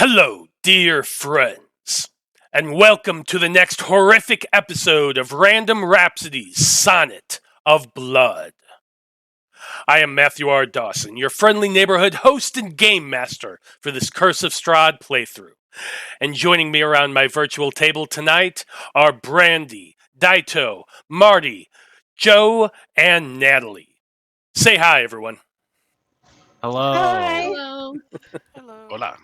Hello, dear friends, and welcome to the next horrific episode of Random Rhapsody's Sonnet of Blood. I am Matthew R. Dawson, your friendly neighborhood host and game master for this Curse of Strahd playthrough. And joining me around my virtual table tonight are Brandie, Dyto, Marty, Joe, and Natalie. Say hi, everyone. Hello. Hi. Hello. Hello. Hola.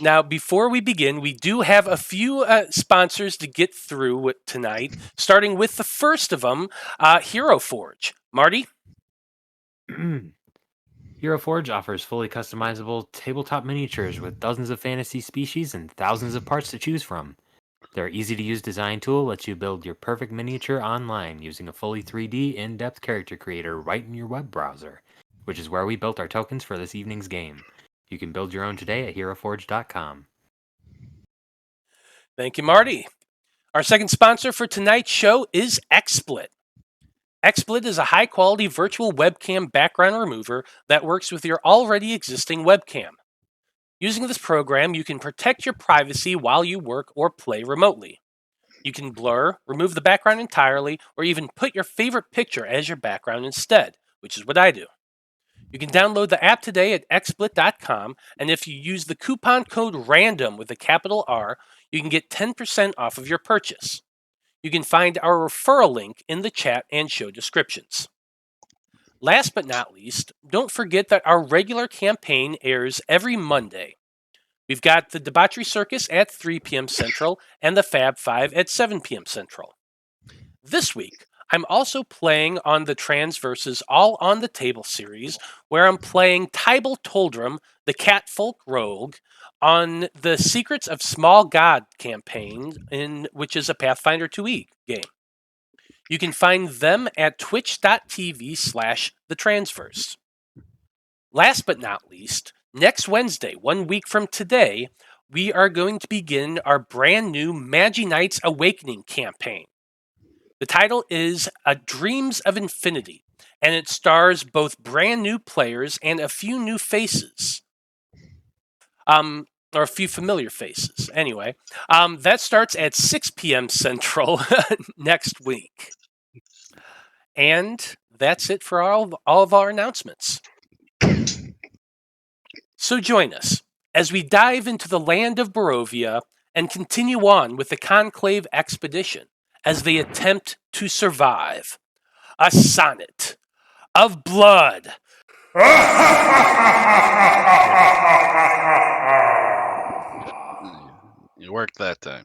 Now, before we begin, we do have a few sponsors to get through tonight, starting with the first of them, Hero Forge. Marty? Hero Forge offers fully customizable tabletop miniatures with dozens of fantasy species and thousands of parts to choose from. Their easy-to-use design tool lets you build your perfect miniature online using a fully 3D in-depth character creator right in your web browser, which is where we built our tokens for this evening's game. You can build your own today at heroforge.com. Thank you, Marty. Our second sponsor for tonight's show is XSplit. XSplit is a high-quality virtual webcam background remover that works with your already existing webcam. Using this program, you can protect your privacy while you work or play remotely. You can blur, remove the background entirely, or even put your favorite picture as your background instead, which is what I do. You can download the app today at xsplit.com, and if you use the coupon code RANDOM with a capital R, you can get 10% off of your purchase. You can find our referral link in the chat and show descriptions. Last but not least, don't forget that our regular campaign airs every Monday. We've got the Debauchery Circus at 3 p.m. Central and the Fab 5 at 7 p.m. Central. This week, I'm also playing on the Transverses All on the Table series, where I'm playing Tybal Toldrum, the Catfolk Rogue, on the Secrets of Small God campaign, which is a Pathfinder 2e game. You can find them at twitch.tv/thetransverse. Last but not least, next Wednesday, 1 week from today, we are going to begin our brand new Magi Knights Awakening campaign. The title is A Dreams of Infinity, and it stars both brand new players and a few new faces. Or a few familiar faces. Anyway, that starts at 6 p.m. Central next week. And that's it for all of our announcements. So join us as we dive into the land of Barovia and continue on with the Conclave Expedition as they attempt to survive. A Sonnet of Blood. You worked that time.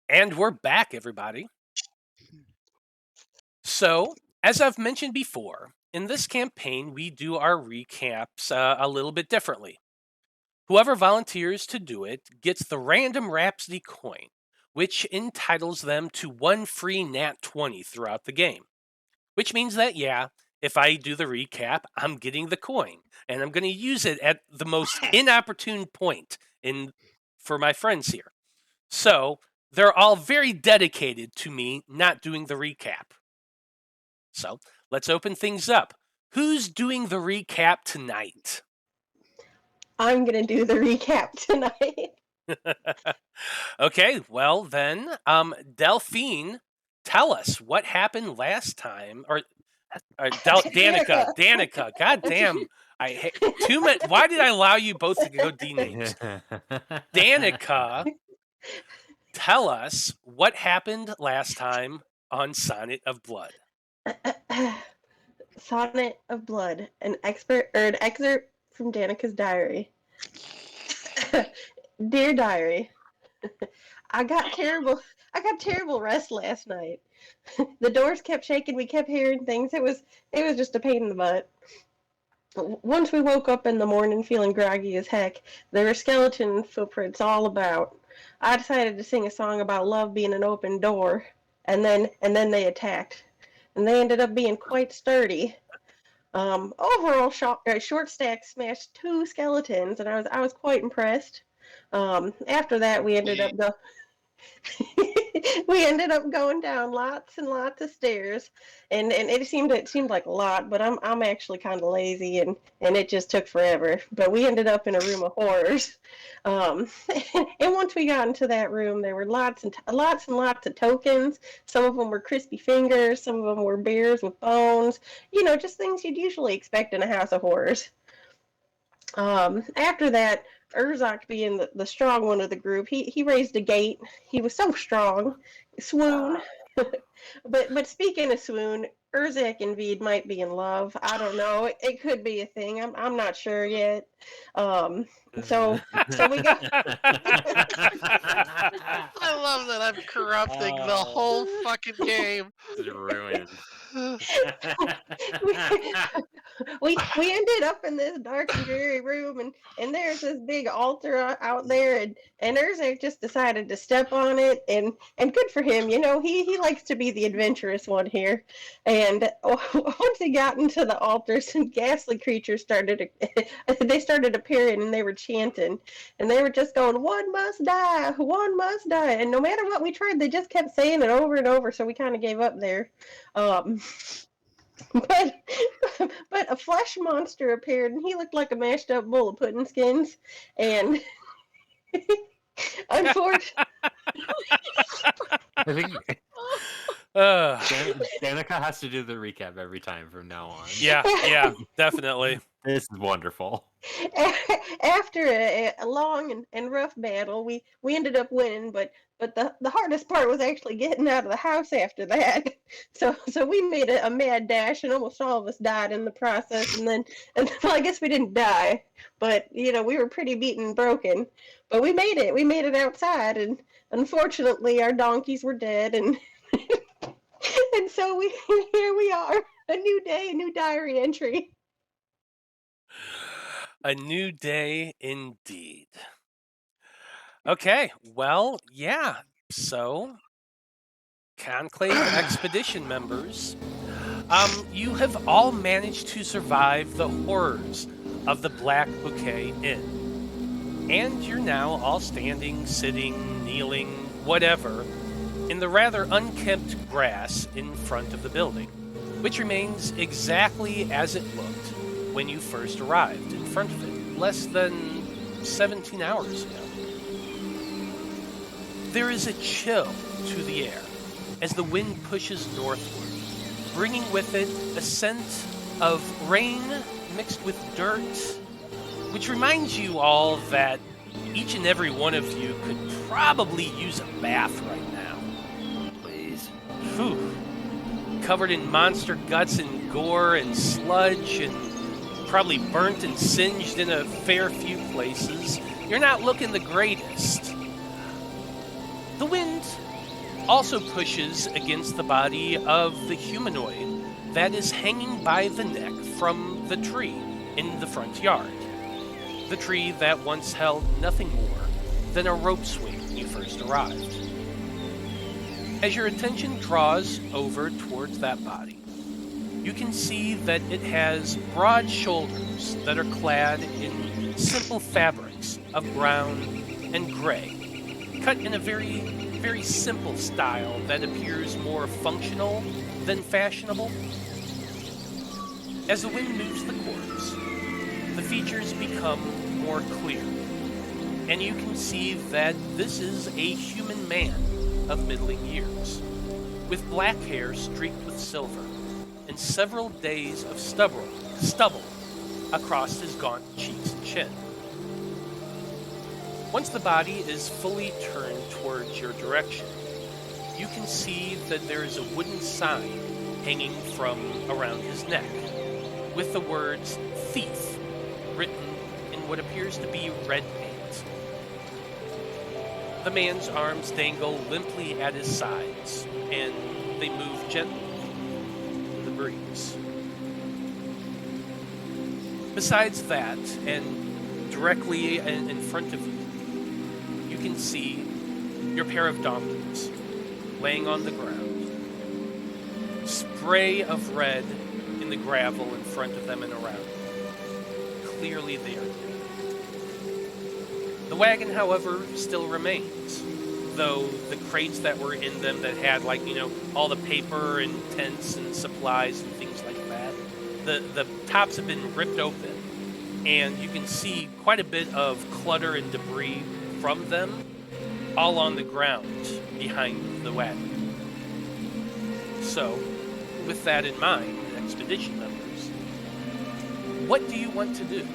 And we're back, everybody. So, as I've mentioned before, in this campaign, we do our recaps a little bit differently. Whoever volunteers to do it gets the Random Rhapsody coin, which entitles them to one free Nat 20 throughout the game. Which means that, yeah, if I do the recap, I'm getting the coin, and I'm going to use it at the most inopportune point for my friends here. So, they're all very dedicated to me not doing the recap. So, let's open things up. Who's doing the recap tonight? I'm going to do the recap tonight. Okay, well then, Delphine, tell us what happened last time, or Danika. God damn! Why did I allow you both to go D names? Danika, tell us what happened last time on Sonnet of Blood. Sonnet of Blood, an excerpt from Danika's diary. Dear diary, I got terrible rest last night. The doors kept shaking. We kept hearing things. It was just a pain in the butt. Once we woke up in the morning feeling groggy as heck, there were skeleton footprints all about. I decided to sing a song about love being an open door, and then they attacked. And they ended up being quite sturdy. Overall, Short Stack smashed 2 skeletons, and I was quite impressed. After that, we ended up going down lots and lots of stairs, and it seemed like a lot, but I'm actually kind of lazy, and it just took forever. But we ended up in a room of horrors, and once we got into that room, there were lots and lots of tokens. Some of them were crispy fingers, some of them were bears with bones. Just things you'd usually expect in a house of horrors. After that, Urzak, being the strong one of the group, he raised a gate. He was so strong. Swoon. But speaking of swoon, Urzak and Vide might be in love. I don't know. It could be a thing. I'm not sure yet. So we got. I love that I'm corrupting the whole fucking game. It's ruined. we ended up in this dark and dreary room, and there's this big altar out there, and Urzak just decided to step on it, and good for him. He likes to be the adventurous one here. And once he got into the altar, some ghastly creatures started appearing, and they were chanting, and they were just going, "One must die, one must die." And no matter what we tried, they just kept saying it over and over, so we kind of gave up there. But a flesh monster appeared, and he looked like a mashed up bowl of pudding skins, and unfortunately, I think Danika has to do the recap every time from now on. Yeah, definitely. This is wonderful. After a long and rough battle, we ended up winning, but the hardest part was actually getting out of the house after that. So we made a mad dash, and almost all of us died in the process. And well, I guess we didn't die, but we were pretty beaten and broken. But we made it. We made it outside, and unfortunately, our donkeys were dead, and and so here we are. A new day, a new diary entry. A new day indeed. Okay, well, yeah. So, Conclave Expedition members, you have all managed to survive the horrors of the Black Bouquet Inn. And you're now all standing, sitting, kneeling, whatever, in the rather unkempt grass in front of the building, which remains exactly as it looked when you first arrived in front of it, less than 17 hours ago. There is a chill to the air as the wind pushes northward, bringing with it a scent of rain mixed with dirt, which reminds you all that each and every one of you could probably use a bath right now. Please. Whew. Covered in monster guts and gore and sludge, and probably burnt and singed in a fair few places. You're not looking the greatest. The wind also pushes against the body of the humanoid that is hanging by the neck from the tree in the front yard. The tree that once held nothing more than a rope swing when you first arrived. As your attention draws over towards that body, you can see that it has broad shoulders that are clad in simple fabrics of brown and gray, cut in a very, very simple style that appears more functional than fashionable. As the wind moves the corpse, the features become more clear, and you can see that this is a human man of middling years. with black hair streaked with silver, and several days of stubble across his gaunt cheeks and chin. Once the body is fully turned towards your direction, you can see that there is a wooden sign hanging from around his neck, with the words "thief" written in what appears to be red paint. The man's arms dangle limply at his sides, and they move gently in the breeze. Besides that, and directly in front of you, you can see your pair of donkeys laying on the ground. Spray of red in the gravel in front of them and around them. Clearly they are dead. The wagon, however, still remains, though the crates that were in them that had, all the paper and tents and supplies and things like that, the tops have been ripped open, and you can see quite a bit of clutter and debris from them all on the ground behind the wagon. So, with that in mind, expedition members, what do you want to do?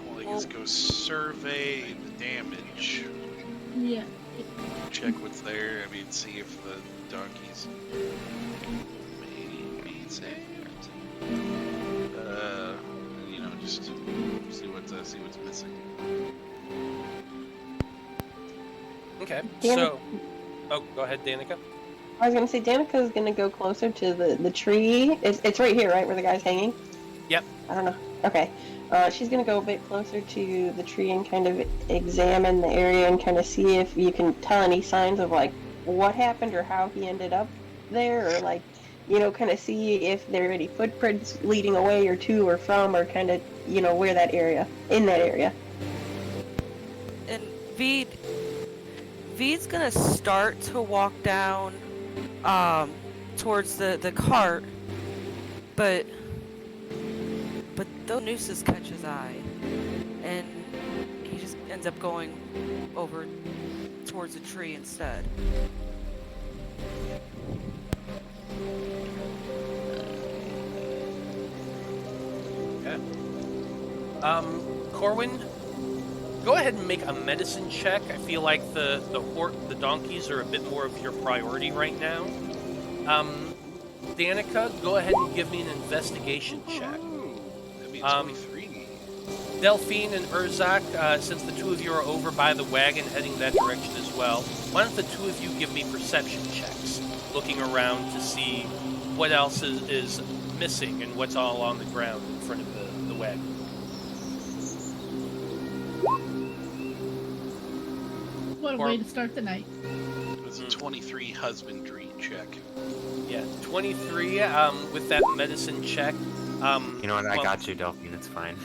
Well, I guess go survey the damage. Yeah. Check what's there. I mean, see if the donkeys may be saved. Just see what's missing. Okay, Danica. go ahead, Danika. I was gonna say Danica's gonna go closer to the tree. It's right here, right, where the guy's hanging? Yep. I don't know. Okay. She's gonna go a bit closer to the tree and kind of examine the area and kind of see if you can tell any signs of what happened or how he ended up there, or kind of see if there are any footprints leading away or to or from, or kind of where that area in that area. And Vide's gonna start to walk down towards the cart, but the nooses catch his eye, and he just ends up going over towards a tree instead. Okay. Corwan, go ahead and make a medicine check. I feel like the donkeys are a bit more of your priority right now. Danika, go ahead and give me an investigation check. That'd be 23. Delphine and Urzak, since the two of you are over by the wagon heading that direction as well, why don't the two of you give me perception checks, looking around to see what else is missing and what's all on the ground in front of the wagon. What a way to start the night. It was a 23 husbandry check. Yeah, 23 with that medicine check. You know what? I got you, Delphine. It's fine.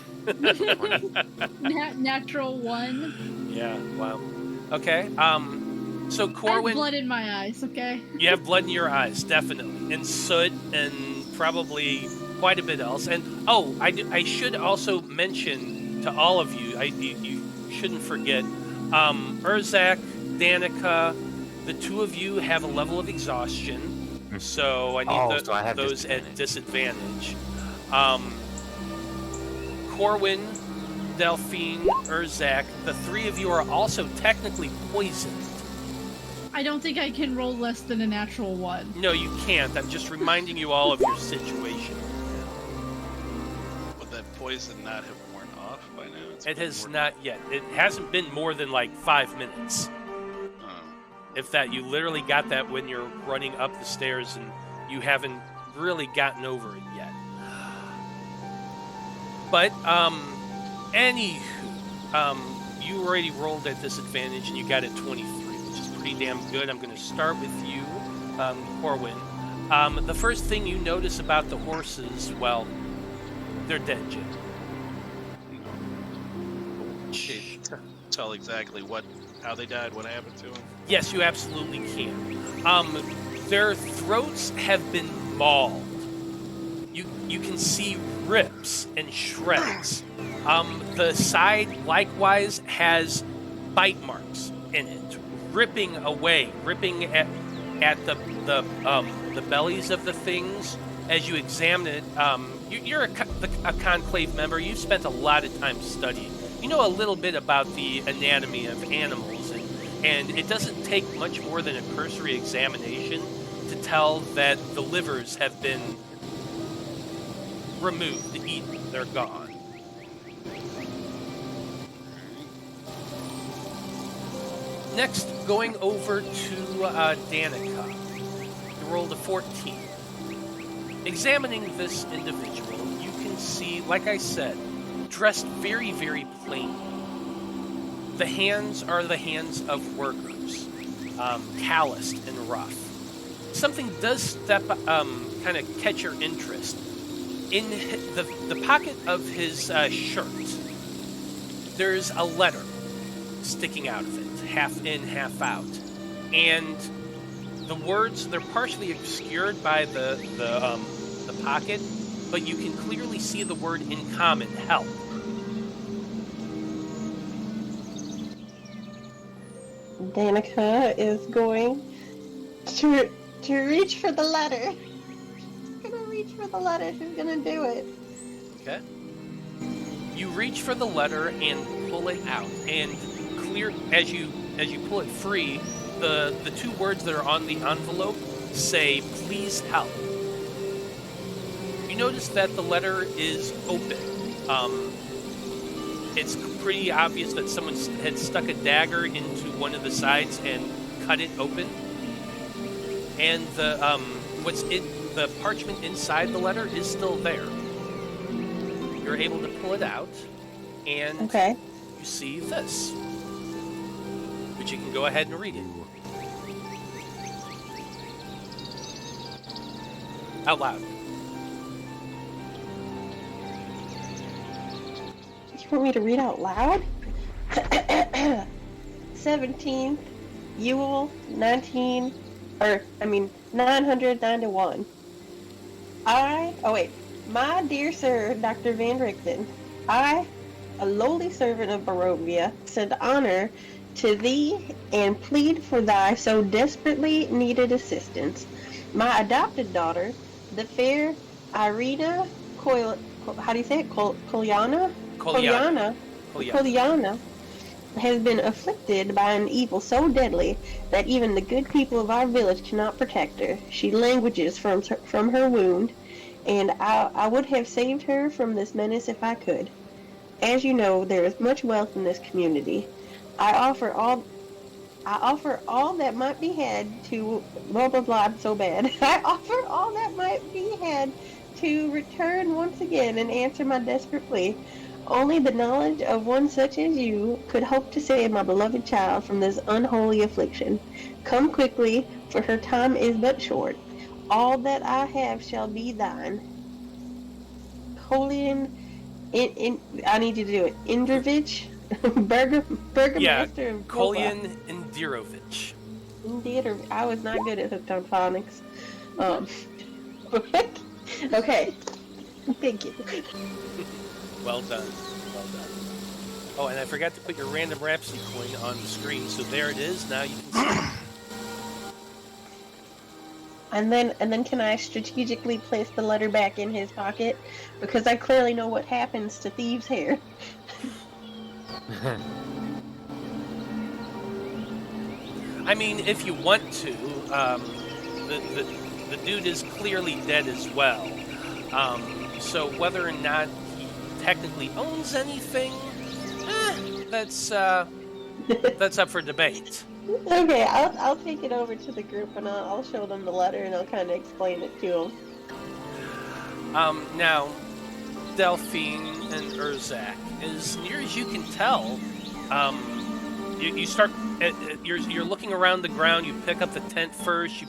Natural 1. Yeah, wow. Okay, so I have Corwan... blood in my eyes, okay? You have blood in your eyes, definitely. And soot, and probably quite a bit else. And, I should also mention to all of you, you shouldn't forget, Urzak, Danika, the two of you have a level of exhaustion, so I need so I have those at disadvantage. Corwan, Delphine, Urzak, the three of you are also technically poisoned. I don't think I can roll less than a natural 1. No, you can't. I'm just reminding you all of your situation. Would that poison not have worn off by now? It has not yet. It hasn't been more than 5 minutes. If that, you literally got that when you're running up the stairs and you haven't really gotten over it yet. But, anywho, you already rolled at disadvantage and you got it 23, which is pretty damn good. I'm going to start with you, Corwan. The first thing you notice about the horses, well, they're dead, Jim. Tell exactly how they died, what happened to them? Yes, you absolutely can. Their throats have been mauled. You can see rips rips and shreds. The side likewise has bite marks in it, ripping at the bellies of the things. As you examine it, you're a Conclave member. You've spent a lot of time studying. You know a little bit about the anatomy of animals, and it doesn't take much more than a cursory examination to tell that the livers have been removed, eaten. They're gone. Next, going over to Danika. You rolled a 14. Examining this individual, you can see, like I said, dressed very, very plain. The hands are the hands of workers, calloused and rough. Something does kind of catch your interest. In the pocket of his shirt, there's a letter sticking out of it, half in, half out. And the words, they're partially obscured by the pocket, but you can clearly see the word in common, help. Danika is going to reach for the letter. She's gonna reach for the letter. She's gonna do it. Okay. You reach for the letter and pull it out, and clear as you pull it free, the two words that are on the envelope say, "Please help." You notice that the letter is open. It's pretty obvious that someone had stuck a dagger into one of the sides and cut it open. And the parchment inside the letter is still there. You're able to pull it out, and Okay. you see this, which you can go ahead and read it out loud. You want me to read out loud? 17th, Yule, 991. My dear sir, Dr. Van Richten, I, a lowly servant of Barovia, send honor to thee and plead for thy so desperately needed assistance. My adopted daughter, the fair Irina Kolyana, has been afflicted by an evil so deadly that even the good people of our village cannot protect her. She languishes from her wound, and I would have saved her from this menace if I could. As you know, there is much wealth in this community. I offer all that might be had to blah blah blah so bad. I offer all that might be had to return once again and answer my desperate plea. Only the knowledge of one such as you could hope to save my beloved child from this unholy affliction. Come quickly, for her time is but short. All that I have shall be thine. I need you to do it. Indrovich, Burgomaster of Kolyan Indirovich. I was not good at hooked on phonics. Okay. Thank you. Well done. Well done. Oh, and I forgot to put your random Rhapsody coin on the screen, so there it is. Now you can see it. And then can I strategically place the letter back in his pocket? Because I clearly know what happens to thieves' hair. I mean, if you want to, the dude is clearly dead as well. So whether or not he technically owns anything, that's up for debate. Okay, I'll take it over to the group and I'll show them the letter and I'll kind of explain it to them. Now, Delphine and Urzak, as near as you can tell, you start. You're looking around the ground. You pick up the tent first. You're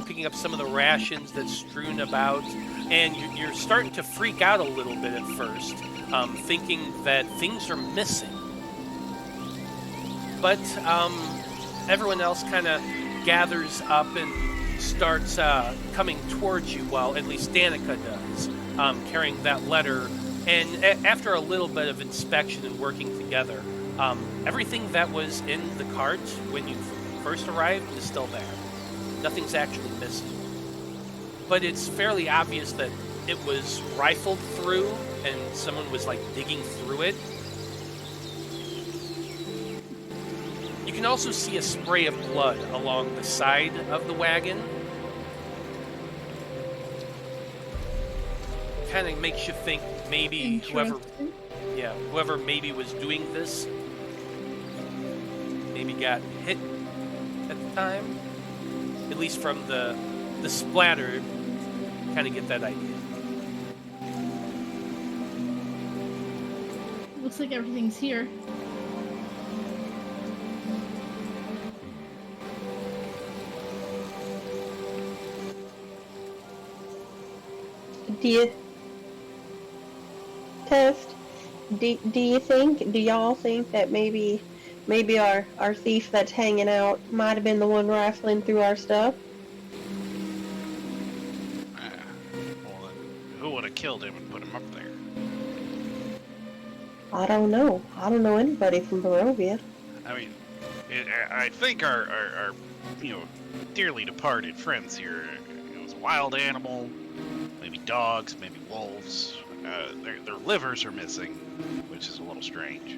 picking up some of the rations that's strewn about, and you're starting to freak out a little bit at first, thinking that things are missing. But everyone else kind of gathers up and starts coming towards you. Well, at least Danika does. carrying that letter. And after a little bit of inspection and working together, everything that was in the cart when you first arrived is still there. Nothing's actually missing. But it's fairly obvious that it was rifled through and someone was like digging through it. You can also see a spray of blood along the side of the wagon. Kind of makes you think maybe whoever maybe was doing this maybe got hit at the time. At least from the splatter, kind of get that idea. Looks like everything's here. Do y'all think that maybe our thief that's hanging out might have been the one rifling through our stuff? Well, who would have killed him and put him up there? I don't know. I don't know anybody from Barovia. I mean, I think our dearly departed friends here, it was a wild animal, maybe dogs, maybe wolves. Their livers are missing, which is a little strange.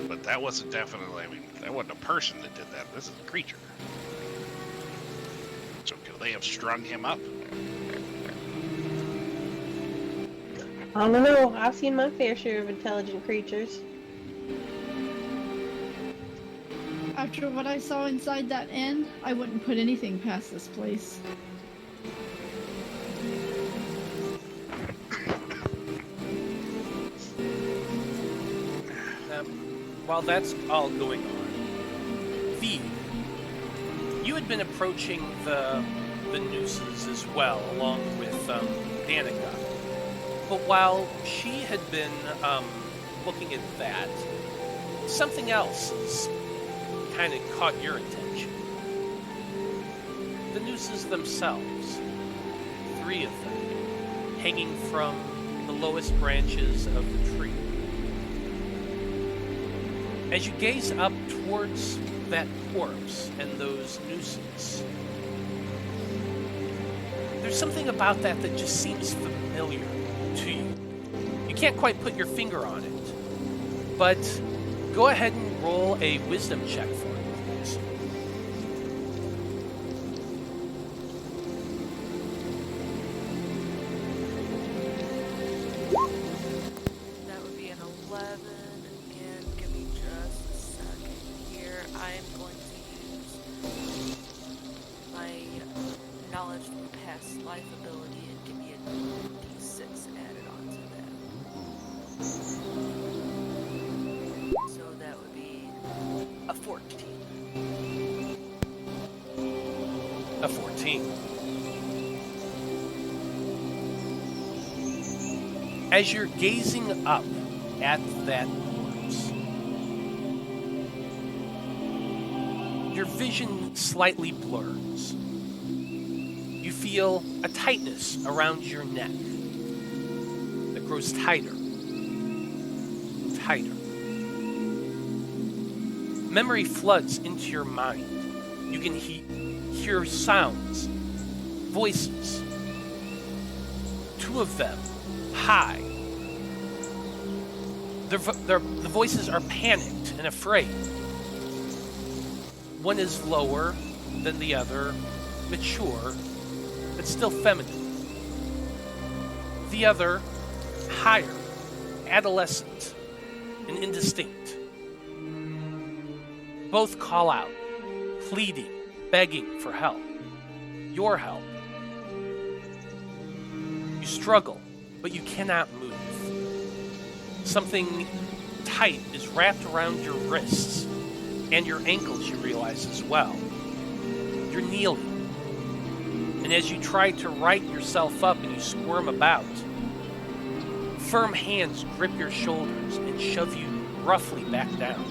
But that wasn't definitely, that wasn't a person that did that. This is a creature. So could they have strung him up? I don't know. I've seen my fair share of intelligent creatures. After what I saw inside that inn, I wouldn't put anything past this place. While that's all going on, Vide, you had been approaching the nooses as well, along with Danika. But while she had been looking at that, something else has kind of caught your attention. The nooses themselves, 3 of them, hanging from the lowest branches of the tree. As you gaze up towards that corpse and those nooses, there's something about that just seems familiar to you. You can't quite put your finger on it, but go ahead and roll a wisdom check for me, please. That would be an 11. And give me just a second here. I'm going to use my knowledge from past life ability and give me a d6 added onto that. So that would be a 14. A 14. As you're gazing up at that corpse, your vision slightly blurs. You feel a tightness around your neck that grows tighter and tighter. Memory floods into your mind. You can hear sounds, voices. 2 of them, high. The voices are panicked and afraid. One is lower than the other, mature, but still feminine. The other, higher, adolescent, and indistinct. Both call out, pleading, begging for help. Your help. You struggle, but you cannot move. Something tight is wrapped around your wrists and your ankles, you realize as well. You're kneeling. And as you try to right yourself up and you squirm about, firm hands grip your shoulders and shove you roughly back down.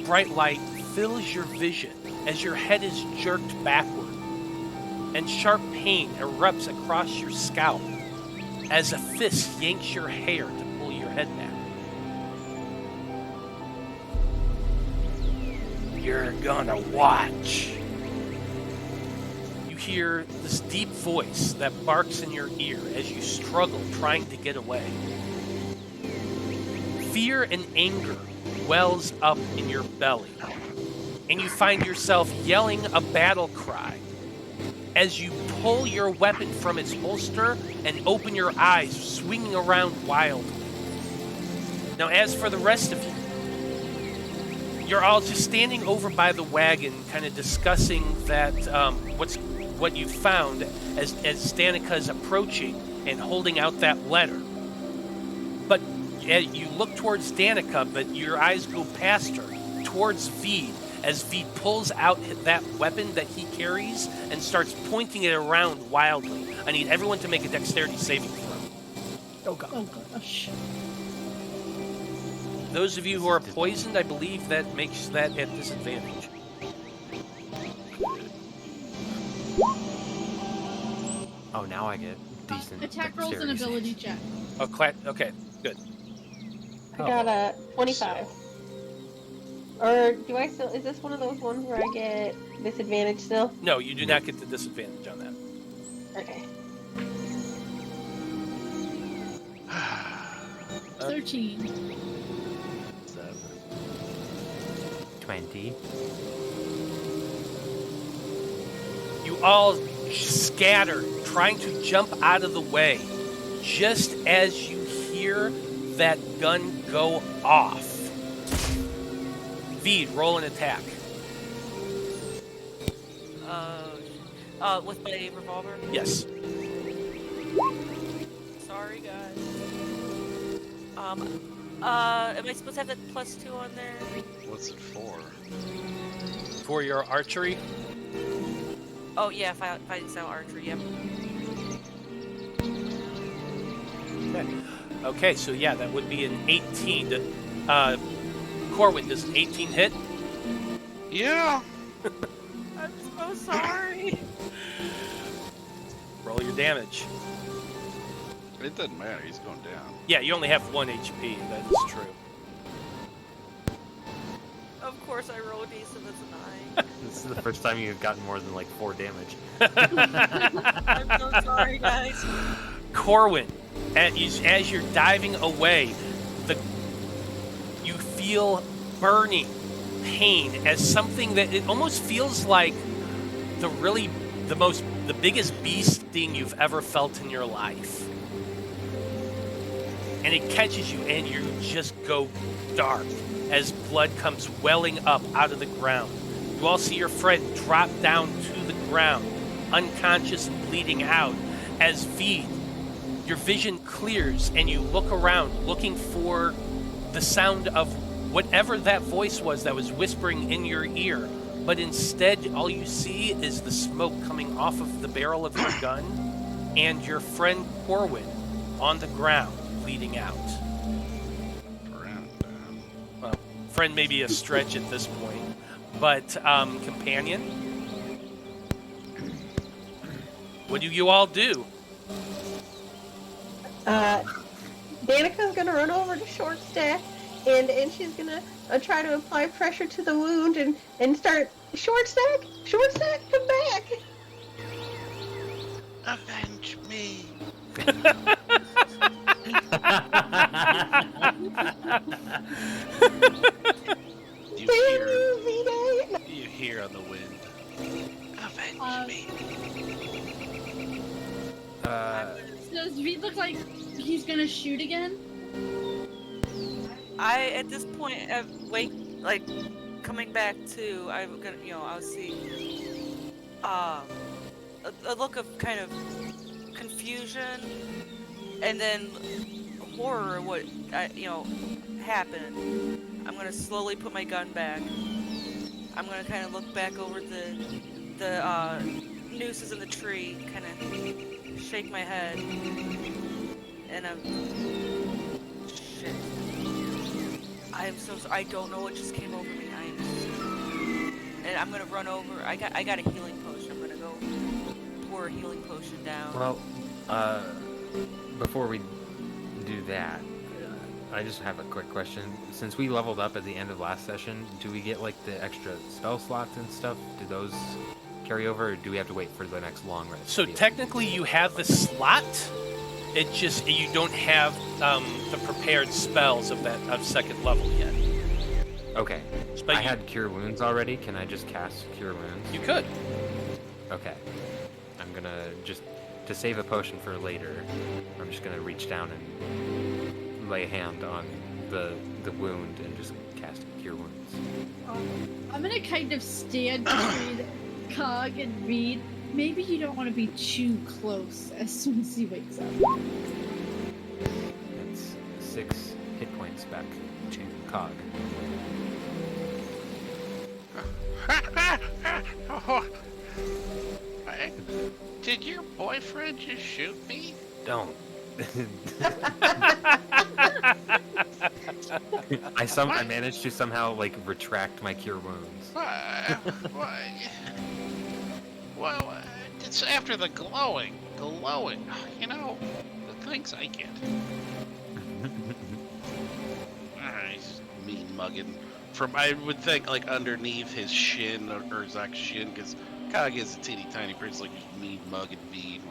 Bright light fills your vision as your head is jerked backward. and sharp pain erupts across your scalp as a fist yanks your hair to pull your head back. You're gonna watch. You hear this deep voice that barks in your ear as you struggle trying to get away. Fear and anger wells up in your belly, and you find yourself yelling a battle cry as you pull your weapon from its holster and open your eyes, swinging around wildly. Now, as for the rest of you, you're all just standing over by the wagon, kind of discussing that what you found as Danika is approaching and holding out that letter. But you look towards Danika, but your eyes go past her towards Vide, as Vide pulls out that weapon that he carries and starts pointing it around wildly. I need everyone to make a dexterity saving throw. Oh gosh. Those of you who are poisoned, I believe that makes that at disadvantage. Oh, now I get decent Attack rolls and dexterity ability saves. check. Oh, okay, good. I got a 25. Or do I still? Is this one of those ones where I get disadvantage still? No, you do not get the disadvantage on that. Okay. 13. 20. You all scatter, trying to jump out of the way, just as you hear that gun go off. Vide, roll an attack. With my revolver. Yes. Sorry, guys. Am I supposed to have that +2 on there? What's it for? For your archery, Oh yeah, fighting style archery. Yep. okay, so yeah, that would be an 18. Corwan, does an 18 hit? Yeah. I'm so sorry. Roll your damage. It doesn't matter. He's going down. Yeah, you only have 1 HP. That is true. Of course, I roll a decent. That's a 9. This is the first time you've gotten more than like 4 damage. I'm so sorry, guys. Corwan, as you're diving away, you feel burning pain as something that it almost feels like the biggest bee sting you've ever felt in your life. And it catches you and you just go dark as blood comes welling up out of the ground. You all see your friend drop down to the ground, unconscious and bleeding out, as Vide, your vision clears and you look around looking for the sound of whatever that voice was that was whispering in your ear. But instead, all you see is the smoke coming off of the barrel of your gun and your friend Corwan on the ground, bleeding out. Well, friend may be a stretch at this point, but companion, what do you all do? Danika's gonna run over to Short Stack, and she's gonna try to apply pressure to the wound and start. Short Stack, come back! Avenge me. You hear on the wind. Avenge me. Does Vide look like he's gonna shoot again? I at this point coming back to I'm gonna I'll see a look of kind of confusion and then horror at what happened. I'm gonna slowly put my gun back. I'm gonna kind of look back over the nooses in the tree, kind of shake my head, and shit. I am so sorry. I don't know what just came over me. And I'm gonna run over. I got a healing potion. I'm gonna go pour a healing potion down. Well, before we do that, I just have a quick question. Since we leveled up at the end of last session, do we get like the extra spell slots and stuff? Do those carry over, or do we have to wait for the next long rest? So technically, you have the slot. It just you don't have the prepared spells of second level yet. Okay. But I had Cure Wounds already. Can I just cast Cure Wounds? You could. Okay. I'm gonna just to save a potion for later. I'm just gonna reach down and lay a hand on the wound and just cast Cure Wounds. I'm gonna kind of stand between Cog and Vide. Maybe you don't want to be too close as soon as he wakes up. It's 6 hit points back to Cog. Did your boyfriend just shoot me? Don't. I managed to somehow like retract my Cure Wounds. Well, it's after the glowing. You know, the things I get. Nice, mean mugging. I would think like underneath his shin, or Urzak's shin, because Cog is a teeny tiny person, like just mean mugging Vide.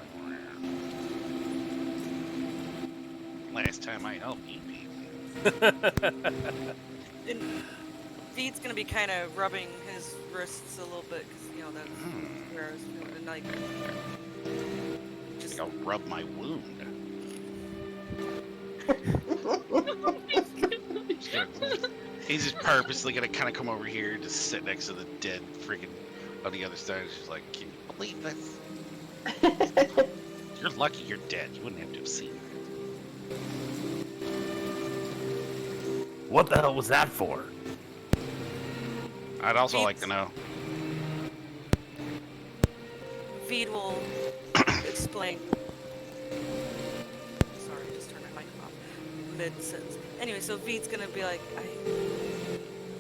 Last time I helped you people. And Vide's gonna be kind of rubbing his wrists a little bit because that's where I was feeling like. Just I'll rub my wound. He's just purposely gonna kind of come over here, just sit next to the dead freaking on the other side. She's like, "Can you believe this? You're lucky you're dead. You wouldn't have to have seen that." What the hell was that for? I'd also like to know. Vide will explain. Sorry, I just turned my mic off mid-sentence. Anyway, so Vide's gonna be like,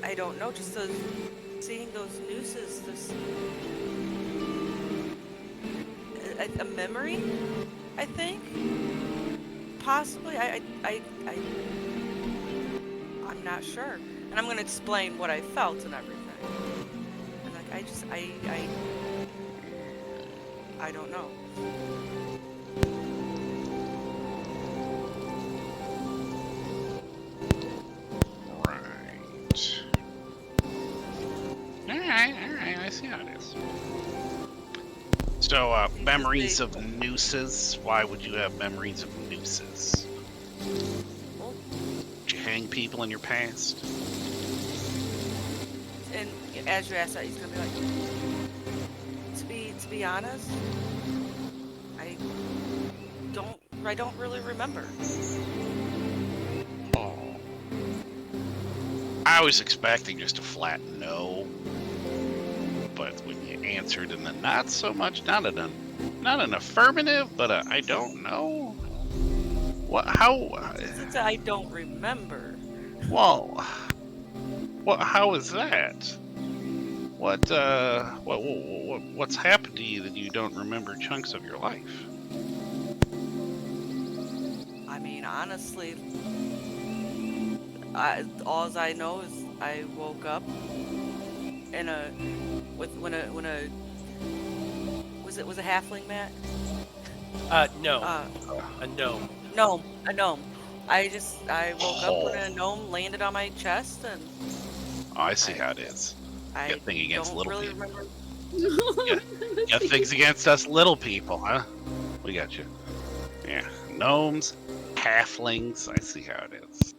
I don't know, just seeing those nooses, a memory, I think, possibly. I'm not sure, and I'm gonna explain what I felt and everything. And like, I don't know. Alright, I see how it is. So, memories of nooses. Why would you have memories of nooses? Did you hang people in your past? And as you ask that, he's gonna be like, to be honest, I don't really remember. Oh. I was expecting just a flat no, but when you answered in the not so much, not an affirmative, but I don't know. What? How? Since I don't remember. Well, how is that? What's happened to you that you don't remember chunks of your life? I mean, honestly, all I know is I woke up in was a halfling, Matt? No. A gnome. A gnome. I woke up when a gnome landed on my chest, and Oh, I see how it is. I Got thing against don't little really people. remember. Got things against us little people, huh? We got you. Yeah, gnomes, halflings. I see how it is.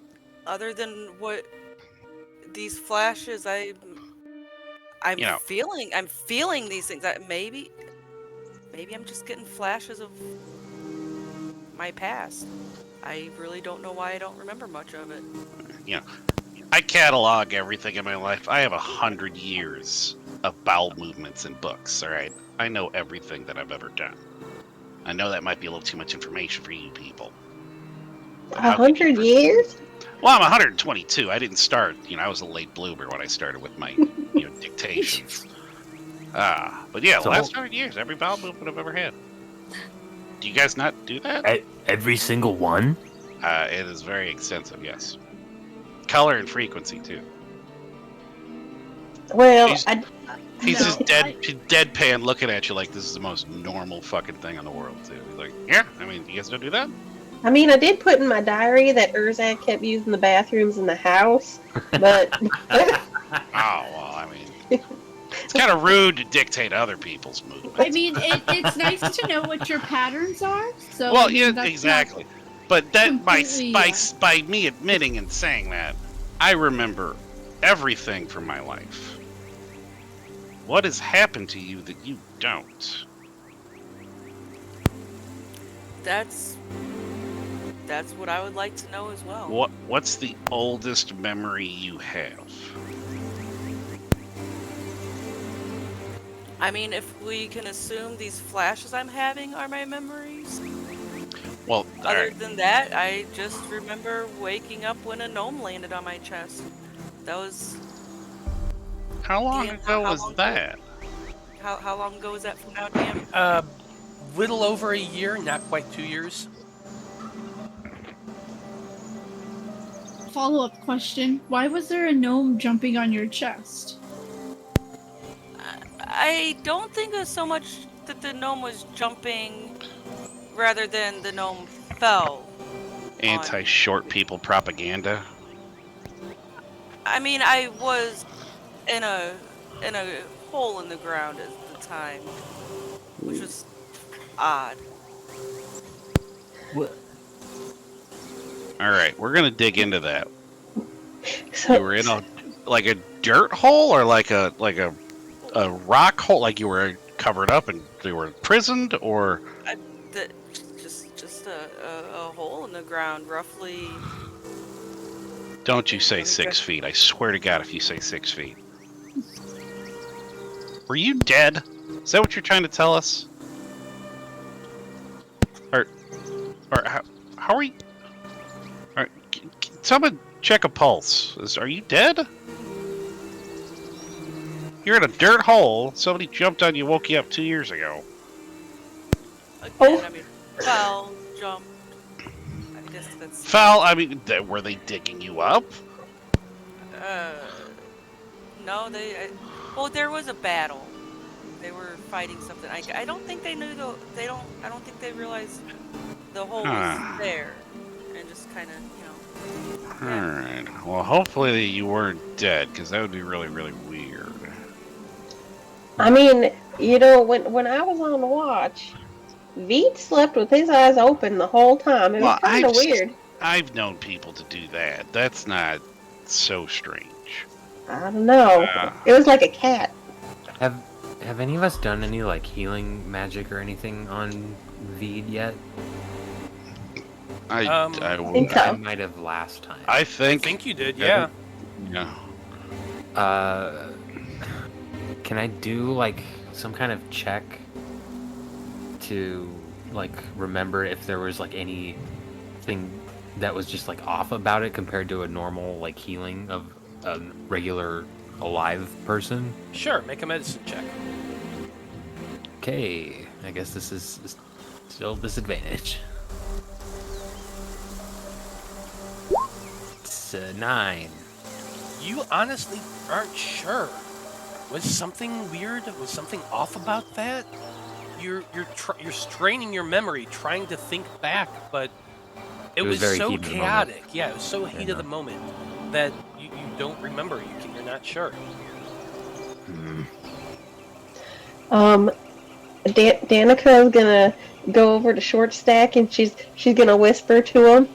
Other than what these flashes, I'm feeling these things. Maybe I'm just getting flashes of my past. I really don't know why I don't remember much of it. You know, I catalog everything in my life. I have 100 years of bowel movements and books. All right, I know everything that I've ever done. I know that might be a little too much information for you people. 100 years? Well, I'm 122. I didn't start. I was a late bloomer when I started with my, dictations. But yeah, the So- last 100 years, every bowel movement I've ever had. Do you guys not do that? Every single one? It is very extensive, yes. Color and frequency, too. Well, He's- I, He's No, just deadpan looking at you like this is the most normal fucking thing in the world, too. He's like, yeah, I mean, you guys don't do that? I mean, I did put in my diary that Urzak kept using the bathrooms in the house, but Oh, well, I mean, it's kind of rude to dictate other people's movements. I mean, it's nice to know what your patterns are. So Well, I mean, yeah, that's exactly. But that completely, by me admitting and saying that, I remember everything from my life. What has happened to you that you don't? That's what I would like to know as well. What's the oldest memory you have? I mean, if we can assume these flashes I'm having are my memories. Well, Other alright. than that, I just remember waking up when a gnome landed on my chest. That was How long Dan, ago how was long ago? that? how long ago was that from now, Dan? Little over a year, not quite 2 years. follow-up question. Why was there a gnome jumping on your chest? I don't think it was so much that the gnome was jumping, rather than the gnome fell. Anti-short people propaganda. I mean, I was in a hole in the ground at the time, which was odd. Alright, we're gonna dig into that. so, You were in a dirt hole or like a rock hole, like you were covered up and you were imprisoned, or Just a hole in the ground, roughly. don't you say 6 feet. I swear to God if you say 6 feet. Were you dead? Is that what you're trying to tell us? Or how are you? Someone check a pulse. Are you dead? You're in a dirt hole. Somebody jumped on you, woke you up 2 years ago. Again, Oh. I mean, fell, jumped. I guess that's. Foul. I mean, were they digging you up? No, well, there was a battle. They were fighting something. I don't think they knew I don't think they realized the hole was there, and just kind of, Alright. Well, hopefully you weren't dead, because that would be really, really weird. I mean, when I was on watch, Vide slept with his eyes open the whole time. It was kind of weird. I've known people to do that. That's not so strange. I don't know. It was like a cat. Have any of us done any like healing magic or anything on Vide yet? think I so. might have last time. I I think. think you did, yeah. Yeah. Can I do like some kind of check to like remember if there was like anything that was just like off about it compared to a normal like healing of a regular alive person? Sure, make a medicine check. Okay, I guess this is still disadvantage. It's 9. You honestly aren't sure. Was something weird? Was something off about that? You're straining your memory, trying to think back, but it was was very so heat of the moment. chaotic. Yeah, it was so heat of Yeah. the moment that you don't remember. You're not sure. Danika is gonna go over to Short Stack and she's gonna whisper to him,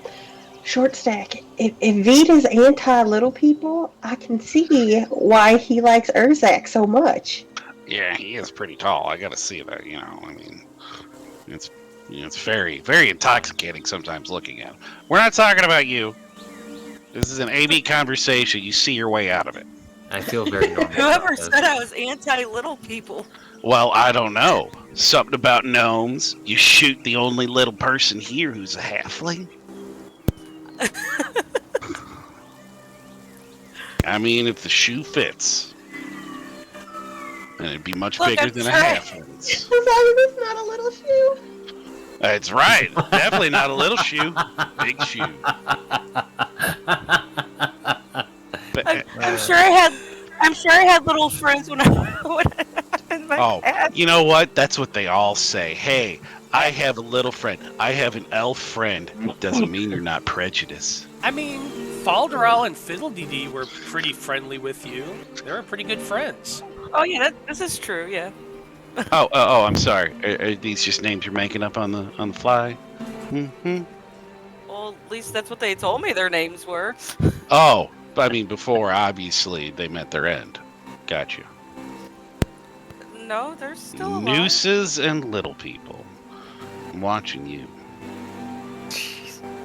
Short Stack, if Vide is anti-little people, I can see why he likes Urzak so much. Yeah, he is pretty tall. I gotta see that, I mean, it's very, very intoxicating sometimes looking at him. We're not talking about you. This is an AB conversation. You see your way out of it. I feel very normal. Whoever about this. said I was anti-little people? Well, I don't know. Something about gnomes. You shoot the only little person here who's a halfling. I mean, if the shoe fits. And it'd be much Look, bigger I'm than a trying. half ounce. As long as it's not a little shoe. That's right. Definitely not a little shoe. Big shoe. But, I'm sure I had little friends when I in my past. you know what? That's what they all say. Hey, I have a little friend. I have an elf friend. Doesn't mean you're not prejudiced. I mean, Falderal and Fiddlededee were pretty friendly with you. They were pretty good friends. Oh yeah, this is true. Yeah. Oh, I'm sorry. Are these just names you're making up on the fly? Mm-hmm. Well, at least that's what they told me their names were. Oh, I mean, before, obviously, they met their end. Gotcha. No, they're still alive. Nooses and little people. I'm watching you.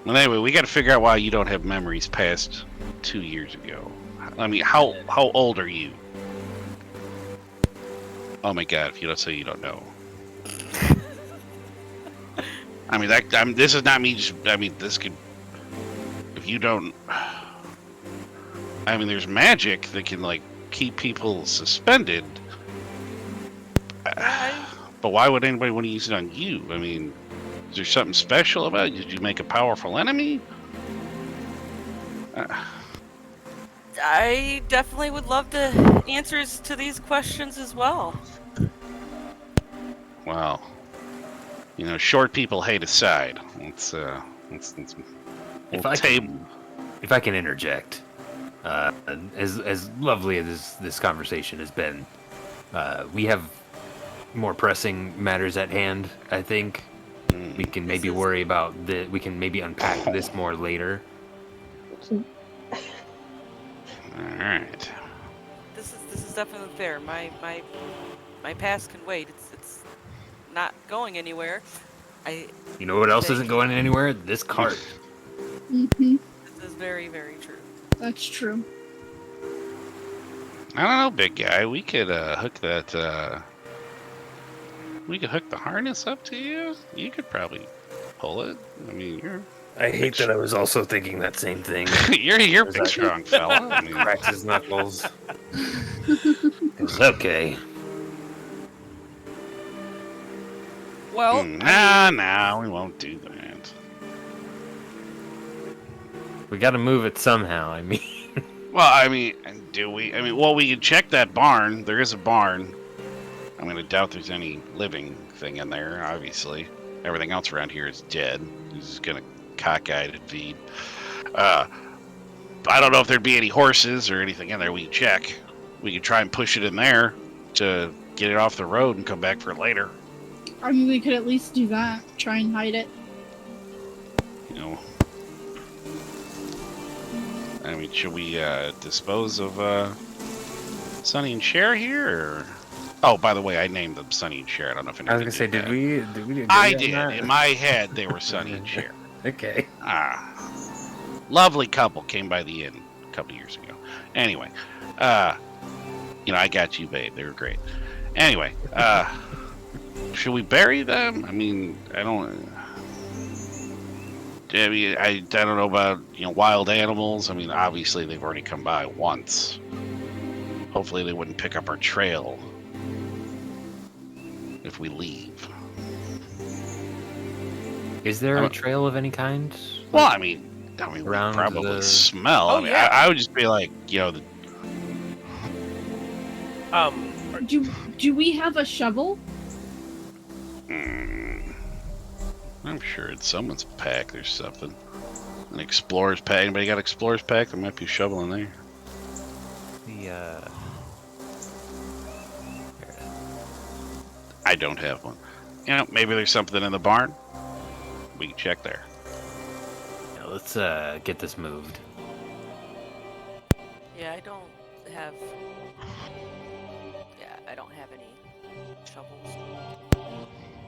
Well, anyway, we got to figure out why you don't have memories past 2 years ago. I mean, how old are you? Oh my God! If you don't say, you don't know. I mean, this is not me. This could. If you don't. I mean, there's magic that can like keep people suspended. But why would anybody want to use it on you? I mean, is there something special about it? Did you make a powerful enemy? I definitely would love the answers to these questions as well. Well, you know, short people hate aside. If I can interject, as lovely as this conversation has been, we have more pressing matters at hand. I think we can maybe worry about we can maybe unpack this more later. All right. This is definitely fair. My past can wait. It's not going anywhere. You know what else isn't going anywhere? This cart. Mm-hmm. This is very, very true. That's true. I don't know, big guy. We could hook that. We could hook the harness up to you. You could probably pull it. I mean, I hate that I was also thinking that same thing. you're a big, strong fella. I mean, Cracks his knuckles. It's okay. Well, nah, we won't do that. We got to move it somehow. I mean, Well, I mean, do we? I mean, well, we can check that barn. There is a barn. I'm gonna doubt there's any living thing in there. Obviously, everything else around here is dead. He's just gonna cockeyed at Vide. I don't know if there'd be any horses or anything in there. We can check. We can try and push it in there to get it off the road and come back for it later. I mean, we could at least do that. Try and hide it. You know. I mean, should we dispose of Sonny and Cher here? Or... Oh, by the way, I named them Sonny and Cher. I don't know if anybody I was gonna say, did we agree I on did. that? In my head, they were Sonny and Cher. Okay. Lovely couple came by the inn a couple years ago. Anyway, you know, I got you, babe. They were great. Anyway, should we bury them? I mean, I don't know about, you know, wild animals. I mean, obviously they've already come by once. Hopefully they wouldn't pick up our trail if we leave. Is there a trail of any kind? Well, I mean, we Around probably the- smell. Oh, I mean, yeah. I would just be like, you know, Do we have a shovel? I'm sure it's someone's pack. There's something. An explorer's pack. Anybody got explorer's pack? There might be a shovel in there. I don't have one. You know, maybe there's something in the barn. We can check there. Yeah, let's get this moved. Yeah, I don't have any shovels.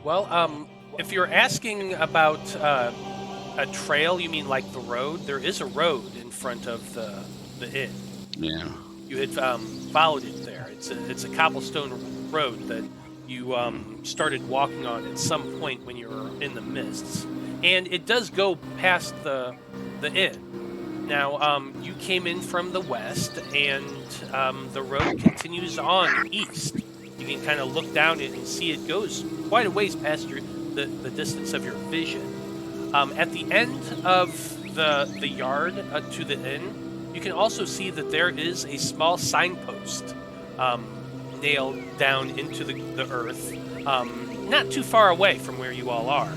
well, if you're asking about a trail, you mean like the road? There is a road in front of the inn. Yeah. You had followed it there. It's a cobblestone road that you started walking on at some point when you were in the mists, and it does go past the inn. Now, you came in from the west, and the road continues on east. You can kind of look down it and see it goes quite a ways past the distance of your vision. At the end of the yard to the inn, you can also see that there is a small signpost nailed down into the earth, not too far away from where you all are.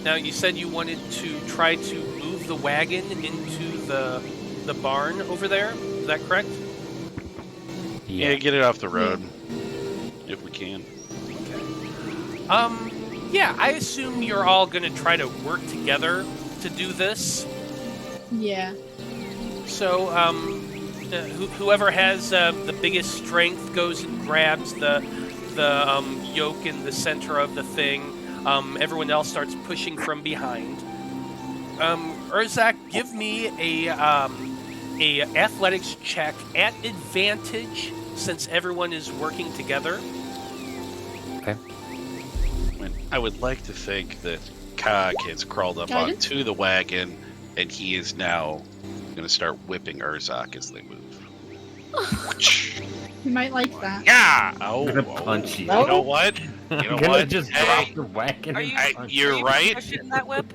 Now, you said you wanted to try to move the wagon into the barn over there. Is that correct? Yeah, get it off the road if we can. Okay. Yeah, I assume you're all going to try to work together to do this. Yeah. So, whoever has the biggest strength goes and grabs the yoke in the center of the thing. Everyone else starts pushing from behind. Urzak, give me a athletics check at advantage since everyone is working together. Okay. I would like to think that Cog has crawled up Guidance? onto the wagon, and he is now going to start whipping Urzak as they move. You might like that. Yeah! I'm gonna punch you. You know what? I'm You know gonna what? just Hey, drop the wagon. Are and you? punch you're are you right. pushing that whip?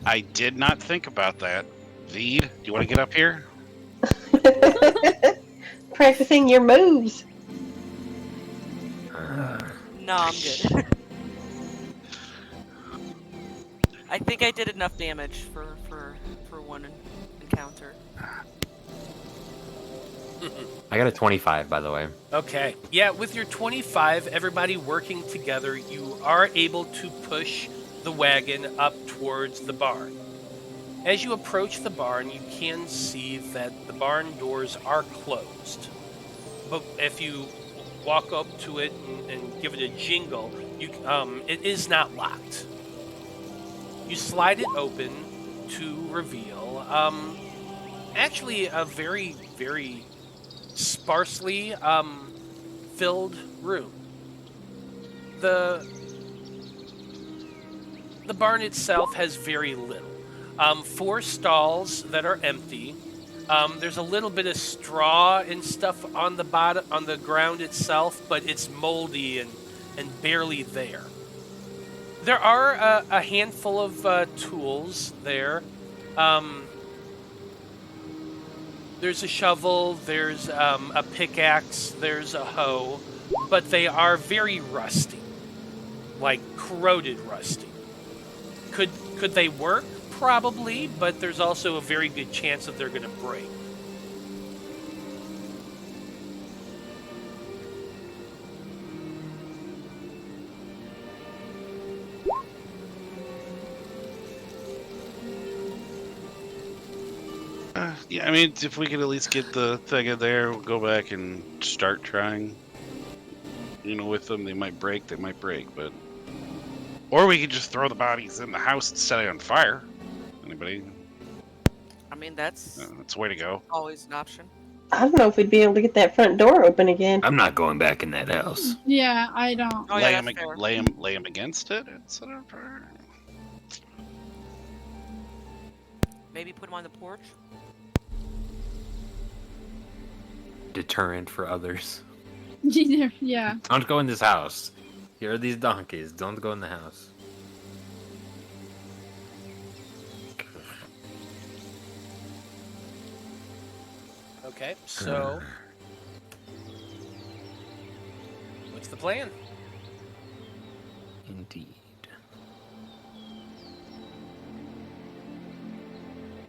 I did not think about that. Vide, do you want to get up here? Practicing your moves. No, I'm good. I think I did enough damage for one encounter. I got a 25, by the way. Okay. Yeah, with your 25, everybody working together, you are able to push the wagon up towards the barn. As you approach the barn, you can see that the barn doors are closed. But if you walk up to it and give it a jingle, it is not locked. You slide it open to reveal actually a very, very sparsely filled room. The barn itself has very little. 4 stalls that are empty. There's a little bit of straw and stuff on the bottom, on the ground itself, but it's moldy and barely there. There are a handful of tools there. There's a shovel, there's a pickaxe, there's a hoe, but they are very rusty, like corroded rusty. Could they work? Probably, but there's also a very good chance that they're going to break. Yeah, I mean, if we could at least get the thing in there, we'll go back and start trying. You know, with them, they might break, but... Or we could just throw the bodies in the house and set it on fire. Anybody? I mean, that's That's the way to go. always an option. I don't know if we'd be able to get that front door open again. I'm not going back in that house. Yeah, I don't. Oh, lay, yeah, him, that's fair. lay him against it and set it on fire. Maybe put him on the porch. Deterrent for others. Yeah. Don't go in this house. Here are these donkeys. Don't go in the house. Okay, so what's the plan? Indeed.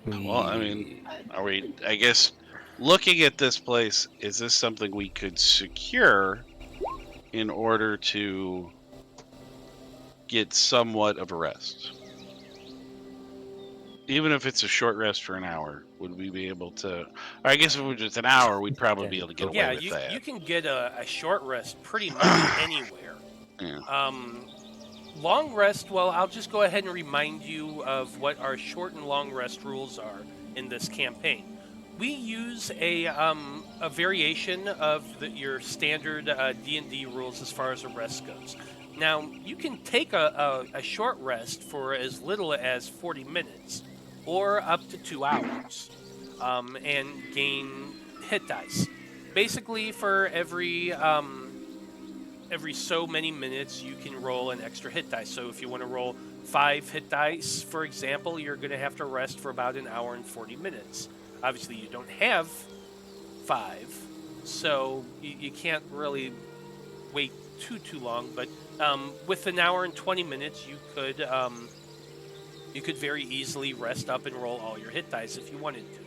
Well, I mean, are we, I guess, looking at this place, is this something we could secure in order to get somewhat of a rest? Even if it's a short rest for an hour, would we be able to? I guess if it was just an hour, we'd probably be able to get away Yeah, with that. you can get a short rest pretty much anywhere. Yeah. Long rest, well, I'll just go ahead and remind you of what our short and long rest rules are in this campaign. We use a variation of your standard D&D rules as far as a rest goes. Now, you can take a short rest for as little as 40 minutes or up to 2 hours and gain hit dice. Basically, for every so many minutes, you can roll an extra hit dice. So if you want to roll 5 hit dice, for example, you're going to have to rest for about an hour and 40 minutes. Obviously, you don't have 5, so you can't really wait too long. But with an hour and 20 minutes, you could very easily rest up and roll all your hit dice if you wanted to.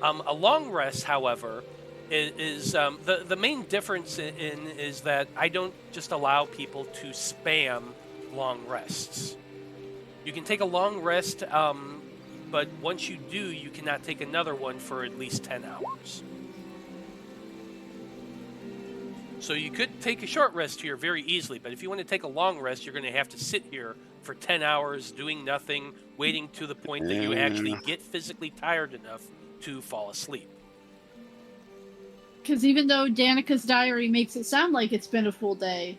A long rest, however, is the main difference is that I don't just allow people to spam long rests. You can take a long rest, but once you do, you cannot take another one for at least 10 hours. So you could take a short rest here very easily, but if you want to take a long rest, you're going to have to sit here for 10 hours doing nothing, waiting to the point that you actually get physically tired enough to fall asleep. Because even though Danika's diary makes it sound like it's been a full day,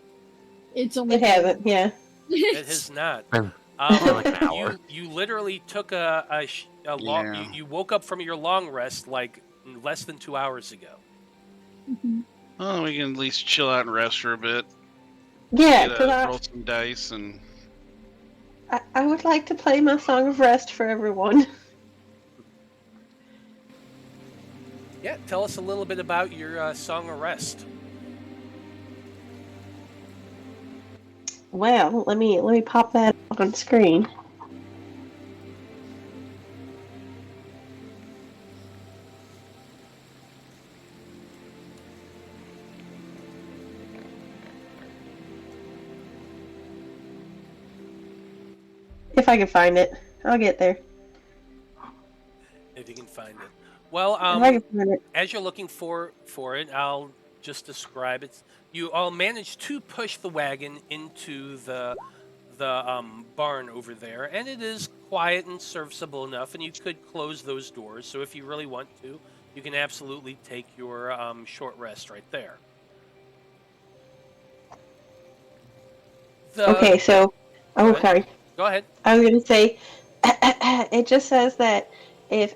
it's only... It hasn't, yeah. It has not. Like an hour. You literally took a long... Yeah. You woke up from your long rest like less than 2 hours ago. Mhm. Well, we can at least chill out and rest for a bit. Yeah, Get, because roll some dice and... I would like to play my Song of Rest for everyone. Yeah, tell us a little bit about your Song of Rest. Well, let me pop that on screen. If I can find it, I'll get there. If you can find it. Well, If I can find it. as you're looking for it, I'll just describe it. You all managed to push the wagon into the barn over there, and it is quiet and serviceable enough, and you could close those doors. So if you really want to, you can absolutely take your short rest right there. Okay, so Go ahead. sorry. Go ahead. I was gonna say, it just says that if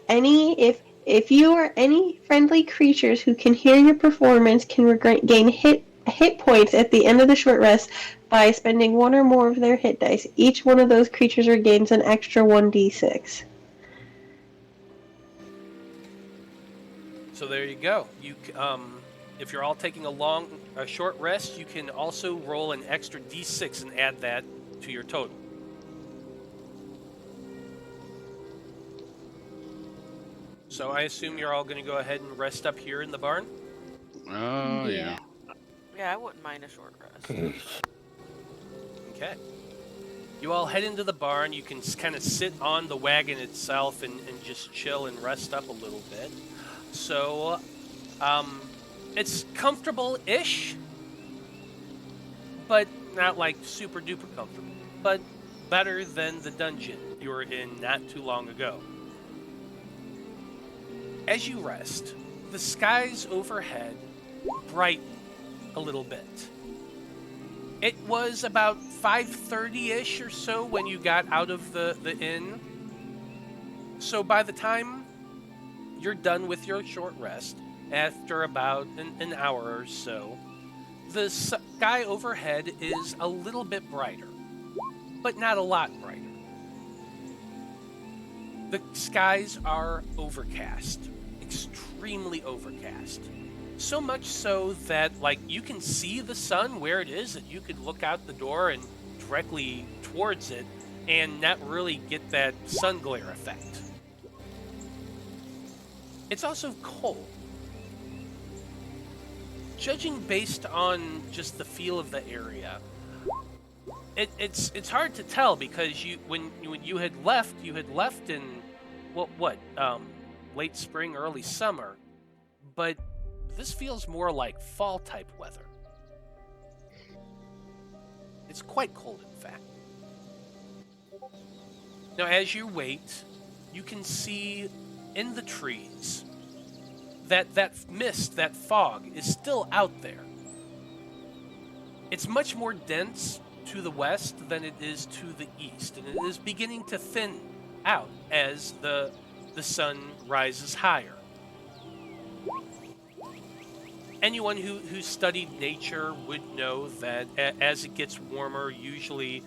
you or any friendly creatures who can hear your performance can gain hit points at the end of the short rest by spending one or more of their hit dice. Each one of those creatures regains an extra 1d6. So there you go. You if you're all taking a short rest, you can also roll an extra d6 and add that to your total. So I assume you're all going to go ahead and rest up here in the barn? Oh, yeah. Yeah, I wouldn't mind a short rest. Okay. You all head into the barn. You can kind of sit on the wagon itself and just chill and rest up a little bit. So, it's comfortable-ish, but not like super duper comfortable. But better than the dungeon you were in not too long ago. As you rest, the skies overhead brighten a little bit. It was about 5:30-ish or so when you got out of the inn. So by the time you're done with your short rest, after about an hour or so, the sky overhead is a little bit brighter, but not a lot brighter. The skies are overcast, extremely overcast. So much so that, like, you can see the sun where it is, that you could look out the door and directly towards it and not really get that sun glare effect. It's also cold. Judging based on just the feel of the area, it's hard to tell because when you had left in late spring, early summer, but this feels more like fall type weather. It's quite cold, in fact. Now, as you wait, you can see in the trees that mist, that fog, is still out there. It's much more dense to the west than it is to the east, and it is beginning to thin out as the sun rises higher. anyone who studied nature would know that as it gets warmer, usually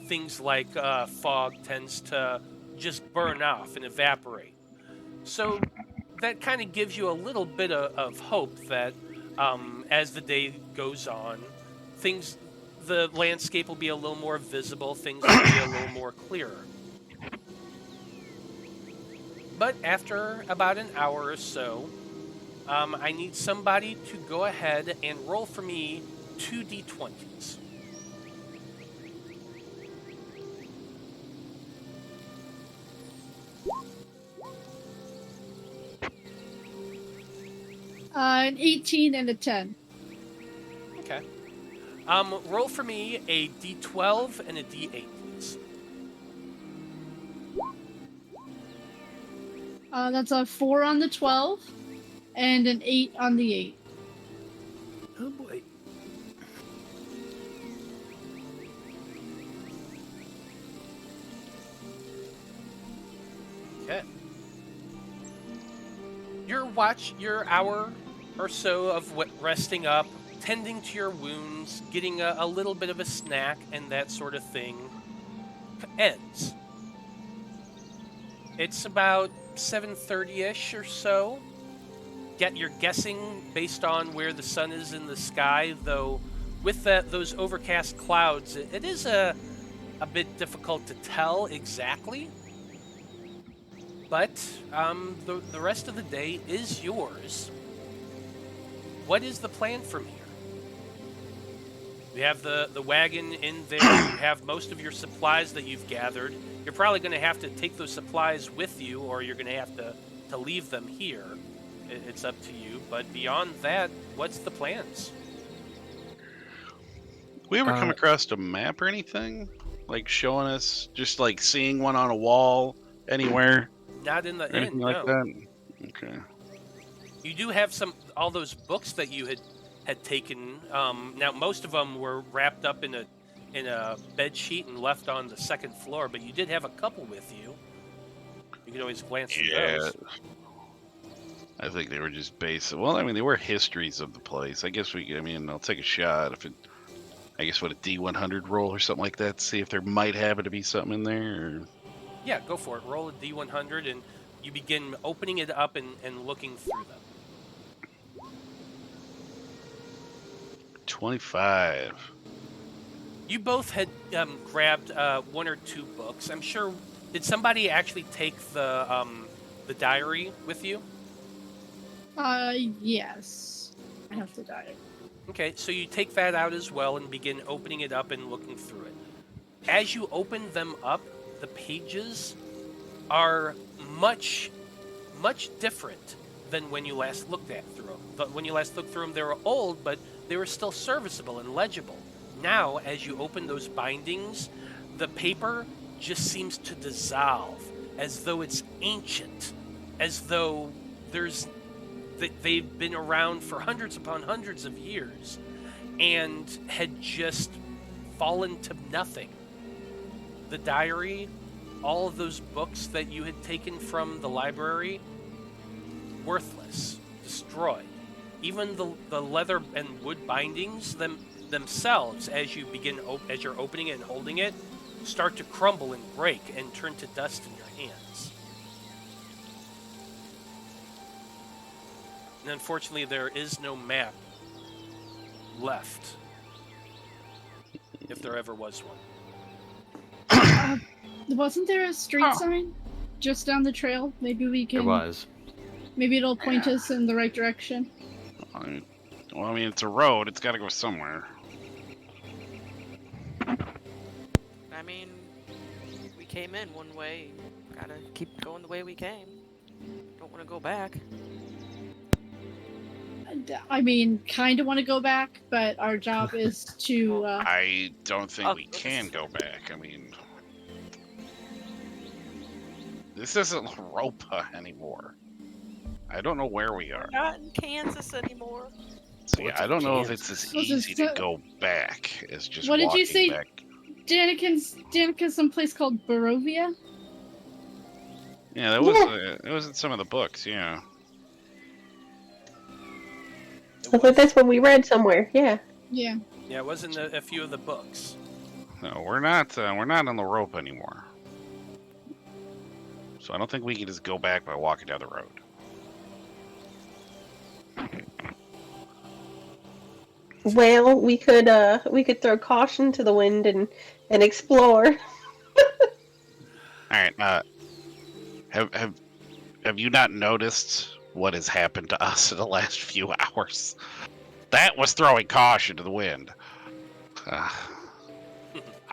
things like fog tends to just burn off and evaporate. So that kind of gives you a little bit of hope that as the day goes on, the landscape will be a little more visible, things will be a little more clearer. But after about an hour or so, I need somebody to go ahead and roll for me 2d20s. An 18 and a 10. Okay. Roll for me a d12 and a d8, please. That's a 4 on the 12 and an 8 on the 8. Oh boy. Okay. Your hour or so of resting up, tending to your wounds, getting a little bit of a snack and that sort of thing ends. It's about 7:30ish or so. You're guessing based on where the sun is in the sky, though with those overcast clouds, it is a bit difficult to tell exactly. But the rest of the day is yours. What is the plan from here? We have the wagon in there. You have most of your supplies that you've gathered. You're probably going to have to take those supplies with you, or you're going to have to leave them here. It's up to you. But beyond that, what's the plans? We ever come across a map or anything? Like showing us, just like seeing one on a wall anywhere? Not in the Or anything inn, like no. that? Okay. You do have all those books that you had taken. Now most of them were wrapped up in a bed sheet and left on the second floor, but you did have a couple with you. You could always glance through those. I think they were just basic. Well, I mean, they were histories of the place. I guess I'll take a shot if it. I guess what a D100 roll or something like that. See if there might happen to be something in there. Or... Yeah, go for it. Roll a D100 and you begin opening it up and looking through them. 25. You both had grabbed one or two books. I'm sure. Did somebody actually take the diary with you? Yes. I have the diary. Okay, so you take that out as well and begin opening it up and looking through it. As you open them up, the pages are much, much different than when you last looked through them. But when you last looked through them, they were old, but they were still serviceable and legible. Now, as you open those bindings, the paper just seems to dissolve, as though it's ancient, as though they've been around for hundreds upon hundreds of years and had just fallen to nothing. The diary, all of those books that you had taken from the library, worthless, destroyed. Even the leather and wood bindings themselves, as you're opening it and holding it, start to crumble and break and turn to dust in your hands. And unfortunately, there is no map left, if there ever was one. Wasn't there a street sign just down the trail? Maybe we can. There was. Maybe it'll point us in the right direction. Well, I mean, it's a road. It's got to go somewhere. I mean, we came in one way. Gotta keep going the way we came. Don't want to go back. I mean, kind of want to go back, but our job is to. I don't think we can go back. I mean, this isn't Europa anymore. I don't know where we are. Not in Kansas anymore. So yeah, I don't know if it's as easy to go back as just what did you say? back. Danica's someplace called Barovia? Yeah, that was it was in some of the books, yeah. I thought that's what we read somewhere. Yeah. Yeah. Yeah, it was in a few of the books. No, we're not on the rope anymore. So I don't think we can just go back by walking down the road. Well, we could throw caution to the wind and explore. All right. Have you not noticed what has happened to us in the last few hours? That was throwing caution to the wind.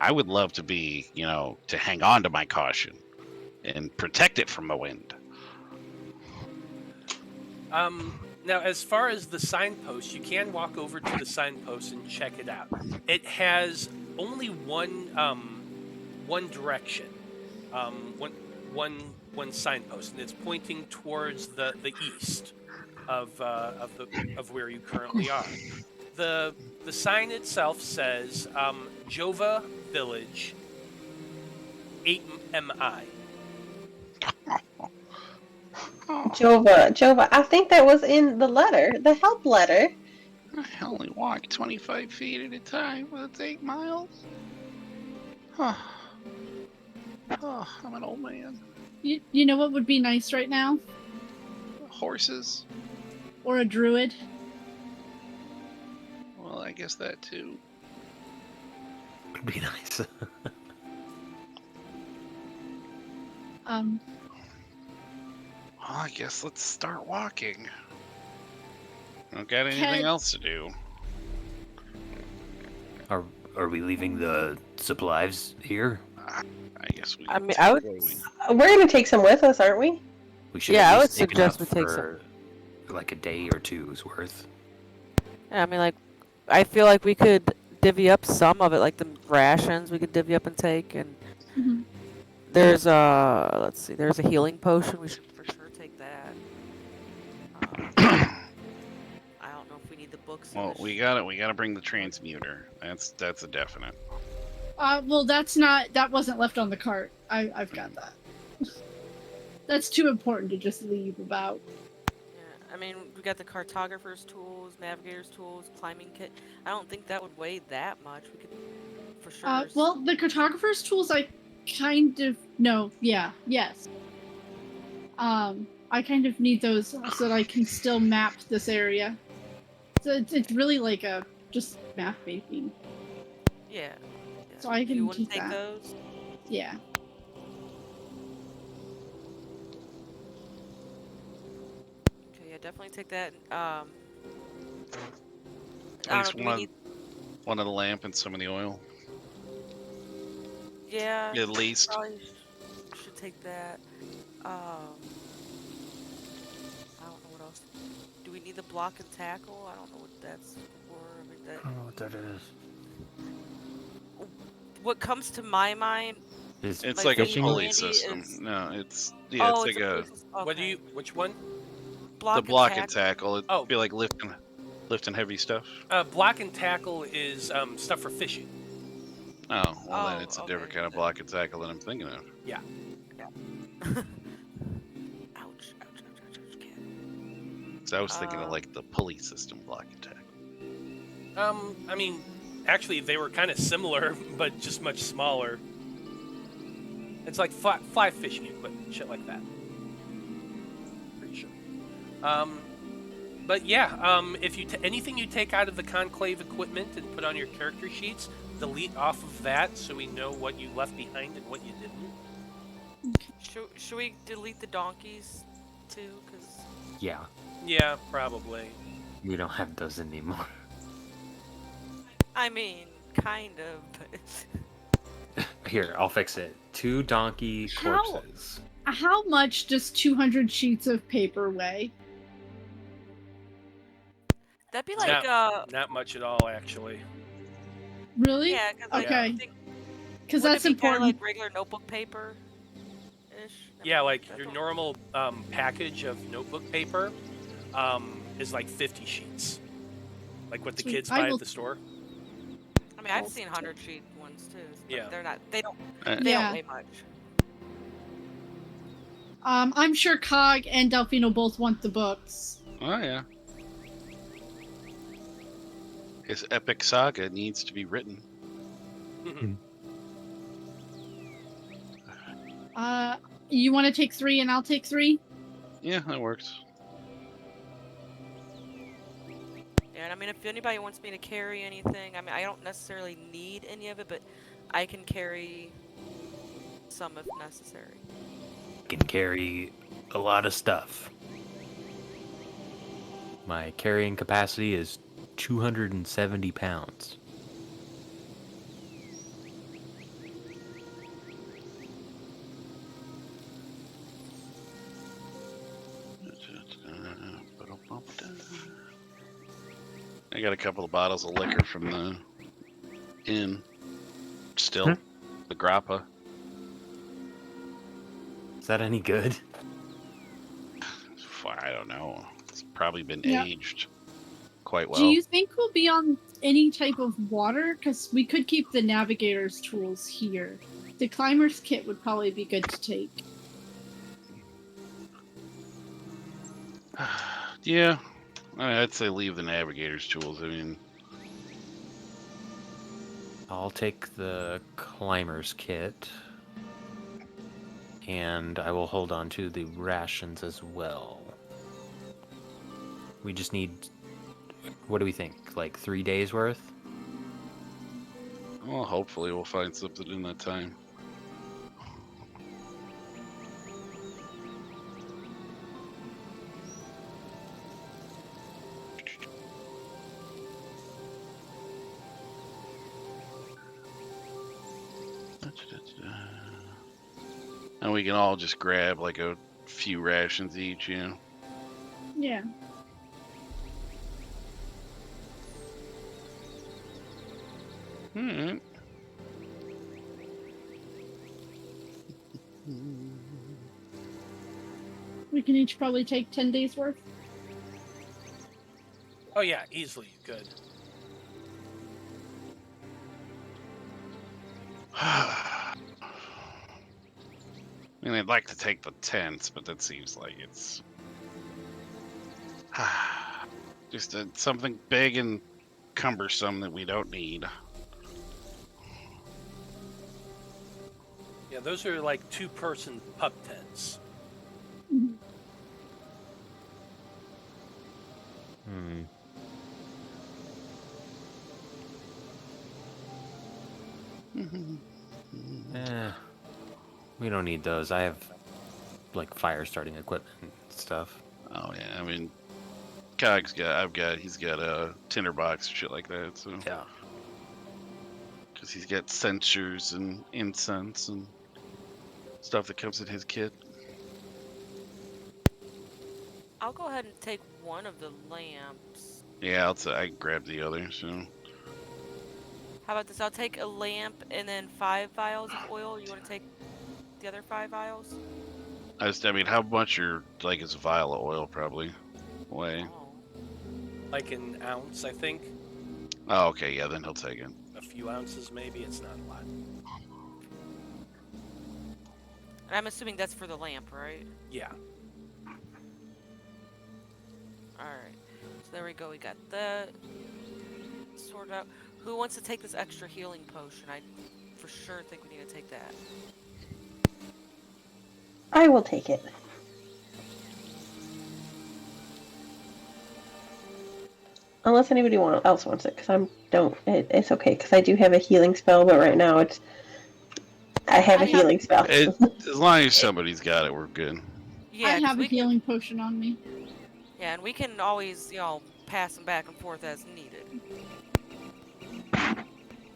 I would love to be, to hang on to my caution and protect it from the wind. Now, as far as the signpost, you can walk over to the signpost and check it out. It has only one direction, one signpost, and it's pointing towards the east of where you currently are. The sign itself says Jova Village, 8 MI. Jova. I think that was in the letter, the help letter. I only walk 25 feet at a time. That's 8 miles. Oh, I'm an old man. You know what would be nice right now? Horses. Or a druid. Well, I guess that too. Would be nice. Well, I guess let's start walking. Don't got anything Can- else to do. Are we leaving the supplies here? I guess we. I mean, I would. We're gonna take some with us, aren't we? We should Yeah, at I least would take enough suggest we take for like a day or two's worth. Yeah, I mean, like, I feel like we could divvy up some of it, like the rations we could divvy up and take, and Mhm. there's let's see, there's a healing potion. We should for sure take that. I don't know if we need the books. Well, we gotta bring the transmuter. That's a definite. Well, that wasn't left on the cart. I've got that. That's too important to just leave about. Yeah, I mean, we got the cartographer's tools, navigator's tools, climbing kit. I don't think that would weigh that much. We could, for sure. Well, the cartographer's tools, I kind of yes. I kind of need those so that I can still map this area. So it's really like a just map making. Yeah. So I can you wouldn't keep take that. those? Yeah. Okay, yeah, definitely take that. At least do we need... one of the lamp and some of the oil. Yeah. At least. Probably should take that. I don't know what else. Do we need the block and tackle? I don't know what that's for. I mean, I don't know what that is. What comes to my mind? Is It's like like a fishing pulley handy system. is- No, it's Oh, it's like a What do you? Which one? the block and tackle. It'd Oh. be like lifting heavy stuff. Block and tackle is stuff for fishing. Oh, well then Oh, it's a different okay. kind of block and tackle than I'm thinking of. ouch, ouch, cat. So I was thinking of like the pulley system block and tackle. I mean, actually, they were kind of similar, but just much smaller. It's like fly fishing equipment, shit like that. Pretty sure. But yeah, if you anything you take out of the Conclave equipment and put on your character sheets, delete off of that so we know what you left behind and what you didn't. Should we delete the donkeys too? Cause Yeah, Yeah, probably. we don't have those anymore. I mean, kind of. But Here, I'll fix it. 2 donkey How? corpses. How much does 200 sheets of paper weigh? that'd be like Not much at all, actually. Really? yeah. Cause like, Okay. I think, Because wouldn't that's it be kinda important. like regular notebook paper. Ish. Yeah, like That's your what- normal package of notebook paper is like 50 sheets. Like what the Sweet. kids I buy will- at the store. I mean, I've seen 100 sheet ones too. But Yeah. they're not. They don't. Uh, They Yeah. don't weigh much. I'm sure Cog and Delphine will both want the books. Oh yeah. His epic saga needs to be written. You want to take 3 and I'll take 3? Yeah, that works. Yeah, and I mean, if anybody wants me to carry anything, I mean, I don't necessarily need any of it, but I can carry some if necessary. Can carry a lot of stuff. My carrying capacity is 270 pounds. I got a couple of bottles of liquor from the inn. Still, the grappa. Is that any good? I don't know. It's probably been Yeah. aged quite well. Do you think we'll be on any type of water? Because we could keep the navigator's tools here. The climber's kit would probably be good to take. Yeah, I'd say leave the navigator's tools. I mean, I'll take the climber's kit. And I will hold on to the rations as well. We just need, what do we think? Like 3 days worth? well, hopefully we'll find something in that time. And we can all just grab like a few rations each, you know. Yeah. Alright. We can each probably take 10 days worth. Oh yeah, easily good. I mean, I'd like to take the tents, but that seems like it's just something big and cumbersome that we don't need. Yeah, those are like 2-person pup tents. We don't need those. I have like fire starting equipment and stuff. Oh yeah, I mean, he's got a tinderbox and shit like that. So Yeah. because he's got censers and incense and stuff that comes in his kit. I'll go ahead and take one of the lamps. Yeah, I can grab the other. So How about this? I'll take a lamp and then 5 vials of oil. You want to take the other 5 vials? I mean, how much is a vial of oil probably weigh? Oh. Like an ounce, I think. Oh, okay, yeah, then he'll take it. A few ounces, maybe. It's not a lot. And I'm assuming that's for the lamp, right? Yeah. Alright. So there we go. We got that sorted out. Who wants to take this extra healing potion? I for sure think we need to take that. I will take it. Unless anybody else wants it, because it's okay, because I do have a healing spell, but right now I have a healing spell. As long as somebody's got it, we're good. Yeah, I 'cause have a we can- healing potion on me. Yeah, and we can always, pass them back and forth as needed.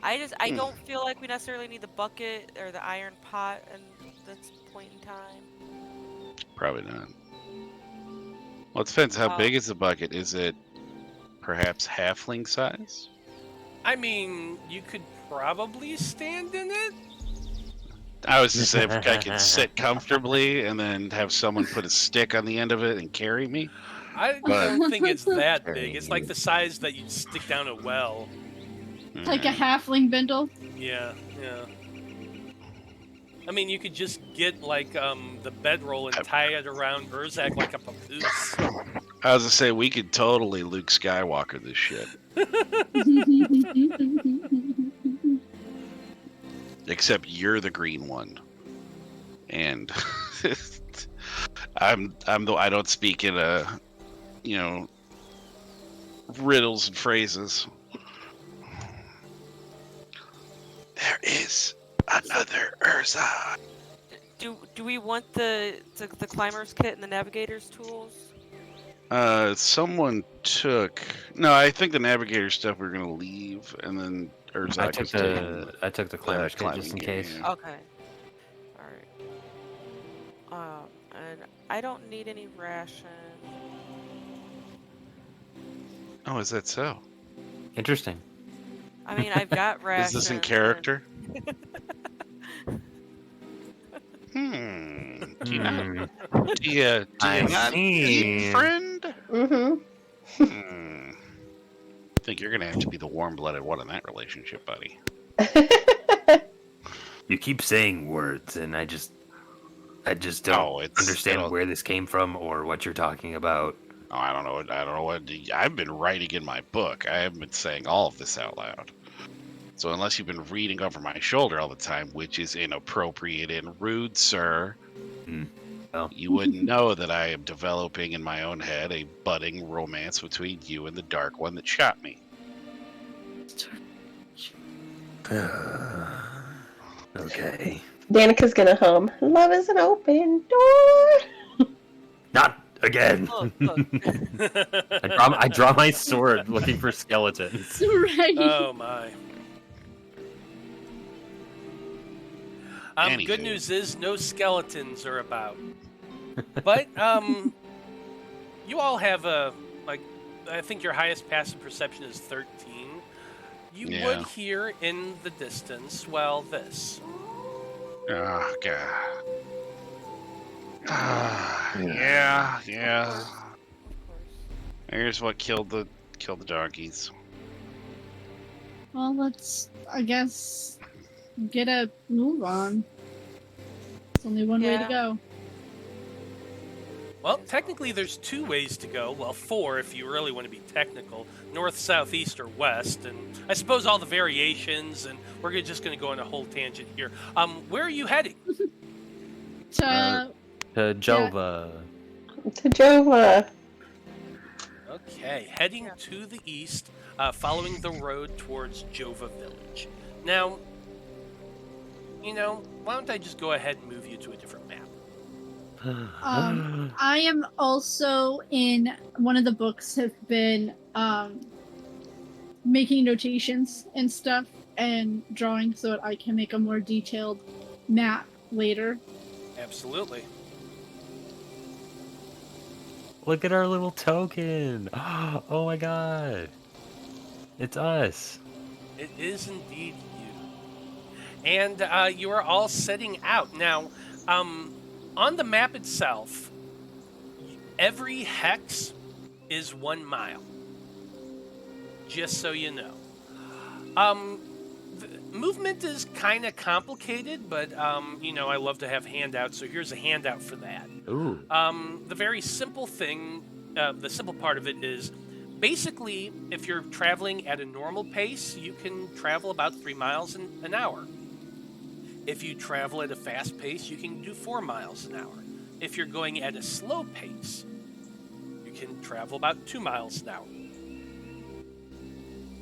I don't feel like we necessarily need the bucket or the iron pot at this point in time. Probably not. Well, it depends. How Oh. big is the bucket? Is it perhaps halfling size? I mean, you could probably stand in it. I was to say if I could sit comfortably and then have someone put a stick on the end of it and carry me. I But- don't think it's that big. Carrying It's like you. the size that you'd stick down a well. Like a halfling bindle. Yeah, yeah. I mean, you could just get like the bedroll and tie it around Urzak like a papoose. I was gonna say we could totally Luke Skywalker this shit. Except you're the green one, and I don't speak in riddles and phrases. There is another Urzak. Do we want the climber's kit and the navigator's tools? Someone took. No, I think the navigator stuff we're gonna leave, and then Urzak I took the climber's kit just in gear, case. yeah. Okay. All right. And I don't need any ration. Oh, is that so? Interesting. I mean, I've got ration. Is this in character? Do you not? Do you not eat, friend? Mm-hmm. I think you're gonna have to be the warm-blooded one in that relationship, buddy. You keep saying words, and I just don't understand where this came from or what you're talking about. Oh, I don't know what. I've been writing in my book. I haven't been saying all of this out loud. So unless you've been reading over my shoulder all the time, which is inappropriate and rude, sir, well. you wouldn't know that I am developing in my own head a budding romance between you and the Dark One that shot me. Okay. Danika's gonna hum. Love is an open door. Not again. Look. I draw my sword looking for skeletons. Right. Oh my. Good Anywho. news is no skeletons are about. But you all have I think your highest passive perception is 13. You Yeah. would hear in the distance, this. Oh god. Yeah. Of course. Here's what killed the donkeys. Well, let's, I guess, get a move on. There's only one way to Yeah. go. Well, technically there's 2 ways to go. Well, 4 if you really want to be technical. North, south, east, or west. And I suppose all the variations, and we're just going to go on a whole tangent here. Where are you heading? To, To Jova. To Jova. Okay, heading to the east, following the road towards Jova Village. Now, why don't I just go ahead and move you to a different map? I am also in one of the books have been making notations and stuff and drawing so that I can make a more detailed map later. Absolutely. Look at our little token. Oh my god. It's us. It is indeed you. And you are all setting out. Now, on the map itself, every hex is 1 mile. Just so you know. The movement is kind of complicated, but, I love to have handouts, so here's a handout for that. Ooh. The very simple thing, the simple part of it is, basically, if you're traveling at a normal pace, you can travel about 3 miles an hour. If you travel at a fast pace, you can do 4 miles an hour. If you're going at a slow pace, you can travel about 2 miles an hour.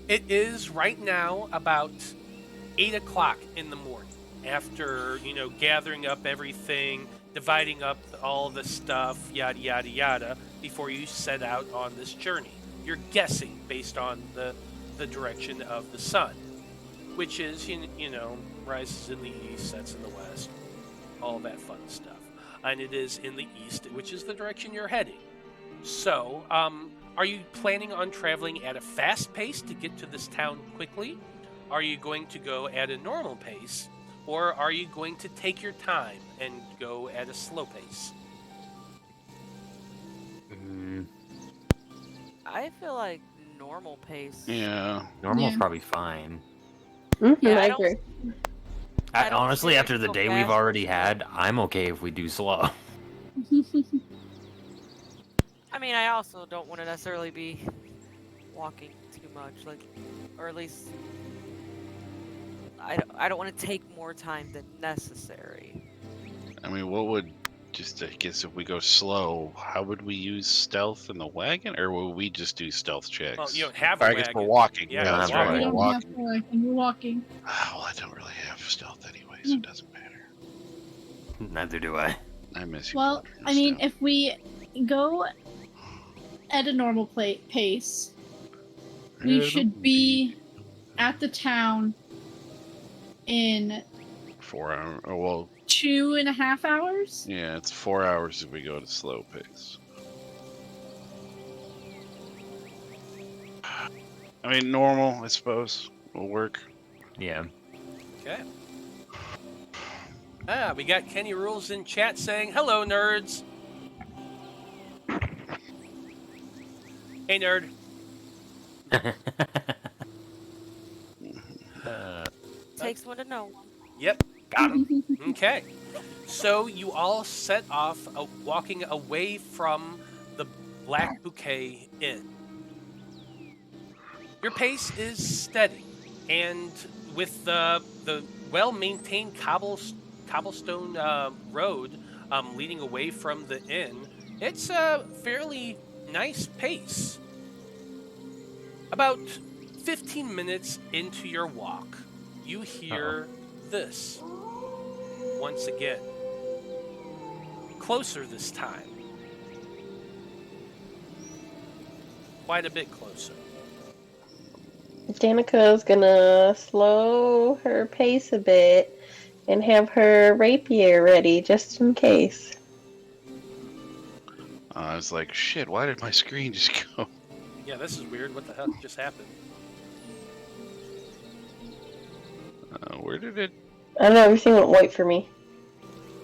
It is right now about 8 o'clock in the morning. After, gathering up everything, dividing up all the stuff, yada, yada, yada, before you set out on this journey. You're guessing based on the direction of the sun, which is, rises in the east, sets in the west, all that fun stuff. And it is in the east, which is the direction you're heading. So, are you planning on traveling at a fast pace to get to this town quickly? Are you going to go at a normal pace? Or are you going to take your time and go at a slow pace? I feel like normal pace. Yeah. Normal's Yeah. probably fine. Mm-hmm, Yeah, I I don't- agree. I don't Honestly, see it after the so day we've fast. already had, I'm okay if we do slow. I mean, I also don't want to necessarily be walking too much, like, or at least I don't want to take more time than necessary. I mean, what would I guess if we go slow, how would we use stealth in the wagon, or will we just do stealth checks? Well, you don't have a I guess wagon. we're walking. Yeah, Yeah, you that's don't have right. a You We're don't have walking. to like when you're walking. Well, I don't really have stealth anyway, so it doesn't matter. Neither do I. I miss you. Well, Porter, I mean, stealth. if we go at a normal pace, we should be at the town in 4 hours. Oh, well, 2.5 hours. yeah, it's 4 hours if we go at a slow pace. I mean, normal, I suppose, will work. Yeah. Okay. We got Kenny Rules in chat saying, "Hello, nerds." Hey, nerd. Takes one to know one. Yep, got him. Okay. So you all set off walking away from the Black Bouquet Inn. Your pace is steady, and with the well-maintained cobblestone road leading away from the inn, it's a fairly nice pace. About 15 minutes into your walk, you hear this once again. Closer this time. Quite a bit closer. Danica's gonna slow her pace a bit and have her rapier ready just in case. I was like, shit, why did my screen just go? Yeah, this is weird. What the hell just happened? Where did it? I don't know, everything went white for me.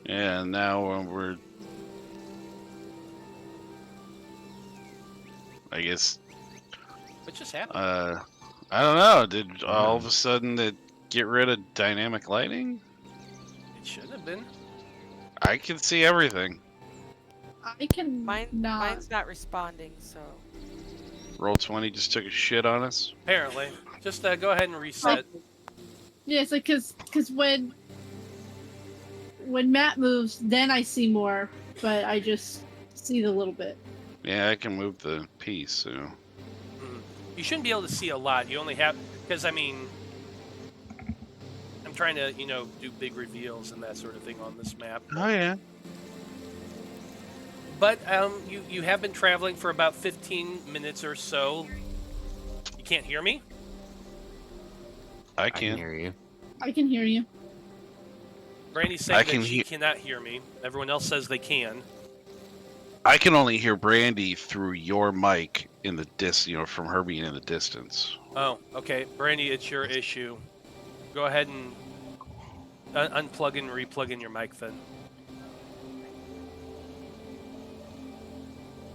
Yeah, now we're. I guess. What just happened? I don't know. Did all of a sudden it get rid of dynamic lighting? It should have been. I can see everything. I can not. Mine's not responding, so. Roll20 just took a shit on us. Apparently. Just go ahead and reset. Yeah, it's like because when Matt moves, then I see more, but I just see the little bit. Yeah, I can move the piece, so. You shouldn't be able to see a lot. You only have, because I mean, I'm trying to, do big reveals and that sort of thing on this map. Oh, yeah. But you have been traveling for about 15 minutes or so. You can't hear me? I I can can. hear you. I can hear you. Brandie's I saying can that she hear- cannot hear me. Everyone else says they can. I can only hear Brandie through your mic in the from her being in the distance. Oh, okay. Brandie, it's your issue. Go ahead and unplug and replug in your mic then.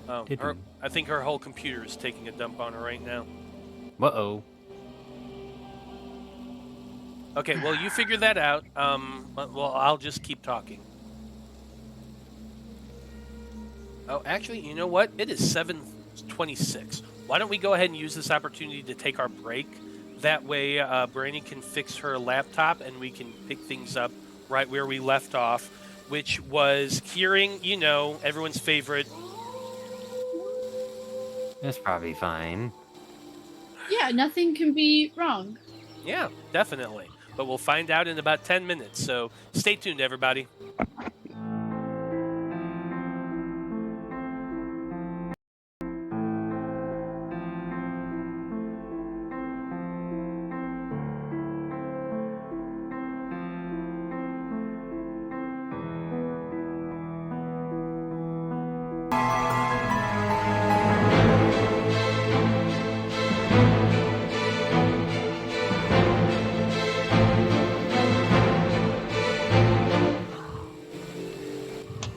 Oh, I think her whole computer is taking a dump on her right now. Uh-oh. Okay, well, you figure that out. Well, I'll just keep talking. Oh, actually, you know what? It is 7:26. Why don't we go ahead and use this opportunity to take our break? That way, Brandie can fix her laptop and we can pick things up right where we left off, which was hearing, everyone's favorite. That's probably fine. Yeah, nothing can be wrong. Yeah, definitely. But we'll find out in about 10 minutes, so stay tuned, everybody.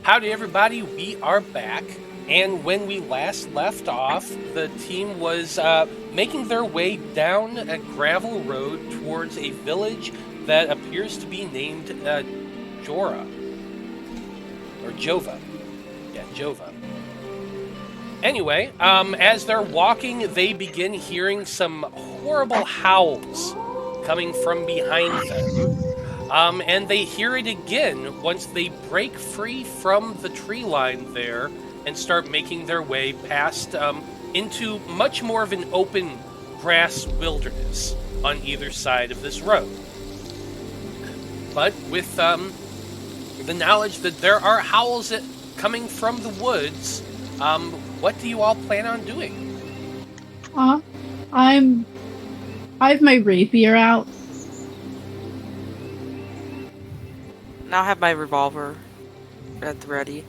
Howdy, everybody. We are back. And when we last left off, the team was making their way down a gravel road towards a village that appears to be named Jora. Or Jova. Yeah, Jova. Anyway, as they're walking, they begin hearing some horrible howls coming from behind them. And they hear it again once they break free from the tree line there and start making their way past into much more of an open grass wilderness on either side of this road. But with the knowledge that there are howls coming from the woods, what do you all plan on doing? I have my rapier out. Now I have my revolver at the ready.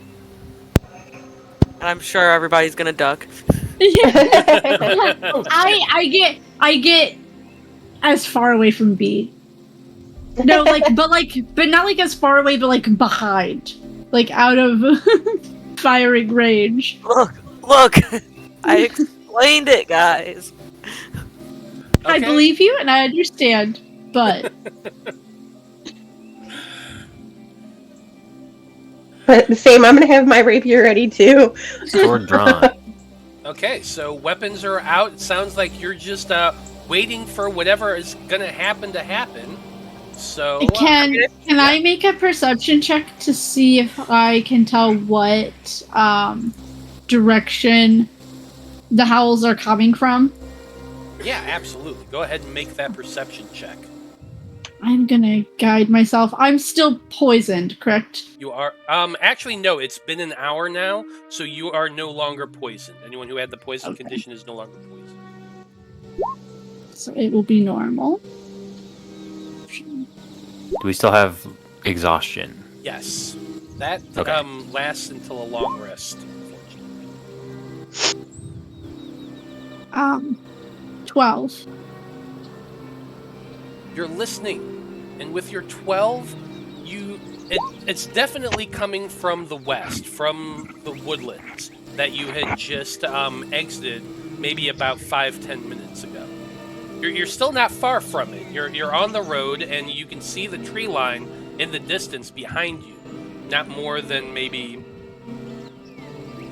And I'm sure everybody's gonna duck. I get as far away from B. No, but not like as far away, but like behind, like out of firing range. Look! I explained it, guys. I believe you and I understand, but But the same, I'm gonna have my rapier ready too. Sword drawn. Okay, so weapons are out. It sounds like you're just waiting for whatever is gonna happen to happen. So can I make a perception check to see if I can tell what direction the howls are coming from? yeah, absolutely. Go ahead and make that perception check. I'm gonna guide myself. I'm still poisoned, correct? You are actually no, it's been an hour now, so you are no longer poisoned. Anyone who had the poison condition is no longer poisoned. So it will be normal. Do we still have exhaustion? Yes. That Okay. Lasts until a long rest, unfortunately. 12. You're listening, and with your 12, it's definitely coming from the west, from the woodlands that you had just exited maybe about 5-10 minutes ago. You're still not far from it. You're on the road, and you can see the tree line in the distance behind you. Not more than maybe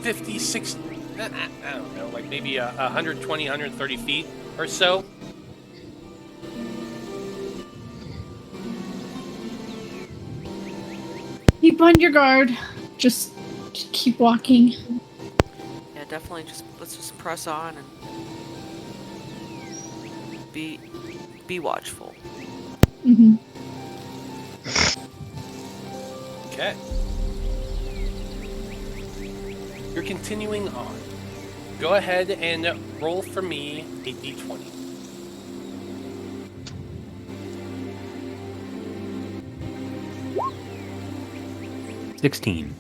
50, 60, I don't know, like maybe 120, 130 feet or so. Keep on your guard. Just keep walking. Yeah, definitely. Let's just press on and be watchful. Mm-hmm. Okay. You're continuing on. Go ahead and roll for me a d20. $16.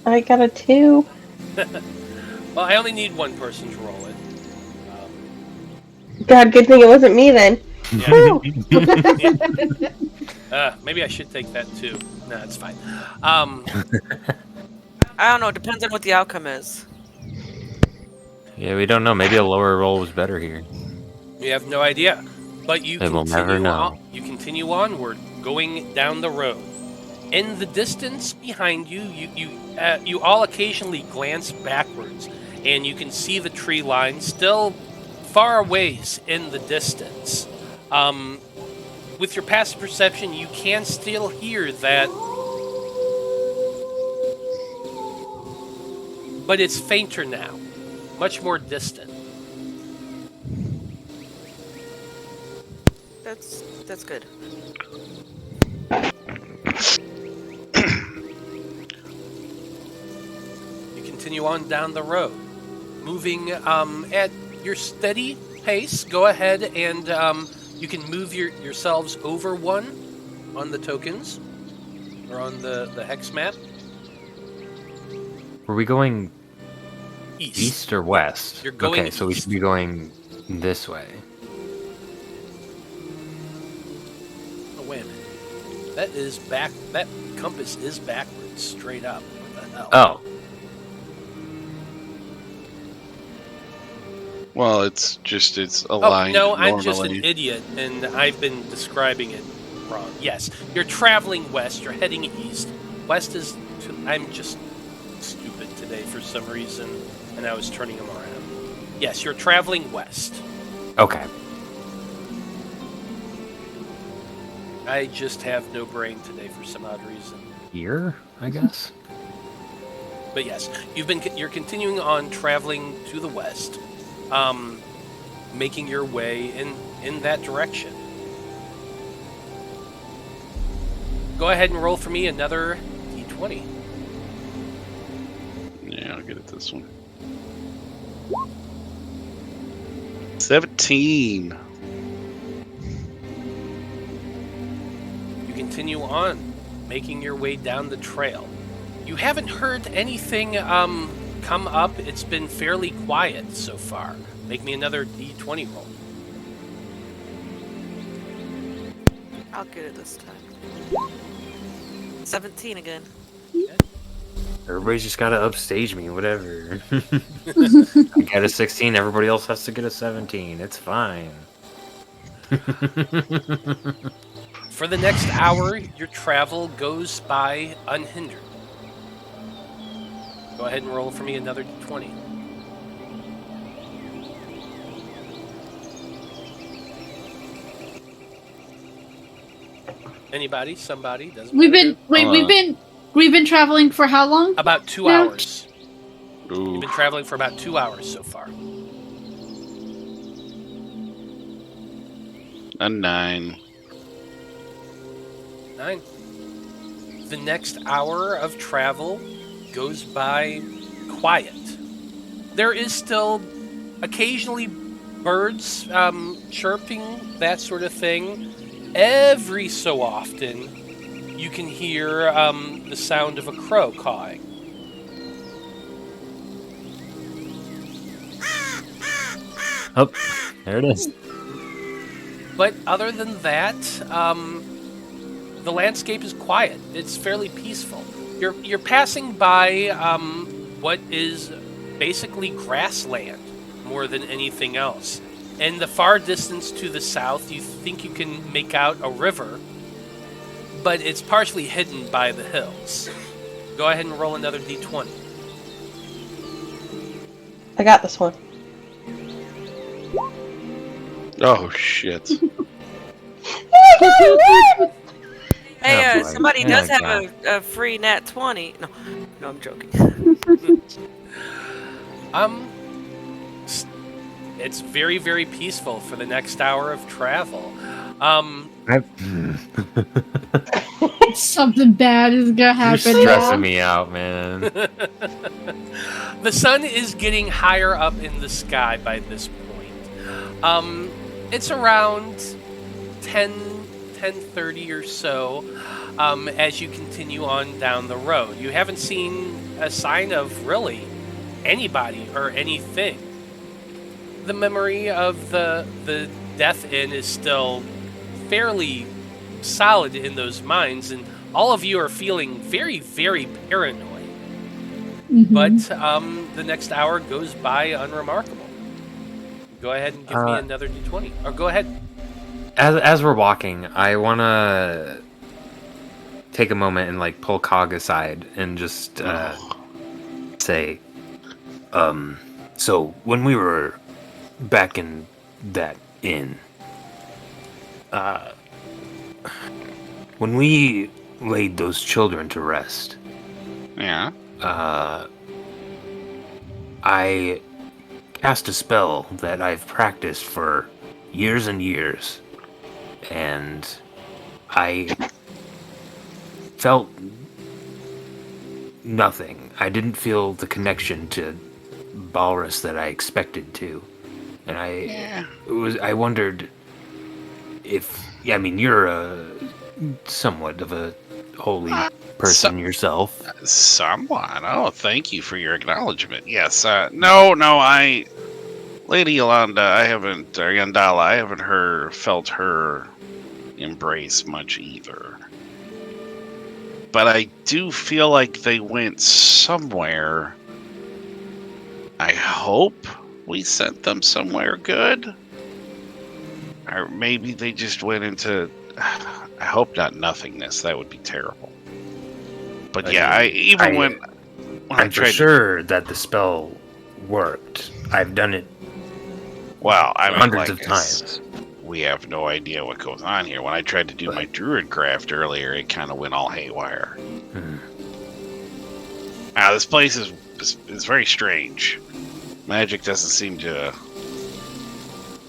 I got a 2. Well, I only need one person to roll it. God, good thing it wasn't me then. Yeah. Maybe I should take that too. No, it's fine. I don't know. It depends on what the outcome is. Yeah, we don't know. Maybe a lower roll was better here. We have no idea. But you We'll never know. You continue onward, going down the road. In the distance behind you, you all occasionally glance backwards, and you can see the tree line still far a ways in the distance. With your passive perception, you can still hear that, but it's fainter now, much more distant. That's good. You continue on down the road, moving at your steady pace. Go ahead and you can move yourselves over one on the tokens or on the hex map. Were we going East. east or west? You're going okay, so we east. should be going this way. Oh, wait a minute. That is back. That compass is backwards, straight up. What the hell? Oh. Well, it's Oh, aligned no, I'm just an normally. idiot, and I've been describing it wrong. Yes, you're traveling west, you're heading east. West is... I'm just stupid today for some reason, and I was turning them around. Yes, you're traveling west. Okay. I just have no brain today for some odd reason. Here, I guess. But yes, you're continuing on traveling to the west, making your way in that direction. Go ahead and roll for me another d20. Yeah, I'll get it this one. 17. You continue on, making your way down the trail. You haven't heard anything come up. It's been fairly quiet so far. Make me another d20 roll. I'll get it this time. 17 again. Everybody's just gotta upstage me, whatever. I got a 16, everybody else has to get a 17. It's fine. For the next hour, your travel goes by unhindered. Go ahead and roll for me another d20. Anybody? Somebody? Doesn't matter. We've been traveling for how long? About 2 Yeah. hours. You've been traveling for about 2 hours so far. A 9. 9. The next hour of travel goes by quiet. There is still occasionally birds chirping, that sort of thing. Every so often, you can hear the sound of a crow cawing. Oh, there it is. But other than that, the landscape is quiet. It's fairly peaceful. You're passing by what is basically grassland more than anything else. In the far distance to the south, you think you can make out a river, but it's partially hidden by the hills. Go ahead and roll another d20. I got this one. Oh, shit. Hey, Oh, boy. somebody Oh, does my have a free nat 20. No, I'm joking. It's very, very peaceful for the next hour of travel. Something bad is gonna You're happen stressing now. me out, man. The sun is getting higher up in the sky by this point. It's around 10:30 or so as you continue on down the road. You haven't seen a sign of really anybody or anything. The memory of the Death Inn is still fairly solid in those minds, and all of you are feeling very, very paranoid. Mhm. But the next hour goes by unremarkable. Go ahead and give me another d20. Or go ahead. As we're walking, I wanna take a moment and like pull Cog aside and just say, so when we were back in that inn, when we laid those children to rest, Yeah. I cast a spell that I've practiced for years and years, and I felt nothing. I didn't feel the connection to Balrus that I expected to, and I wondered if, I mean, you're somewhat of a holy person yourself. Somewhat. Oh, thank you for your acknowledgement. Yes. Lady Yolanda, Yandala, I haven't felt her embrace much either. But I do feel like they went somewhere. I hope we sent them somewhere good. Or maybe they just went into... I hope not nothingness. That would be terrible. But when I I'm for tried sure that the spell worked. I've done it hundreds of times. We have no idea what goes on here. When I tried to do my druid craft earlier, it kind of went all haywire. Now, this place is very strange. Magic doesn't seem to...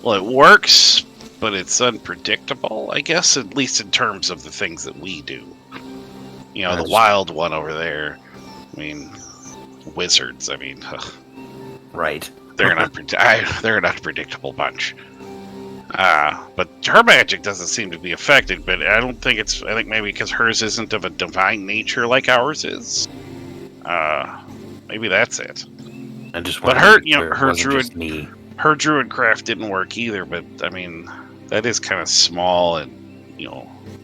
Well, it works, but it's unpredictable, I guess, at least in terms of the things that we do. You know, the wild one over there, I mean, wizards, I mean... Right. They're an unpredictable bunch. But her magic doesn't seem to be affected, but I think maybe because hers isn't of a divine nature like ours is. Maybe that's it. But her druid craft didn't work either, but I mean, that is kind of small and,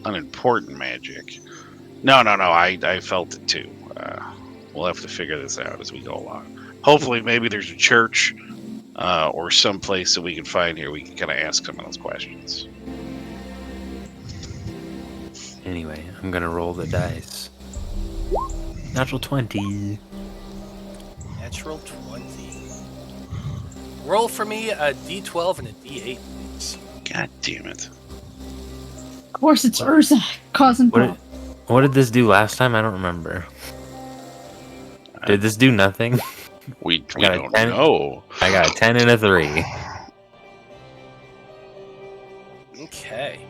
unimportant magic. No, I felt it too. We'll have to figure this out as we go along. Hopefully, maybe there's a church or some place that we can find here. We can kind of ask some of those questions. Anyway, I'm gonna roll the dice. Natural 20. Natural 20. Roll for me a D12 and a D8. God damn it. Of course, it's Urzak causing problems. What did this do last time? I don't remember. Did this do nothing? We don't know. I got a 10 and a 3. Okay.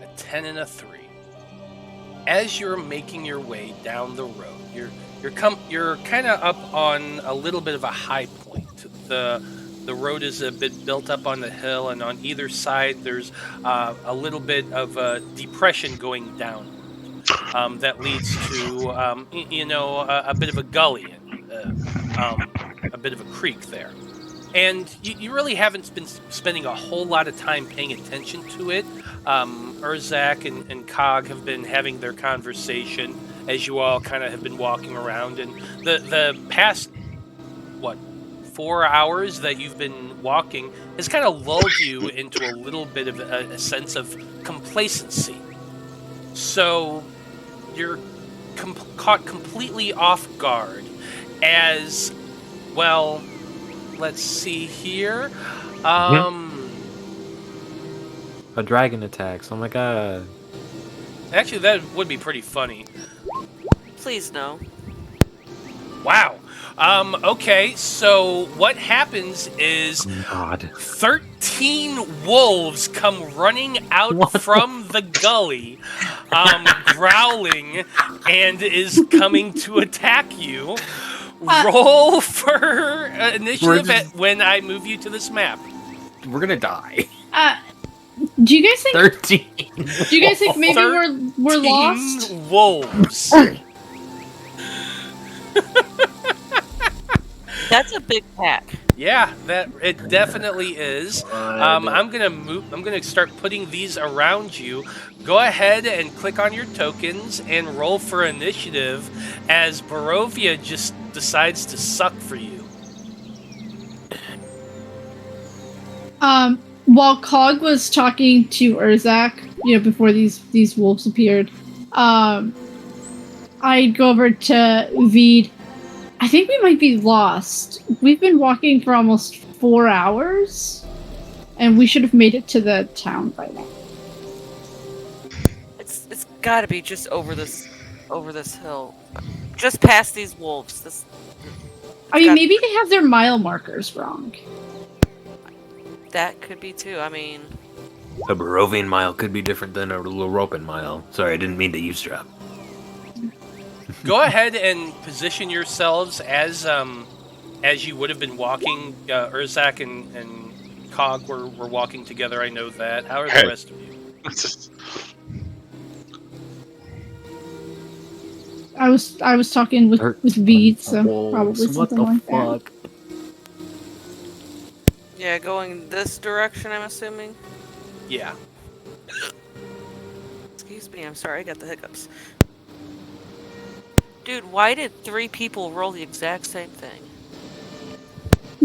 A 10 and a 3. As you're making your way down the road, you're kind of up on a little bit of a high point. The road is a bit built up on the hill, and on either side there's a little bit of a depression going down that leads to a bit of a gully. A bit of a creek there. And you really haven't been spending a whole lot of time paying attention to it. Urzak and Cog have been having their conversation as you all kind of have been walking around. And the past, 4 hours that you've been walking has kind of lulled you into a little bit of a sense of complacency. So you're caught completely off guard as, well, let's see here. A dragon attacks. Oh my god. Actually, that would be pretty funny. Please no. Wow. Okay, so what happens is 13 wolves come running out from the gully, growling, and is coming to attack you. Roll for initiative when I move you to this map. We're gonna die. Do you guys think 13? Do you guys think maybe we're lost? Wolves. That's a big pack. Yeah, that it definitely is. I'm gonna start putting these around you. Go ahead and click on your tokens and roll for initiative as Barovia just decides to suck for you. While Cog was talking to Urzak, before these wolves appeared, I'd go over to Vide. I think we might be lost. We've been walking for almost 4 hours, and we should have made it to the town by now. It's got to be just over this hill, just past these wolves. I mean, maybe they have their mile markers wrong. That could be too. I mean, A Barovian mile could be different than a Loropan mile. Sorry, I didn't mean to eavesdrop. Go ahead and position yourselves as you would have been walking. Urzak and Cog were walking together. I know that. How are the rest of you? I was talking with Vide, so probably something like that. Yeah, going this direction, I'm assuming. Yeah. Excuse me, I'm sorry, I got the hiccups. Dude, why did 3 people roll the exact same thing?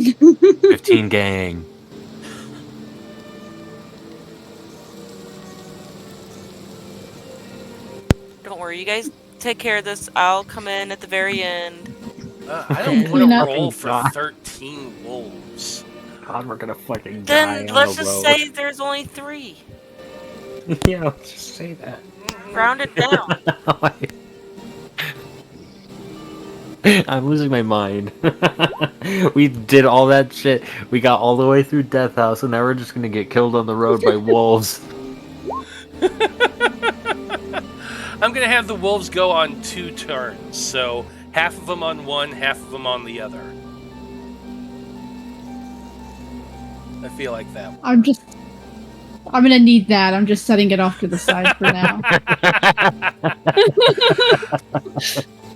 15 gang. Don't worry, you guys take care of this. I'll come in at the very end. I don't want Clean to up. roll for God. 13 wolves. God, we're gonna fucking die Then on let's the just road. say there's only 3. Yeah, let's just say that. Round it down. I'm losing my mind. We did all that shit. We got all the way through Death House, and now we're just gonna get killed on the road by wolves. I'm going to have the wolves go on 2 turns, so half of them on one, half of them on the other. I feel like that. I'm gonna need that. I'm just setting it off to the side for now.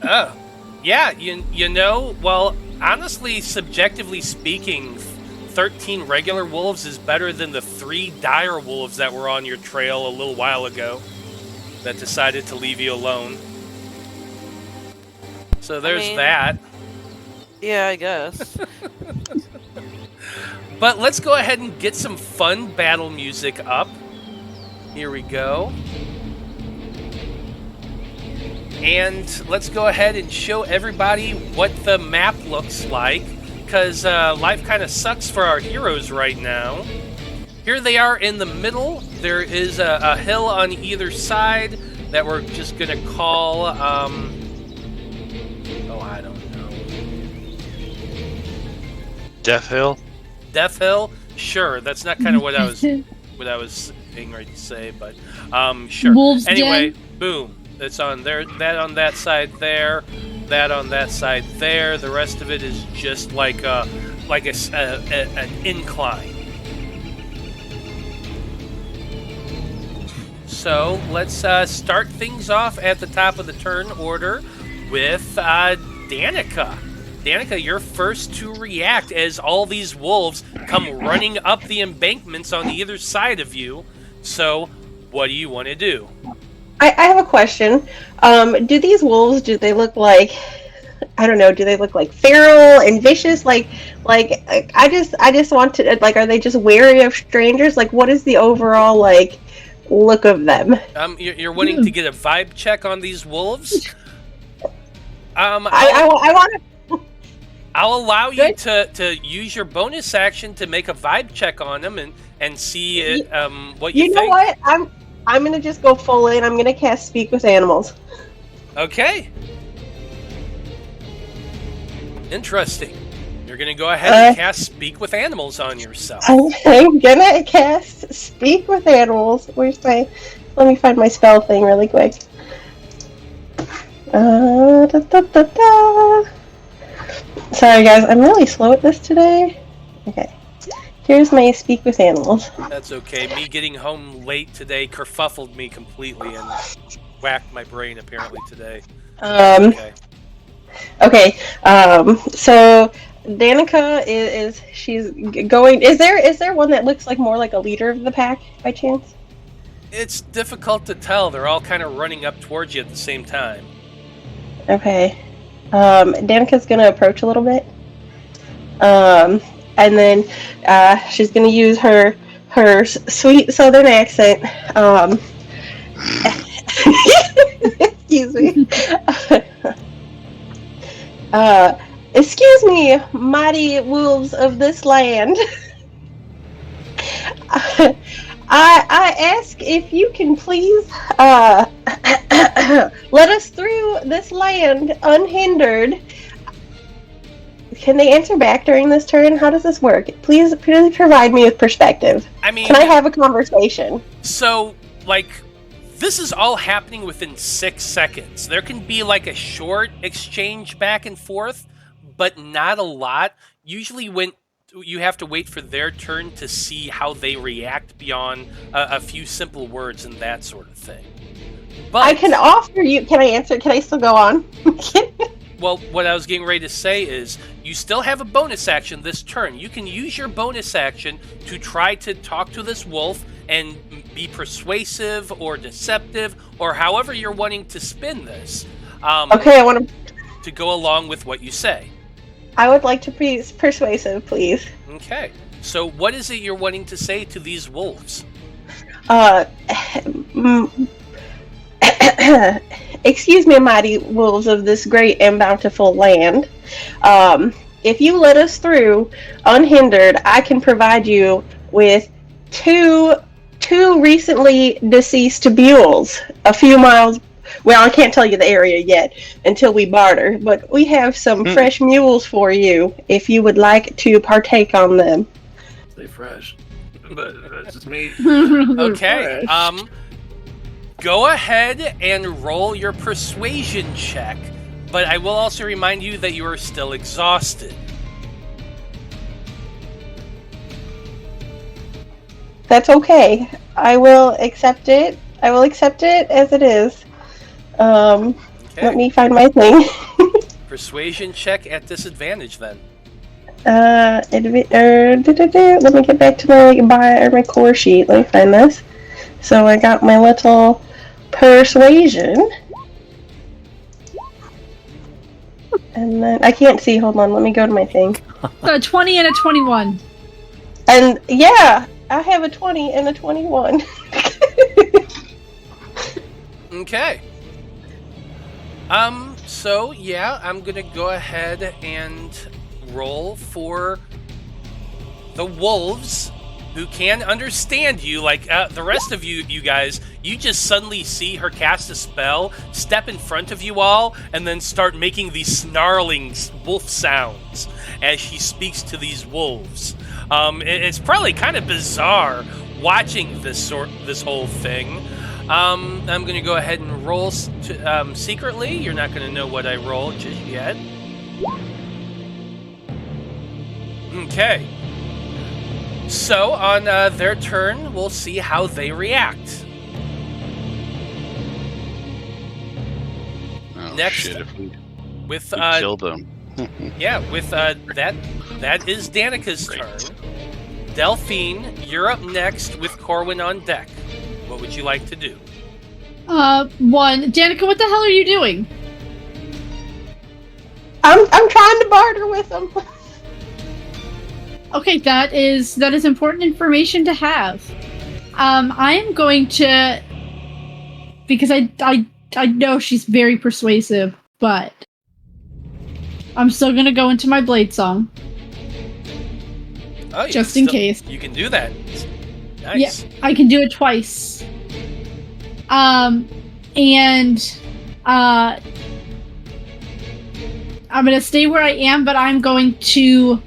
Oh, yeah, you know, well, honestly, subjectively speaking, 13 regular wolves is better than the 3 dire wolves that were on your trail a little while ago that decided to leave you alone. So there's that. Yeah, I guess. But let's go ahead and get some fun battle music up. Here we go. And let's go ahead and show everybody what the map looks like, because life kind of sucks for our heroes right now. Here they are in the middle. There is a hill on either side that we're just going to call, oh, I don't know. Death Hill? Death Hill? Sure, that's not kind of what I was getting ready to say, but sure. Wolves Anyway, Den? boom. It's on there, that on that side there, that on that side there. The rest of it is just like an incline. So let's start things off at the top of the turn order with Danika. Danika, you're first to react as all these wolves come running up the embankments on either side of you. So, what do you want to do? I have a question. Do these wolves, do they look like, I don't know, do they look like feral and vicious? Like I just want to, like, are they just wary of strangers? Like, what is the overall, like, look of them? You're wanting to get a vibe check on these wolves? I want to. I'll allow you to use your bonus action to make a vibe check on them and see what you think. You know what? I'm gonna just go full in. I'm gonna cast Speak with Animals. Okay. Interesting. You're gonna go ahead and cast Speak with Animals on yourself. I'm gonna cast Speak with Animals. Where's my? Let me find my spell thing really quick. Sorry guys, I'm really slow at this today. Okay. Here's my Speak with Animals. That's okay. Me getting home late today kerfuffled me completely and whacked my brain apparently today. Okay. So Danika is she's going. Is there one that looks like more like a leader of the pack by chance? It's difficult to tell. They're all kind of running up towards you at the same time. Okay. Danika's gonna approach a little bit. And then she's going to use her sweet southern accent. Excuse me. Excuse me, mighty wolves of this land. I ask if you can please let us through this land unhindered. Can they answer back during this turn? How does this work? Please provide me with perspective. I mean, can I have a conversation? So, like, this is all happening within 6 seconds. There can be, like, a short exchange back and forth, but not a lot. Usually when you have to wait for their turn to see how they react beyond a few simple words and that sort of thing. But I can offer you... Can I answer? Can I still go on? Well, what I was getting ready to say is, you still have a bonus action this turn. You can use your bonus action to try to talk to this wolf and be persuasive or deceptive, or however you're wanting to spin this. Okay, I want to go along with what you say. I would like to be persuasive, please. Okay. So what is it you're wanting to say to these wolves? Excuse me, mighty wolves of this great and bountiful land. If you let us through unhindered, I can provide you with two recently deceased mules a few miles. Well, I can't tell you the area yet until we barter, but we have some fresh mules for you if you would like to partake on them. Stay fresh. But that's just me. Okay. Go ahead and roll your persuasion check, but I will also remind you that you are still exhausted. That's okay. I will accept it. I will accept it as it is. Let me find my thing. Persuasion check at disadvantage, then. Let me get back to my core sheet. Let me find this. So I got my little persuasion. And then I can't see. Hold on. Let me go to my thing. A 20 and a 21. And yeah, I have a 20 and a 21. Okay. So yeah, I'm gonna go ahead and roll for the wolves who can understand you. Like the rest of you guys, you just suddenly see her cast a spell, step in front of you all, and then start making these snarling wolf sounds as she speaks to these wolves. It's probably kind of bizarre watching this whole thing. I'm going to go ahead and roll secretly. You're not going to know what I roll just yet. Okay. So, on their turn, we'll see how they react. Oh, Next, shit, if we kill them. Yeah, with that is Danika's turn. Delphine, you're up next with Corwan on deck. What would you like to do? Danika, what the hell are you doing? I'm trying to barter with them. Okay, that is important information to have. I am going to, because I know she's very persuasive, but I'm still gonna go into my blade song. Oh, just in case. You can do that. Nice. Yeah, I can do it twice. I'm gonna stay where I am, but I'm going to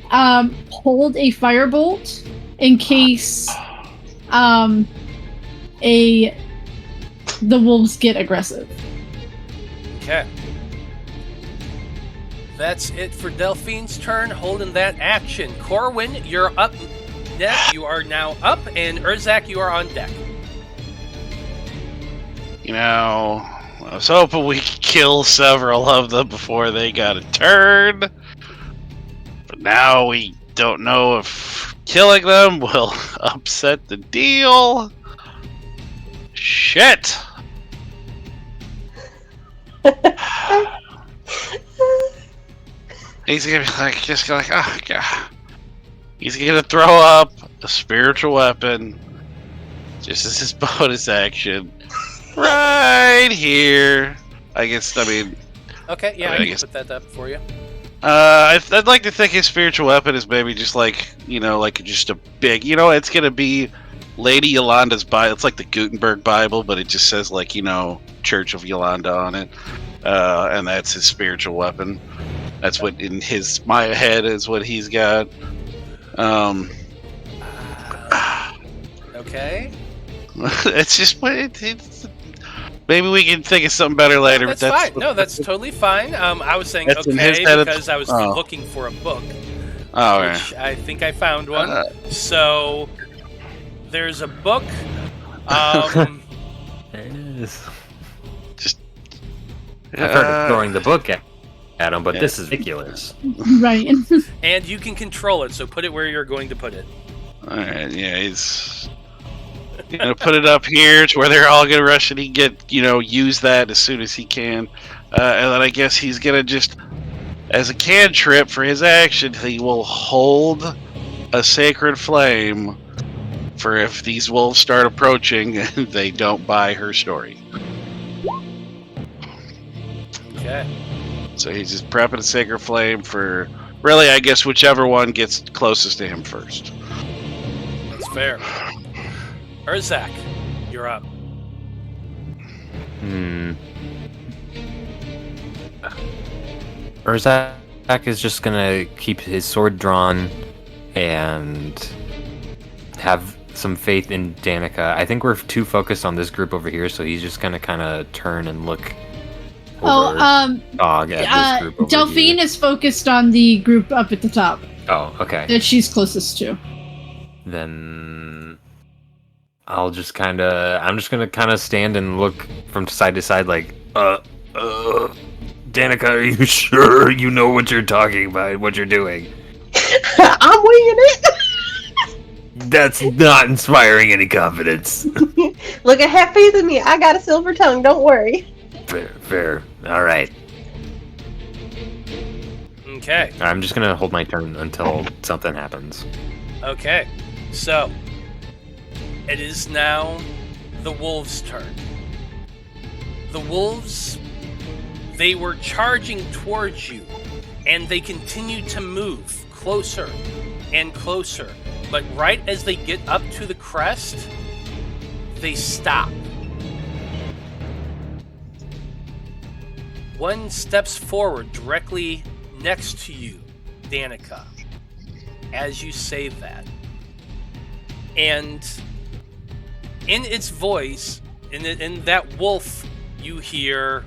hold a firebolt in case the wolves get aggressive. Okay. That's it for Delphine's turn, holding that action. Corwan, you're up. You are now up, and Urzak, you are on deck. You know, I was hoping we could kill several of them before they got a turn. But now we don't know if killing them will upset the deal. Shit! He's gonna be like, oh god. He's gonna throw up a spiritual weapon, just as his bonus action, right here. Okay, yeah, I can put that up for you. I'd like to think his spiritual weapon is maybe just like, like just a big, it's gonna be Lady Yolanda's Bible. It's like the Gutenberg Bible, but it just says like, Church of Yolanda on it, and that's his spiritual weapon. That's what in my head is what he's got. Okay. It's just maybe we can think of something better later. That's fine. No, that's totally fine. I was saying okay because I was looking for a book. Oh, which I think I found one. So there's a book. There it is. I've heard of throwing the book at him, but this is ridiculous. Right. And you can control it, so put it where you're going to put it. Alright, yeah, he's gonna put it up here to where they're all gonna rush and he use that as soon as he can. And then I guess he's gonna just As a cantrip for his action, he will hold a sacred flame for if these wolves start approaching and they don't buy her story. Okay. So he's just prepping a sacred flame for, really, I guess, whichever one gets closest to him first. That's fair. Urzak, you're up. Urzak is just gonna keep his sword drawn and have some faith in Danika. I think we're too focused on this group over here, so he's just gonna kind of turn and look over Dog at this group over Delphine here. is focused on the group up at the top Oh, okay. that she's closest to. Then I'm just gonna kind of stand and look from side to side like, Danika, are you sure you know what you're talking about, what you're doing? I'm winging it. That's not inspiring any confidence. Look at have faith in me. I got a silver tongue. Don't worry. Fair. All right. Okay. I'm just gonna hold my turn until something happens. Okay. So, it is now the wolves' turn. The wolves, they were charging towards you, and they continue to move closer and closer. But right as they get up to the crest, they stop. One steps forward directly next to you, Danika, as you say that. And in its voice, in that wolf, you hear,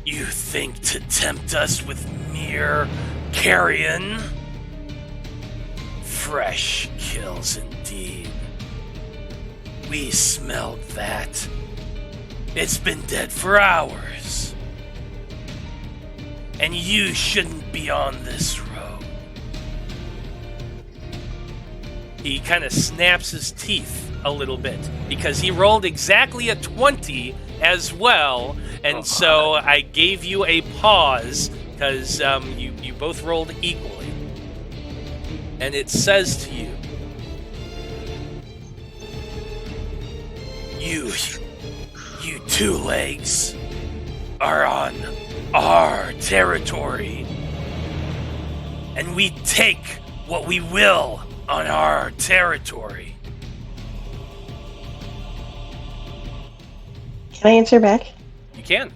"You think to tempt us with mere carrion? Fresh kills indeed. We smelled that. It's been dead for hours. And you shouldn't be on this road." He kind of snaps his teeth a little bit because he rolled exactly a 20 as well. And so I gave you a pause because you both rolled equally. And it says to you, You two legs are on our territory, and we take what we will on our territory. Can I answer back? You can.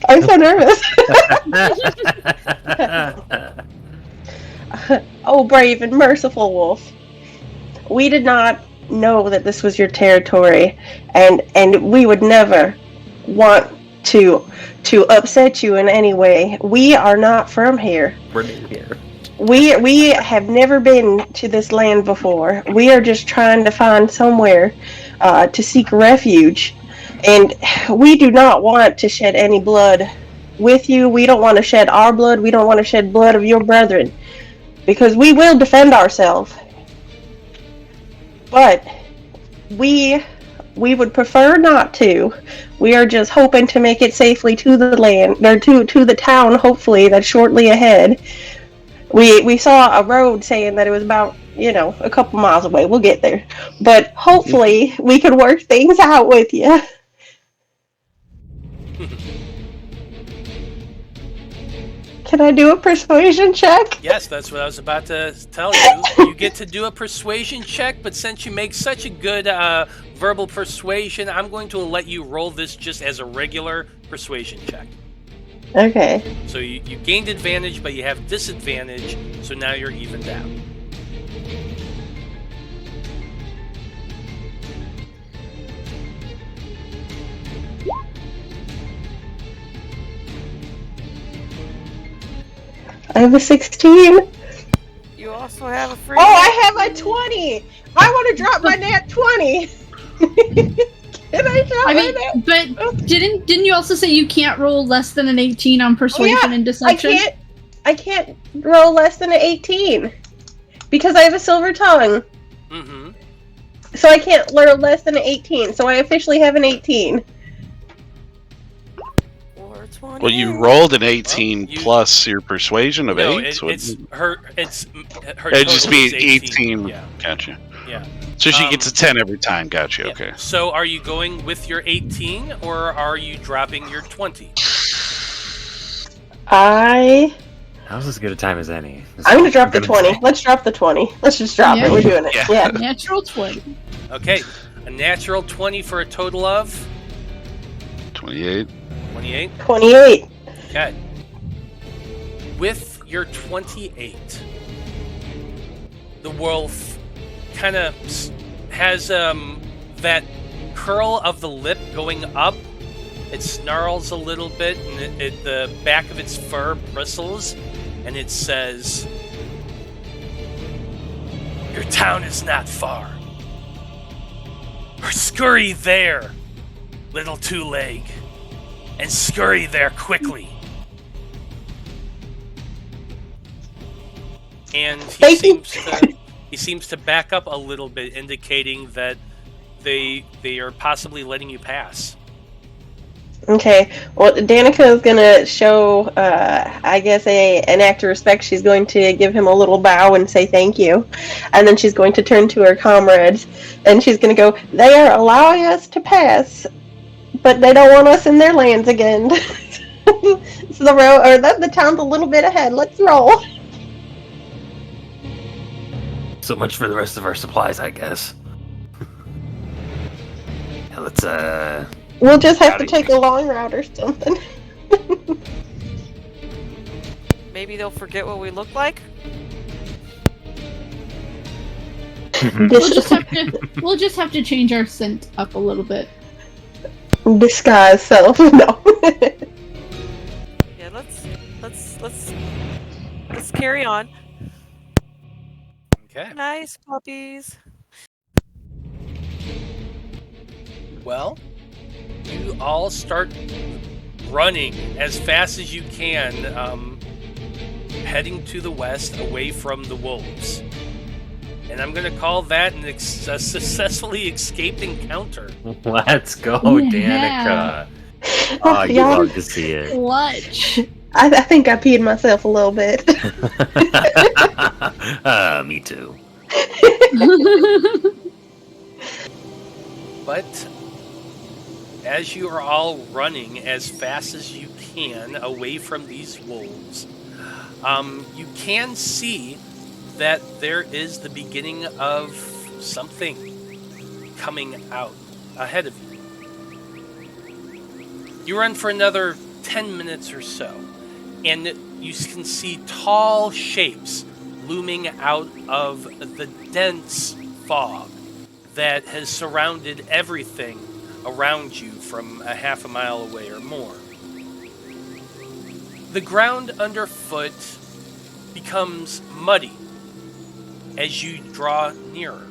I'm so nervous. Oh, brave and merciful wolf. We did not know that this was your territory, and we would never want to upset you in any way. We are not from here. We're new here. We have never been to this land before. We are just trying to find somewhere to seek refuge. And we do not want to shed any blood with you. We don't want to shed our blood. We don't want to shed blood of your brethren. Because we will defend ourselves. But we would prefer not to. We are just hoping to make it safely to the land, or to the town, hopefully, that's shortly ahead. We saw a road saying that it was about, a couple miles away. We'll get there. But hopefully we can work things out with you. Can I do a persuasion check? Yes, that's what I was about to tell you. You get to do a persuasion check, but since you make such a good verbal persuasion, I'm going to let you roll this just as a regular persuasion check. Okay. So you gained advantage, but you have disadvantage, so now you're evened out. I have a 16. You also have a free. Oh, I have a 20. I want to drop my nat 20. Can I drop my nat? But didn't you also say you can't roll less than an 18 on persuasion and deception? I can't roll less than an 18 because I have a silver tongue. Mm-hmm. So I can't learn less than an 18. So I officially have an 18. Or 20. Well, you rolled an 18 you- plus your persuasion of No, 8. it's her. It's her. It'd just total be is 18. Yeah, Gotcha. yeah. So she gets a 10 every time. Gotcha. Yeah. Okay. So are you going with your 18 or are you dropping your 20? Now's as good a time as any. I'm gonna drop the 20. Let's drop the 20. Let's just drop Yeah. it. We're doing it. Yeah. Yeah. Natural 20. Okay, a natural 20 for a total of 28. 28. 28. Okay. With your 28, the wolf kind of has that curl of the lip going up. It snarls a little bit, and the back of its fur bristles, and it says, "Your town is not far. Or scurry there, little two-leg, and scurry there quickly." And he seems to back up a little bit, indicating that they are possibly letting you pass. Okay. Well, Danika is gonna show, I guess, an act of respect. She's going to give him a little bow and say thank you, and then she's going to turn to her comrades, and she's gonna go, "They are allowing us to pass, but they don't want us in their lands again." So the town's a little bit ahead. Let's roll. So much for the rest of our supplies, I guess. Yeah, let's We'll just have to take a long route or something. Maybe they'll forget what we look like. We'll just have to change our scent up a little bit. Disguise self. No. Yeah, let's carry on. Okay. Nice puppies. Well, you all start running as fast as you can, heading to the west away from the wolves. And I'm going to call that a successfully escaped encounter. let's go, Yeah. Danika. Oh, you Yeah. love to see it. Clutch. I think I peed myself a little bit. Me too. But as you are all running as fast as you can away from these wolves, you can see that there is the beginning of something coming out ahead of you. You run for another 10 minutes or so, and you can see tall shapes looming out of the dense fog that has surrounded everything around you from a half a mile away or more. The ground underfoot becomes muddy as you draw nearer,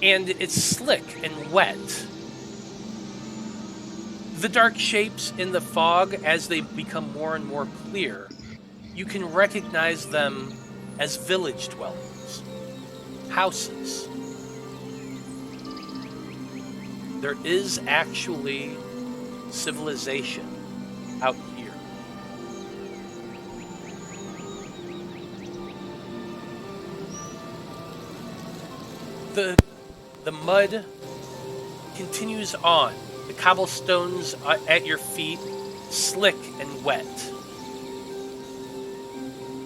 and it's slick and wet. The dark shapes in the fog, as they become more and more clear, you can recognize them as village dwellings, houses. There is actually civilization out here. The mud continues on. The cobblestones at your feet, slick and wet.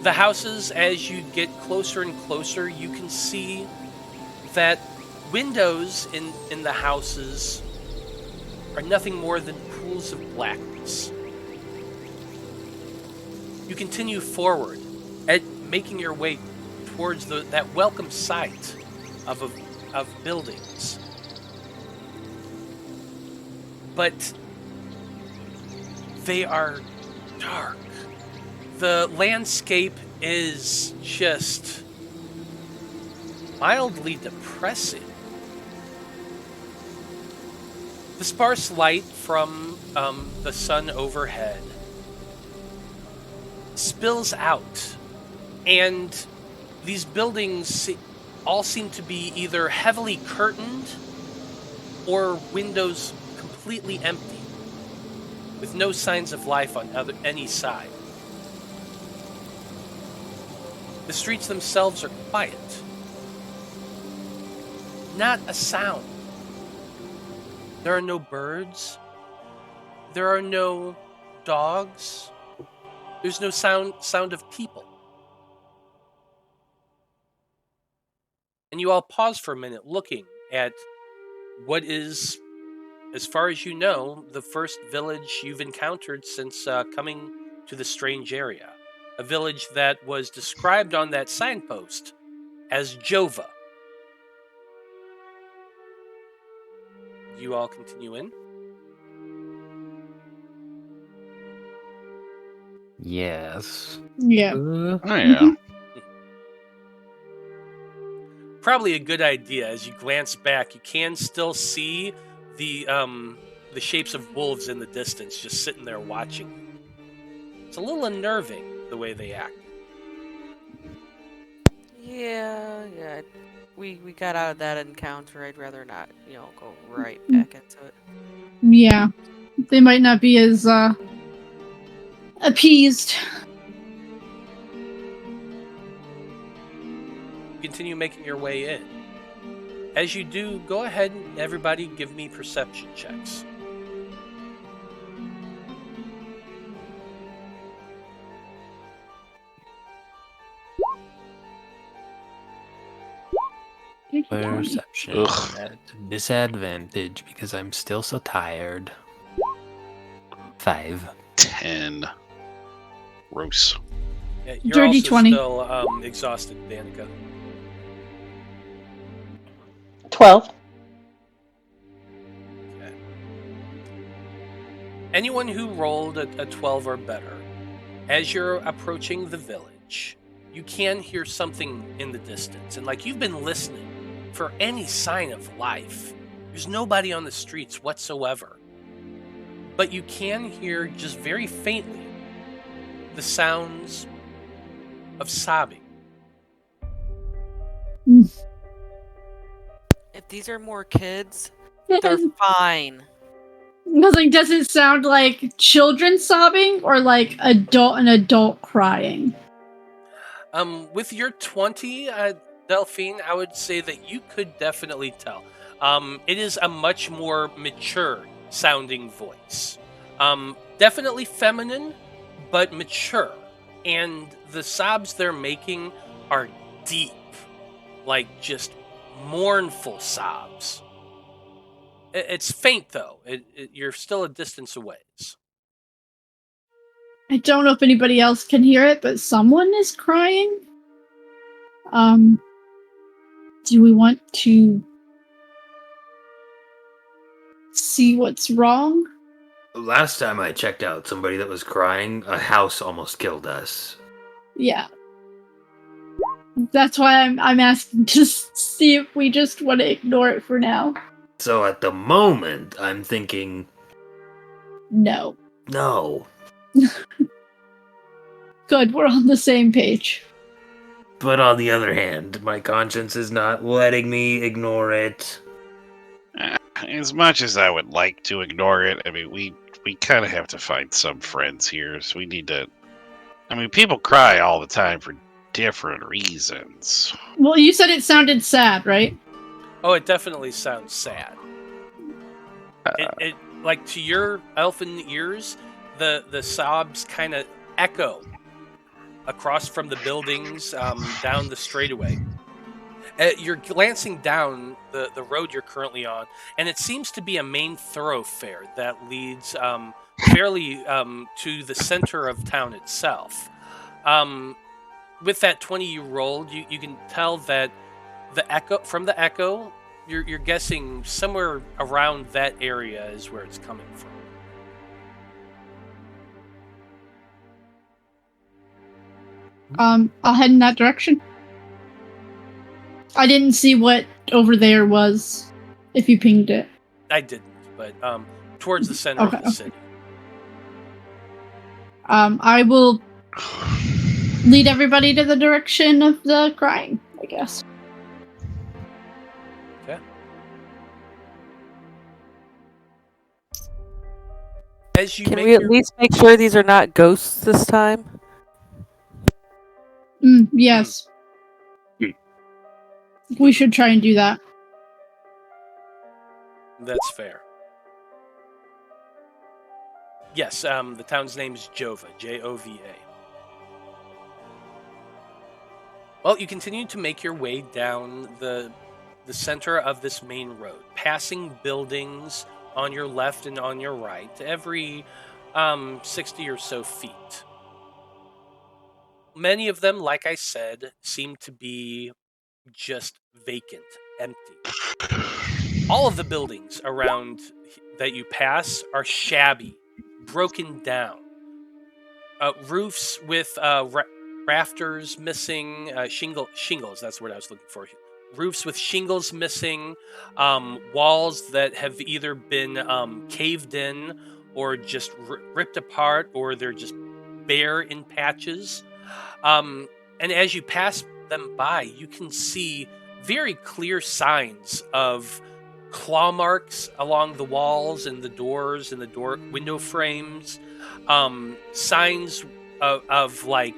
The houses, as you get closer and closer, you can see that windows in the houses are nothing more than pools of blackness. You continue forward, making your way towards that welcome sight of buildings. But they are dark. The landscape is just mildly depressing. The sparse light from the sun overhead spills out, and these buildings all seem to be either heavily curtained or windows completely empty, with no signs of life on any side. The streets themselves are quiet. Not a sound. There are no birds. There are no dogs. There's no sound of people. And you all pause for a minute looking at what is, as far as you know, the first village you've encountered since coming to the strange area. A village that was described on that signpost as Jova. You all continue in? Yes. Yeah. Oh, yeah. Probably a good idea. As you glance back, you can still see the shapes of wolves in the distance, just sitting there watching. It's a little unnerving the way they act. Yeah. We got out of that encounter. I'd rather not, go right back into it. Yeah. They might not be as appeased. Continue making your way in. As you do, go ahead and everybody give me perception checks. Perception Ugh. at disadvantage because I'm still so tired. 5. 10. Gross. Yeah, you're Dirty also 20. still exhausted, Danika. 12. Okay. Anyone who rolled a 12 or better, as you're approaching the village, you can hear something in the distance. And like you've been listening for any sign of life. There's nobody on the streets whatsoever. But you can hear just very faintly the sounds of sobbing. If these are more kids, they're fine. Nothing. Does it sound like children sobbing or like an adult crying? With your 20, Delphine, I would say that you could definitely tell. It is a much more mature sounding voice. Definitely feminine, but mature. And the sobs they're making are deep, like just mournful sobs. It's faint, though. You're still a distance away. I don't know if anybody else can hear it, but someone is crying. Do we want to see what's wrong? Last time I checked out somebody that was crying, a house almost killed us. Yeah. That's why I'm asking to see if we just want to ignore it for now. So at the moment, I'm thinking, No. no. Good, we're on the same page. But on the other hand, my conscience is not letting me ignore it. As much as I would like to ignore it, I mean, we kind of have to find some friends here, so we need to... I mean, people cry all the time for different reasons. Well, you said it sounded sad, right? Oh, it definitely sounds sad. It like to your elfin ears, the sobs kind of echo across from the buildings down the straightaway. You're glancing down the road you're currently on, and it seems to be a main thoroughfare that leads fairly to the center of town itself. With that 20 you rolled, you can tell that the echo, you're guessing somewhere around that area is where it's coming from. I'll head in that direction. I didn't see what over there was, if you pinged it. I didn't, but towards the center of the city. I will lead everybody to the direction of the crying, I guess. As you Can make we at your least make sure these are not ghosts this time? Yes. We should try and do that. That's fair. Yes, the town's name is Jova, Jova. Well, you continue to make your way down the center of this main road, passing buildings on your left and on your right every 60 or so feet. Many of them, like I said, seem to be just vacant, empty. All of the buildings around that you pass are shabby, broken down. Roofs with rafters missing, shingles, that's what I was looking for. Roofs with shingles missing, walls that have either been caved in or just ripped apart, or they're just bare in patches. And as you pass them by, you can see very clear signs of claw marks along the walls and the doors and the door window frames. Signs of like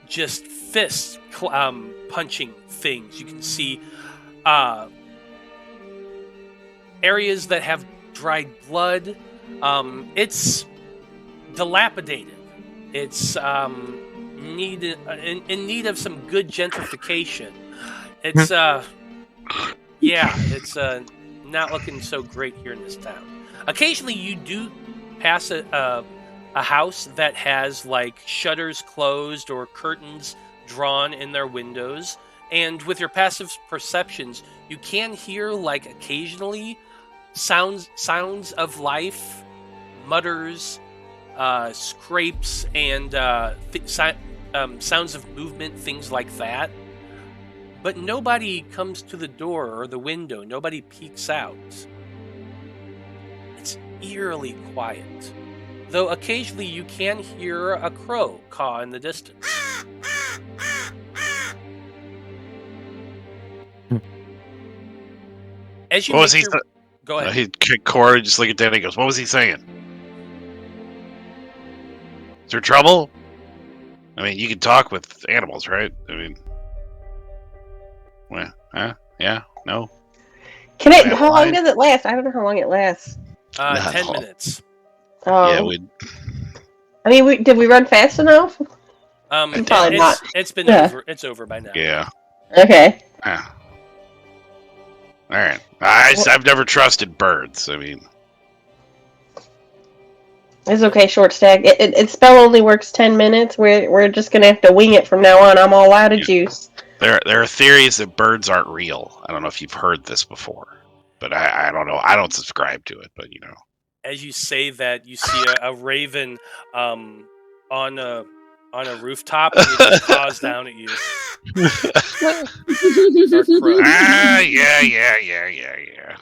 just fists punching things. You can see areas that have dried blood. It's dilapidated. It's in need of some good gentrification. It's it's not looking so great here in this town. Occasionally, you do pass a house that has like shutters closed or curtains drawn in their windows, and with your passive perceptions, you can hear like occasionally sounds of life, mutters, scrapes, and sounds of movement, things like that. But nobody comes to the door or the window. Nobody peeks out. It's eerily quiet, though occasionally you can hear a crow caw in the distance. As you What was he? Go ahead. He Cora just look at Dan and he goes, "What was he saying? Is there trouble? I mean, you can talk with animals, right? I mean, well, yeah, no. Can it? Yeah, How long line. does it last? I don't know how long it lasts. 10 minutes. Oh, Yeah, we. I mean, did we run fast enough? Probably not. It's been Yeah. over. It's over by now. Yeah. Okay. All right. I've never trusted birds. I mean, It's okay, short stack. It spell only works 10 minutes. We're just gonna have to wing it from now on. I'm all out of juice. there are theories that birds aren't real. I don't know if you've heard this before, but I don't know. I don't subscribe to it, but you know. As you say that, you see a raven on a rooftop, and it just caws down at you. Or crow. Yeah.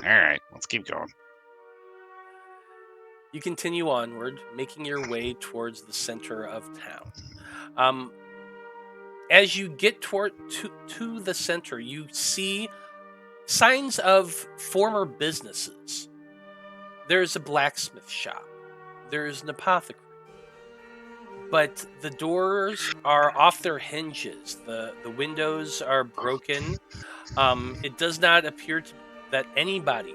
All right, let's keep going. You continue onward, making your way towards the center of town. As you get to the center, you see signs of former businesses. There's a blacksmith shop. There's an apothecary. But the doors are off their hinges. The windows are broken. It does not appear that anybody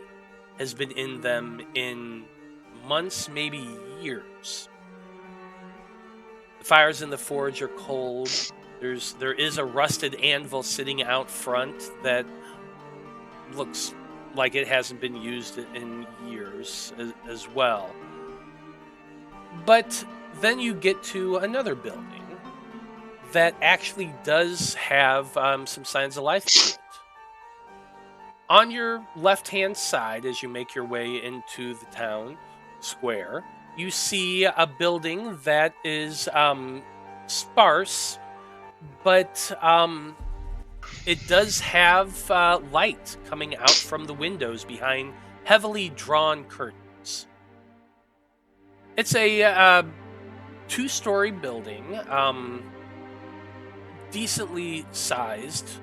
has been in them in months, maybe years. The fires in the forge are cold. There is a rusted anvil sitting out front that looks like it hasn't been used in years as well. But then you get to another building that actually does have some signs of life to it. On your left-hand side, as you make your way into the town square, you see a building that is sparse, but it does have light coming out from the windows behind heavily drawn curtains. It's a two-story building, decently sized.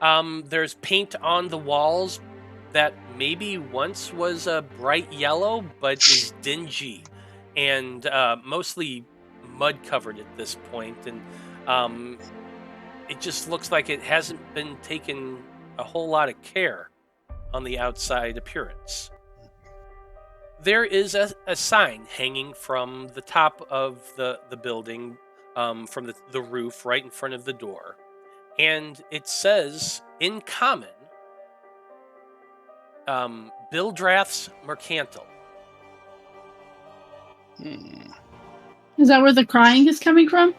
There's paint on the walls, that maybe once was a bright yellow, but is dingy and mostly mud covered at this point, and it just looks like it hasn't been taken a whole lot of care on the outside appearance. There is a sign hanging from the top of the building, from the roof right in front of the door. And it says, in common, Bildrath's Mercantil. Is that where the crying is coming from?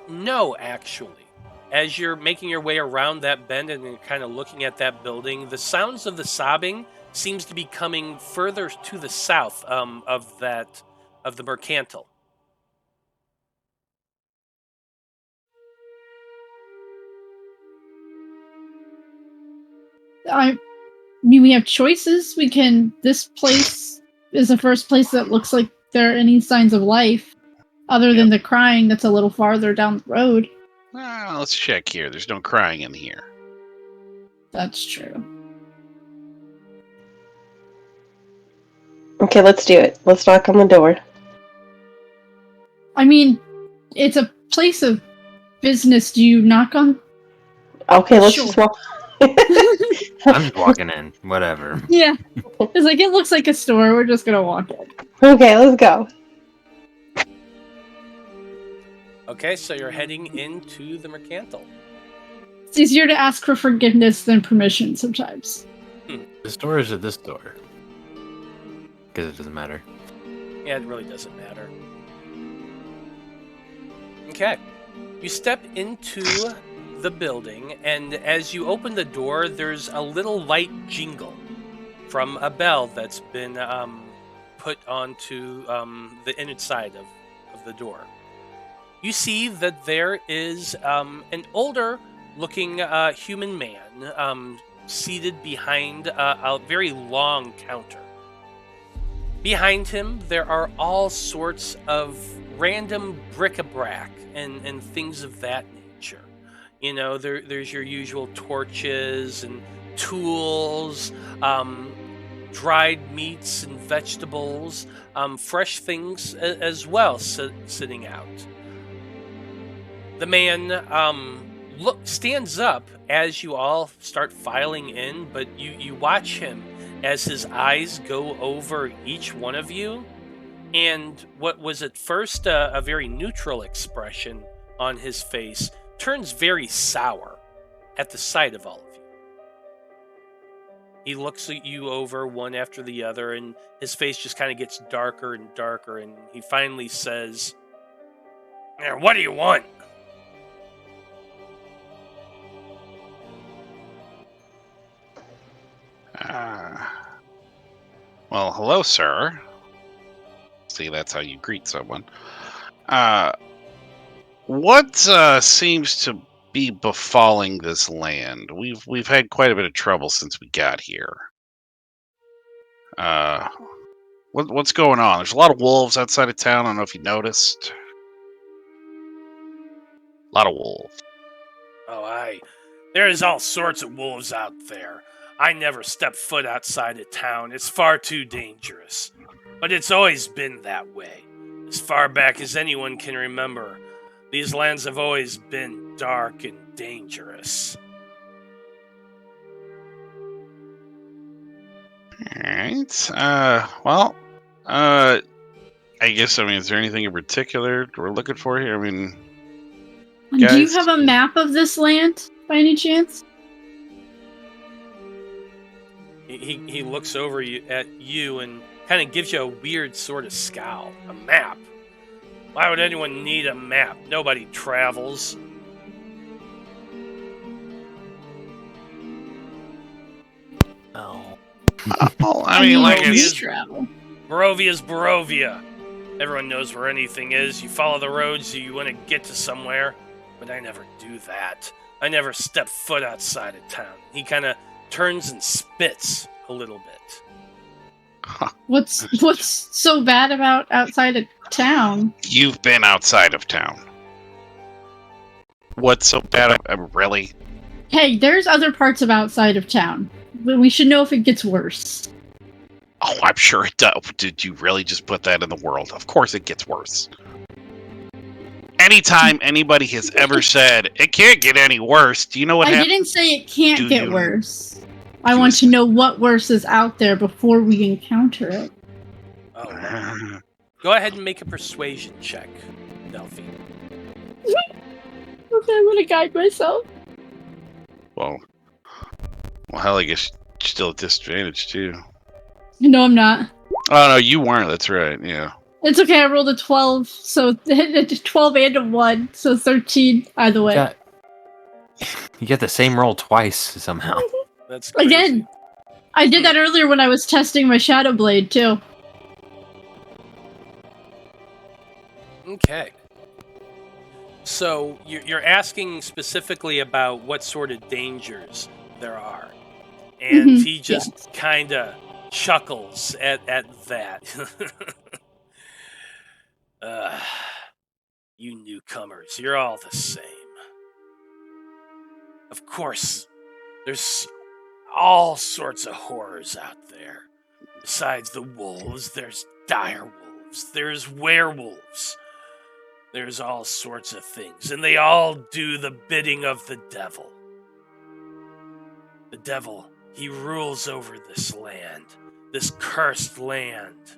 No, actually. As you're making your way around that bend and you're kind of looking at that building, the sounds of the sobbing seems to be coming further to the south of the Mercantil. I mean, we have choices. This place is the first place that looks like there are any signs of life, other than the crying that's a little farther down the road. Let's check here. There's no crying in here. That's true. Okay, let's do it. Let's knock on the door. I mean, it's a place of business. Do you knock on? Okay, let's Sure. just walk. I'm just walking in. Whatever. Yeah. It's like, it looks like a store. We're just gonna walk in. Okay, let's go. Okay, so you're heading into the Mercantil. It's easier to ask for forgiveness than permission sometimes. This door is at this door. Because it doesn't matter. Yeah, it really doesn't matter. Okay. You step into the building, and as you open the door, there's a little light jingle from a bell that's been put onto the inside of the door. You see that there is an older-looking human man seated behind a very long counter. Behind him, there are all sorts of random bric-a-brac and things of that nature. You know, there's your usual torches and tools, dried meats and vegetables, fresh things as well sitting out. The man stands up as you all start filing in, but you watch him as his eyes go over each one of you, and what was at first a very neutral expression on his face turns very sour at the sight of all of you. He looks at you over one after the other, and his face just kind of gets darker and darker, and he finally says, "What do you want?" Well, hello, sir. See, that's how you greet someone. What seems to be befalling this land? We've had quite a bit of trouble since we got here. What's going on? There's a lot of wolves outside of town. I don't know if you noticed. A lot of wolves. Oh, aye. There's all sorts of wolves out there. I never step foot outside of town. It's far too dangerous. But it's always been that way. As far back as anyone can remember, these lands have always been dark and dangerous. Alright. I guess, is there anything in particular we're looking for here? Do you Guys? have a map of this land, by any chance? He looks over at you and kind of gives you a weird sort of scowl. A map? Why would anyone need a map? Nobody travels. Oh. Travel. Barovia's Barovia. Everyone knows where anything is. You follow the roads, you want to get to somewhere. But I never do that. I never step foot outside of town. He kind of turns and spits a little bit. What's so bad about outside of town? You've been outside of town. What's so bad? Really? Hey, there's other parts of outside of town. we should know if it gets worse. Oh, I'm sure it does. Did you really just put that in the world? Of course it gets worse. Anytime anybody has ever said, it can't get any worse, do you know what I happens? didn't say it can't get worse. I You want to said- know what worse is out there before we encounter it. Oh, wow. Go ahead and make a persuasion check, Delphine. Okay, I'm gonna guide myself. Well, hell, I guess you're still at disadvantage, too. No, I'm not. Oh, no, you weren't. That's right, yeah. It's okay, I rolled a 12, so 12 and a 1, so 13 either way. You get the same roll twice somehow. That's crazy. Again, I did that earlier when I was testing my Shadow Blade, too. Okay. So you're asking specifically about what sort of dangers there are. And Mhm, he just kind of chuckles at that. You newcomers, you're all the same. Of course, there's all sorts of horrors out there. Besides the wolves, there's dire wolves, there's werewolves, there's all sorts of things, and they all do the bidding of the devil. The devil, he rules over this land, this cursed land.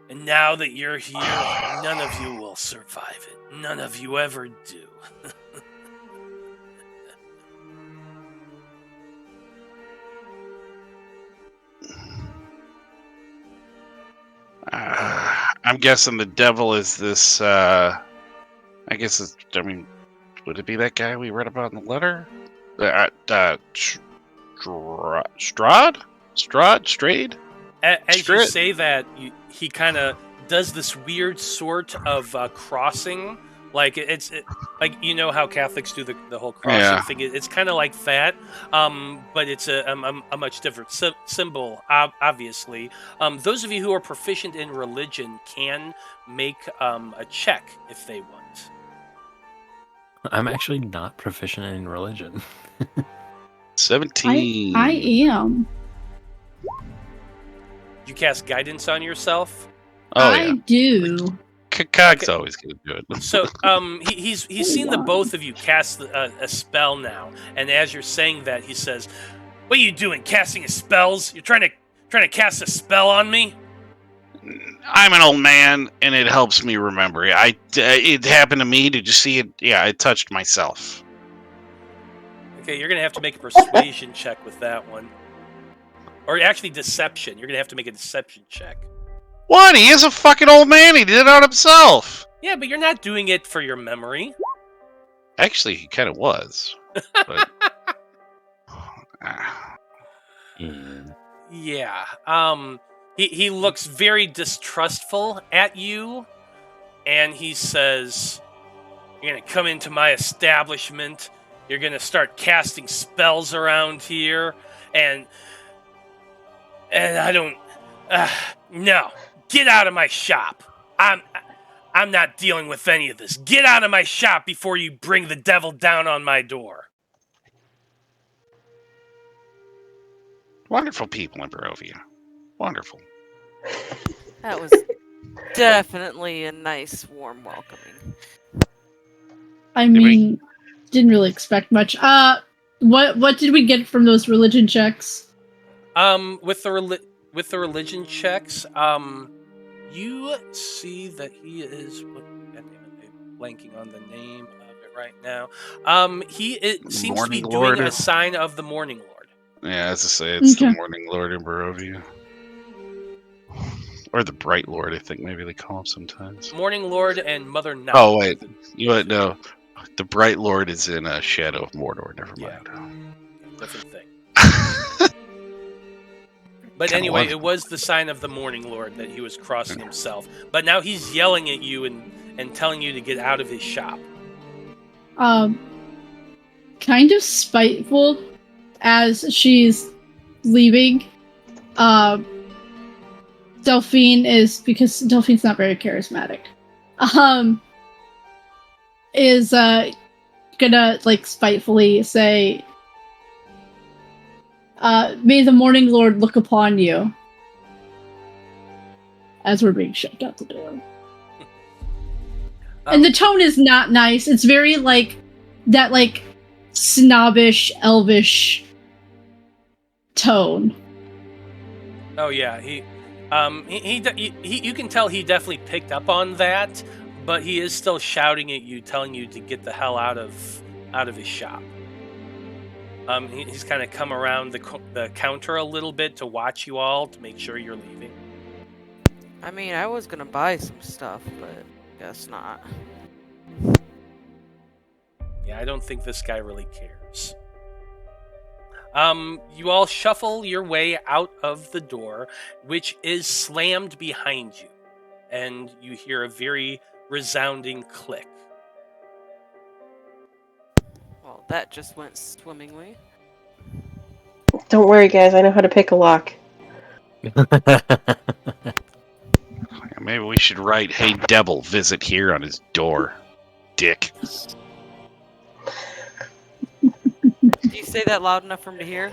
And now that you're here, none of you will survive it. None of you ever do. I'm guessing the devil is this, I guess it's, I mean, would it be that guy we read about in the letter? Strahd? As you say that, he kind of does this weird sort of crossing. Like, like, you know how Catholics do the whole crossing thing? It's kind of like that, but it's a much different symbol, obviously. Those of you who are proficient in religion can make a check if they want. I'm actually not proficient in religion. 17. I am. You cast guidance on yourself? Oh, I do. Cog's always gonna do it. So, he's seen the both of you cast a spell now, and as you're saying that, he says, "What are you doing? Casting spells? You're trying to cast a spell on me?" I'm an old man, and it helps me remember. It happened to me. Did you see it? Yeah, I touched myself. Okay, you're gonna have to make a persuasion check with that one, or actually deception. You're gonna have to make a deception check. What? He is a fucking old man. He did it on himself. Yeah, but you're not doing it for your memory. Actually, he kind of was. But... Yeah. He looks very distrustful at you, and he says, "You're gonna come into my establishment. You're gonna start casting spells around here, and I don't. No, get out of my shop. I'm not dealing with any of this. Get out of my shop before you bring the devil down on my door." Wonderful people in Barovia. Wonderful. That was definitely a nice, warm welcoming. I mean, didn't really expect much. What did we get from those religion checks? With the religion checks, you see that he is. I'm blanking on the name of it right now. He seems to be doing a sign of the Morning Lord. Yeah, as I say, it's the Morning Lord in Barovia. Or the Bright Lord, I think maybe they call him sometimes. Morning Lord and Mother Night. Oh, wait. You know what? No. The Bright Lord is in Shadow of Mordor. Never mind. Yeah. Different thing. But anyway, it was the sign of the Morning Lord that he was crossing himself. But now he's yelling at you and telling you to get out of his shop. Kind of spiteful as she's leaving. Delphine is, because Delphine's not very charismatic, is gonna like spitefully say, May the Morning Lord look upon you. As we're being shoved out the door. And the tone is not nice. It's very that snobbish, elvish tone. Oh yeah, he you can tell he definitely picked up on that, but he is still shouting at you, telling you to get the hell out of his shop. He's kind of come around the counter a little bit to watch you all to make sure you're leaving. I mean, I was gonna buy some stuff, but guess not. Yeah, I don't think this guy really cares. You all shuffle your way out of the door, which is slammed behind you, and you hear a very resounding click. Well, that just went swimmingly. Don't worry, guys. I know how to pick a lock. Maybe we should write, "Hey Devil, visit here" on his door. Dick. Do you say that loud enough for him to hear?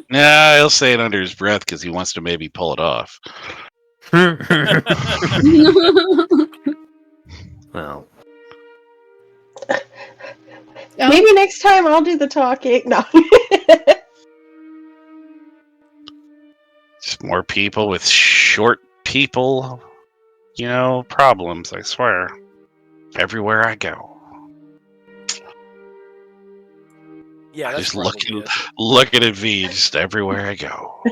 Nah, he'll say it under his breath because he wants to maybe pull it off. Well. Maybe next time I'll do the talking. No. Just more people with short people, problems, I swear. Everywhere I go. Yeah, that's just probably looking at Vide just everywhere I go.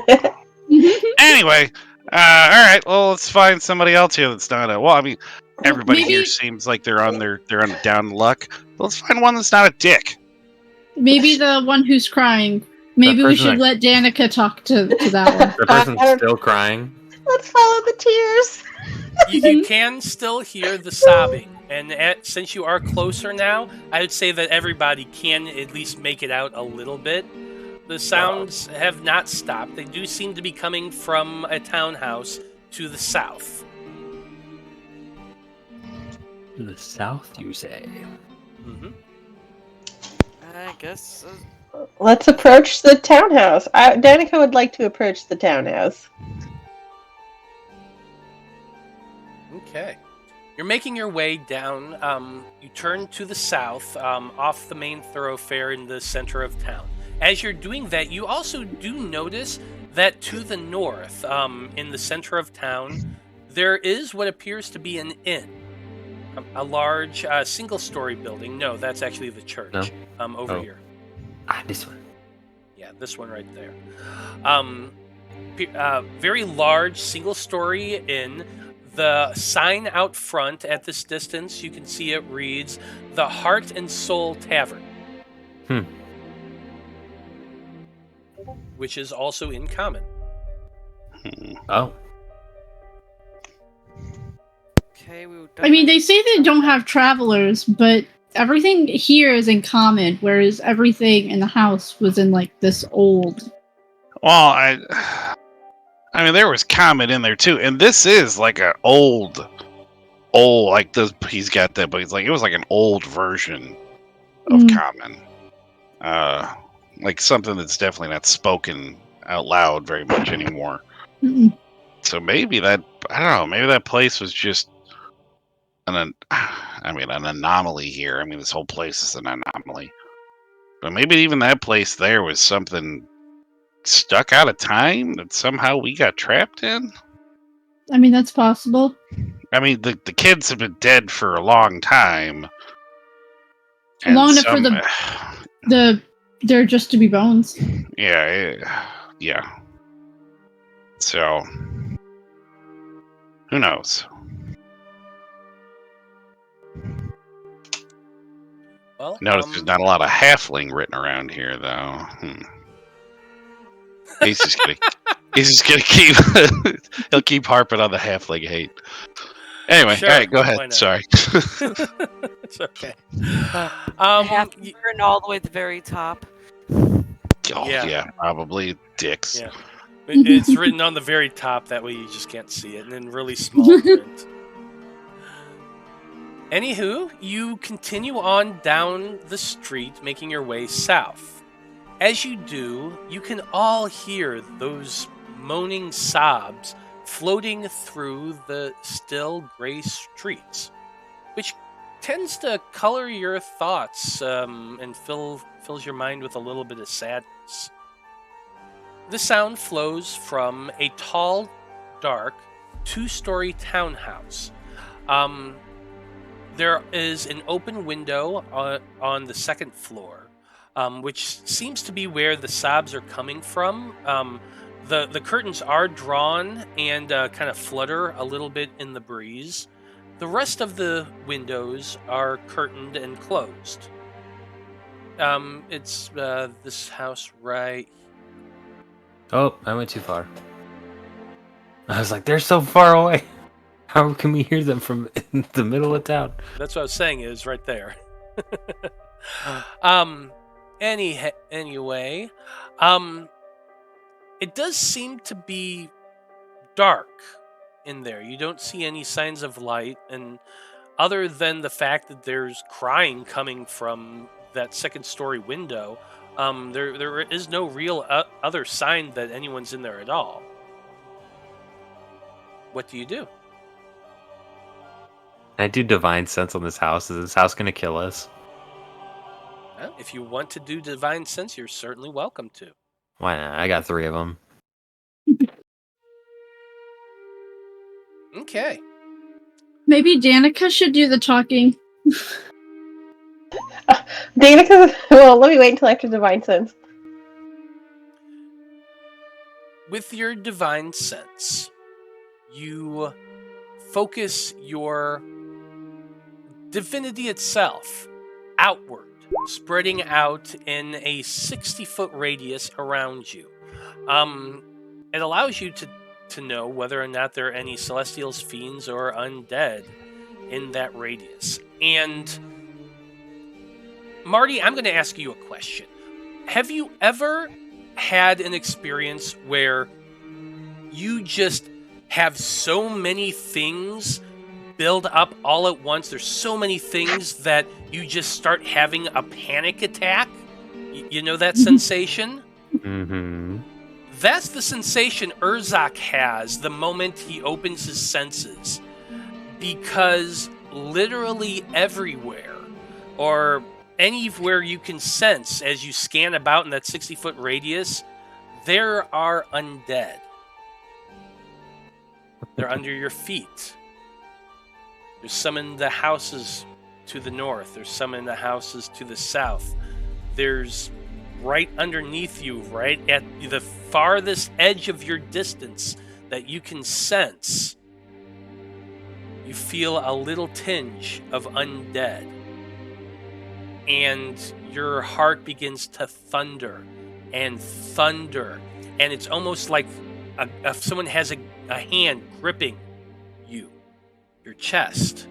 Anyway, all right. Well, let's find somebody else here that's not everybody here seems like they're on down luck. But let's find one that's not a dick. Maybe the one who's crying. Maybe we should let Danika talk to that one. The person's still crying. Let's follow the tears. You can still hear the sobbing, and since you are closer now, I would say that everybody can at least make it out a little bit. The sounds have not stopped. They do seem to be coming from a townhouse to the south. To the south, you say? Mm-hmm. I guess. Let's approach the townhouse. Danika would like to approach the townhouse. Okay. You're making your way down. You turn to the south, off the main thoroughfare in the center of town. As you're doing that, you also do notice that to the north, in the center of town, there is what appears to be an inn. A large single-story building. No, that's actually the church. No? Over here. This one. Yeah, this one right there. Very large single-story inn. The sign out front at this distance, you can see it reads, "The Heart and Soul Tavern." Which is also in common. Oh. Okay, I mean, they say they don't have travelers, but everything here is in common, whereas everything in the house was in, this old... Well, I mean, there was common in there, too. And this is, an old, he's got that, but it was an old version of common. Something that's definitely not spoken out loud very much anymore. Mm-mm. So maybe maybe that place was just an anomaly here. I mean, this whole place is an anomaly. But maybe even that place there was something stuck out of time that somehow we got trapped in. I mean, that's possible. I mean, the kids have been dead for a long time. Long enough for they're just to be bones. Yeah. So, who knows? Well, Notice there's not a lot of halfling written around here, though. He's just gonna keep he'll keep harping on the halfling hate. Anyway, sure, all right, go ahead. Sorry. It's okay. Written all the way at the very top. Yeah, probably dicks. Yeah. It's written on the very top, that way you just can't see it, and in really small print. Anywho, you continue on down the street, making your way south. As you do, you can all hear those moaning sobs floating through the still gray streets, which tends to color your thoughts and fills your mind with a little bit of sadness. The sound flows from a tall, dark, two-story townhouse. There is an open window on the second floor, which seems to be where the sobs are coming from. The curtains are drawn and kind of flutter a little bit in the breeze. The rest of the windows are curtained and closed. It's this house right. Oh, I went too far. I was like, they're so far away. How can we hear them from in the middle of town? That's what I was saying. Is right there. Anyway, it does seem to be dark in there. You don't see any signs of light, and other than the fact that there's crying coming from that second-story window, there is no real other sign that anyone's in there at all. What do you do? I do divine sense on this house. Is this house going to kill us? Well, if you want to do divine sense, you're certainly welcome to. Why not? I got 3 of them. Okay. Maybe Danika should do the talking. Danika, well, let me wait until after Divine Sense. With your divine sense, you focus your divinity itself outward, spreading out in a 60-foot radius around you. It allows you to know whether or not there are any celestials, fiends, or undead in that radius. And Marty, I'm going to ask you a question. Have you ever had an experience where you just have so many things build up all at once? There's so many things that you just start having a panic attack? You know that sensation? Mm-hmm. That's the sensation Urzak has the moment he opens his senses. Because literally everywhere, or anywhere you can sense as you scan about in that 60-foot radius, there are undead. They're under your feet. There's some in the houses to the north. There's some in the houses to the south. There's right underneath you, right at the farthest edge of your distance that you can sense. You feel a little tinge of undead. And your heart begins to thunder. And it's almost like if someone has a hand gripping your chest,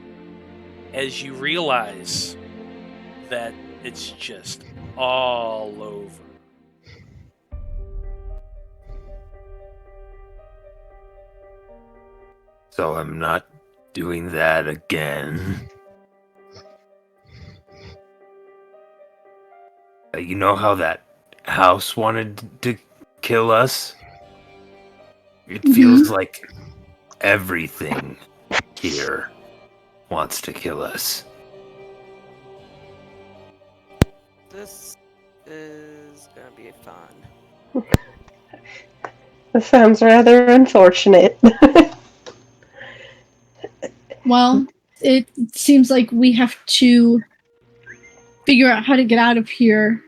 as you realize that it's just all over. So I'm not doing that again. You know how that house wanted to kill us? It feels like everything here wants to kill us. This is gonna be fun. This sounds rather unfortunate. Well, it seems like we have to figure out how to get out of here.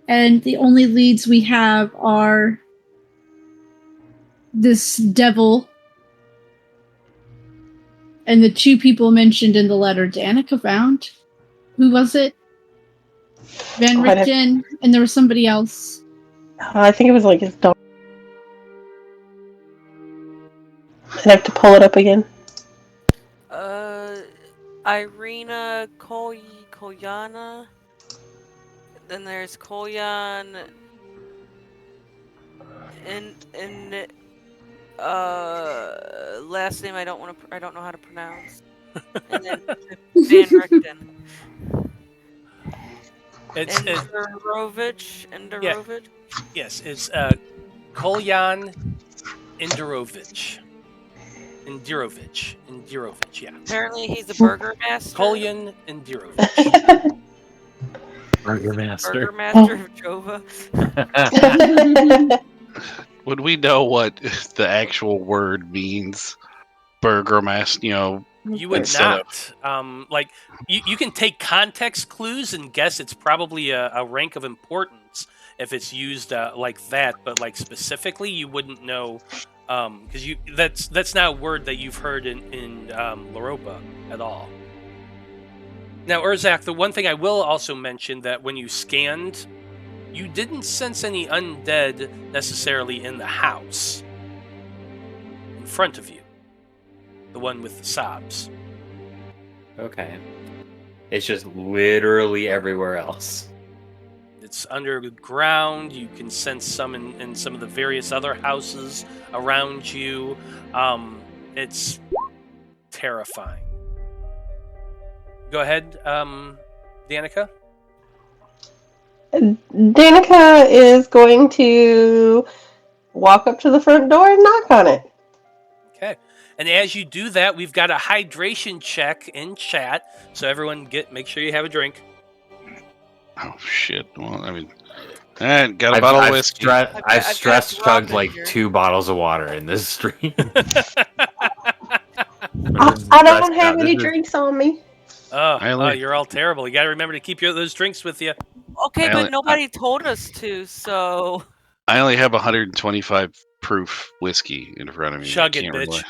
And the only leads we have are this devil and the 2 people mentioned in the letter Danika found. Who was it? Van Richten, and there was somebody else. I think it was like his dog. I'd have to pull it up again. Irina Koyana. Then there's Koyan. And last name I don't know how to pronounce. And then Van Richten. It's Enderovich. yes, it's Kolyan Indirovich. Indirovich, yeah. Apparently, he's a burger master. Kolyan Indirovich. Burger Master. Burger master of Jova. Would we know what the actual word means? Burgermaster, You would Instead not. Like you can take context clues and guess it's probably a rank of importance if it's used like that, but like specifically, you wouldn't know because that's not a word that you've heard in Laropa at all. Now, Urzak, the one thing I will also mention that when you scanned, you didn't sense any undead necessarily in the house in front of you. The one with the sobs. Okay. It's just literally everywhere else. It's underground. You can sense some in some of the various other houses around you. It's terrifying. Go ahead, Danika. Danika is going to walk up to the front door and knock on it. Okay. And as you do that, we've got a hydration check in chat. So everyone make sure you have a drink. Oh shit! Well, I mean, got a bottle of whiskey. I've stress got chugged ramen like here. 2 bottles of water in this stream. I don't have any drinks on me. You're all terrible. You got to remember to keep those drinks with you. Okay, but nobody told us to, so. I only have 125 proof whiskey in front of me. Chug it, bitch.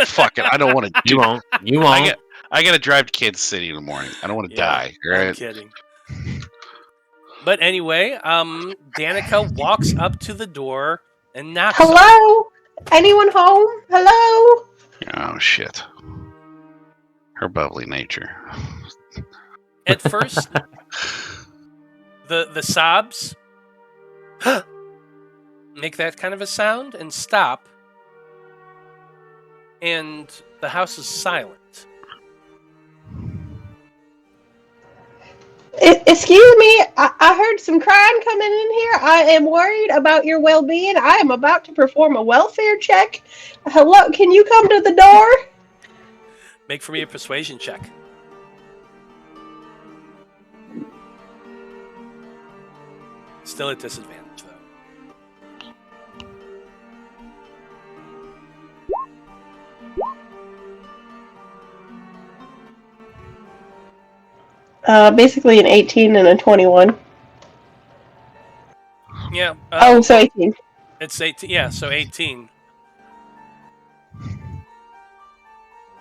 Fuck it. I don't want to. You won't. You won't. I got to drive to Kansas City in the morning. I don't want to die. Right? I'm kidding. But anyway, Danika walks up to the door and knocks. Hello? Anyone home? Hello? Oh shit. Her bubbly nature. At first, the sobs make that kind of a sound and stop, and the house is silent. Excuse me, I heard some crying coming in here. I am worried about your well-being. I am about to perform a welfare check. Hello, can you come to the door? Make for me a persuasion check. Still at disadvantage, though. Basically an 18 and a 21. Yeah. So 18. It's 18. Yeah, so 18.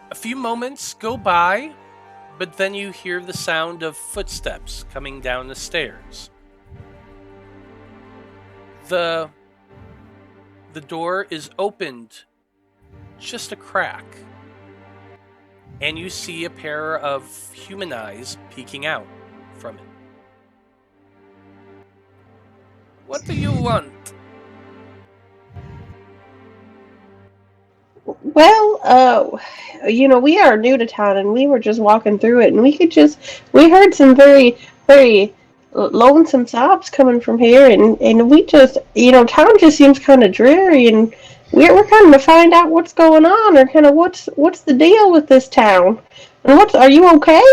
A few moments go by, but then you hear the sound of footsteps coming down the stairs. The door is opened just a crack, and you see a pair of human eyes peeking out from it. What do you want? Well, we are new to town, and we were just walking through it, and we heard some very, very lonesome sobs coming from here, and we just, town just seems kind of dreary, and we're kind of to find out what's going on, or kind of what's the deal with this town, and are you okay?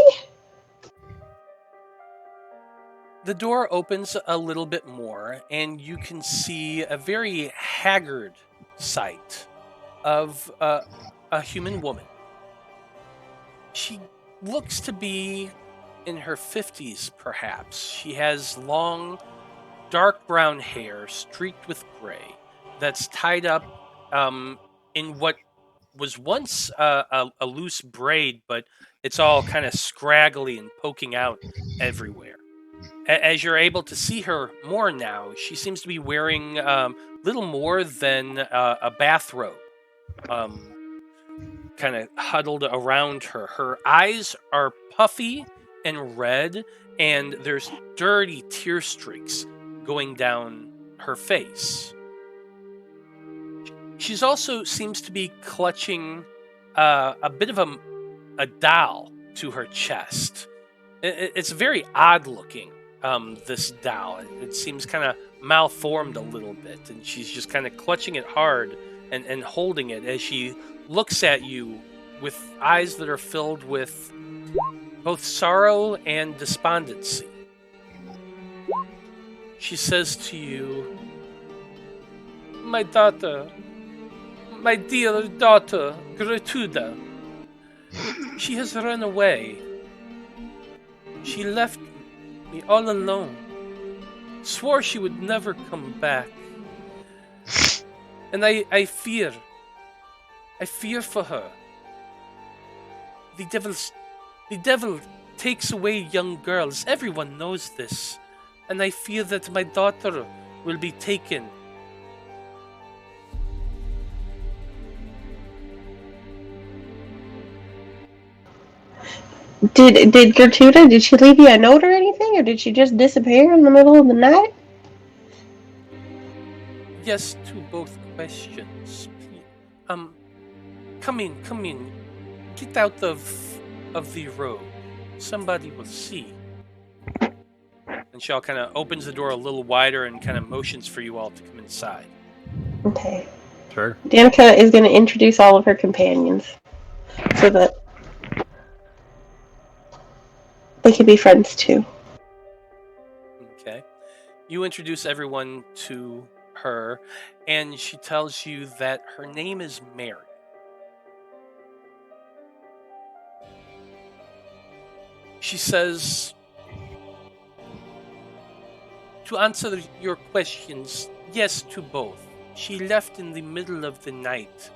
The door opens a little bit more, and you can see a very haggard sight of a human woman. She looks to be in her 50s, perhaps. She has long, dark brown hair streaked with gray that's tied up in what was once a loose braid, but it's all kind of scraggly and poking out everywhere. As you're able to see her more now, she seems to be wearing little more than a bathrobe, kind of huddled around her. Her eyes are puffy and red, and there's dirty tear streaks going down her face. She's also seems to be clutching a bit of a doll to her chest. It's very odd looking. this doll. It seems kind of malformed a little bit, and she's just kind of clutching it hard and holding it as she looks at you with eyes that are filled with both sorrow and despondency. She says to you, "My daughter, my dear daughter, Gertruda, she has run away. She left me all alone. Swore she would never come back. And I fear for her. The devil takes away young girls. Everyone knows this. And I fear that my daughter will be taken." Did Gertruda, did she leave you a note or anything, or did she just disappear in the middle of the night? Yes to both questions. Come in. Get out of the road. Somebody will see. And Shell kind of opens the door a little wider and kind of motions for you all to come inside. Okay. Sure. Danika is going to introduce all of her companions so that they can be friends too. Okay. You introduce everyone to her, and she tells you that her name is Mary. She says, "To answer your questions, yes to both. She left in the middle of the night,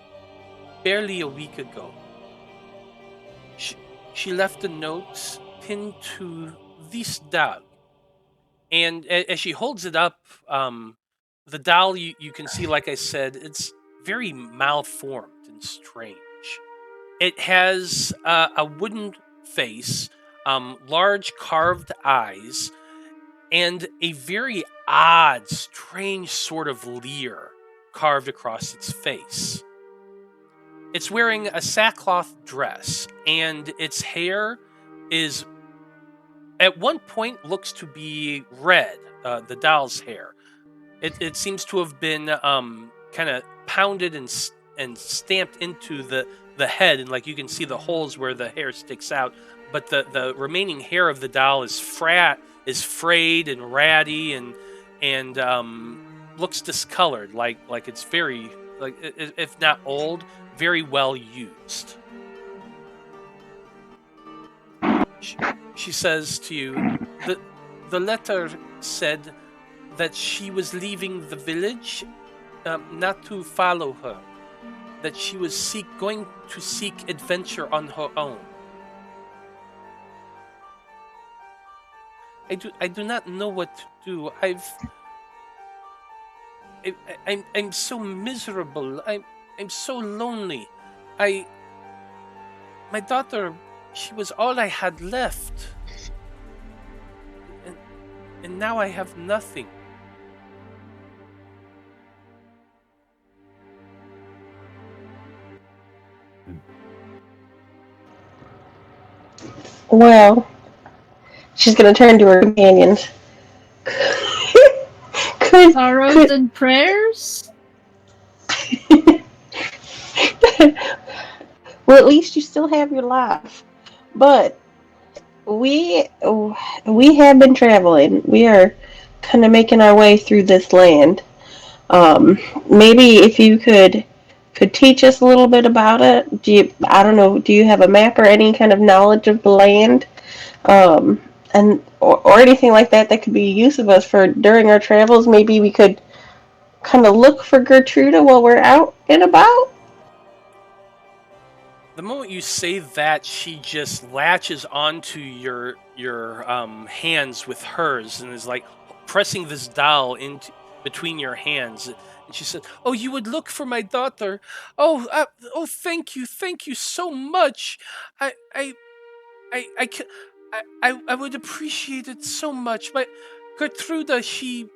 barely a week ago. She left a note pinned to this doll." And as she holds it up, the doll, you can see, like I said, it's very malformed and strange. It has a wooden face, large carved eyes, and a very odd, strange sort of leer carved across its face. It's wearing a sackcloth dress, and its hair is, at one point, looks to be red, the doll's hair. It seems to have been kind of pounded and stamped into the head, and like you can see the holes where the hair sticks out. But the remaining hair of the doll is frayed and ratty and looks discolored, like it's very, like, if not old, very well used. She says to you, the letter said that she was leaving the village, not to follow her, that she was going to seek adventure on her own. I do not know what to do. I'm so miserable. I'm so lonely. My daughter, she was all I had left. And now I have nothing. Well, she's going to turn to her companions. Sorrows and prayers? Well, at least you still have your life. But we have been traveling. We are kind of making our way through this land. Maybe if you could teach us a little bit about it. I don't know, do you have a map or any kind of knowledge of the land? Or anything like that could be use of us for during our travels. Maybe we could kind of look for Gertruda while we're out and about. The moment you say that, she just latches onto your hands with hers and is like pressing this doll into between your hands. And she said, "Oh, you would look for my daughter. Oh, thank you so much. I would appreciate it so much. But Gertruda, she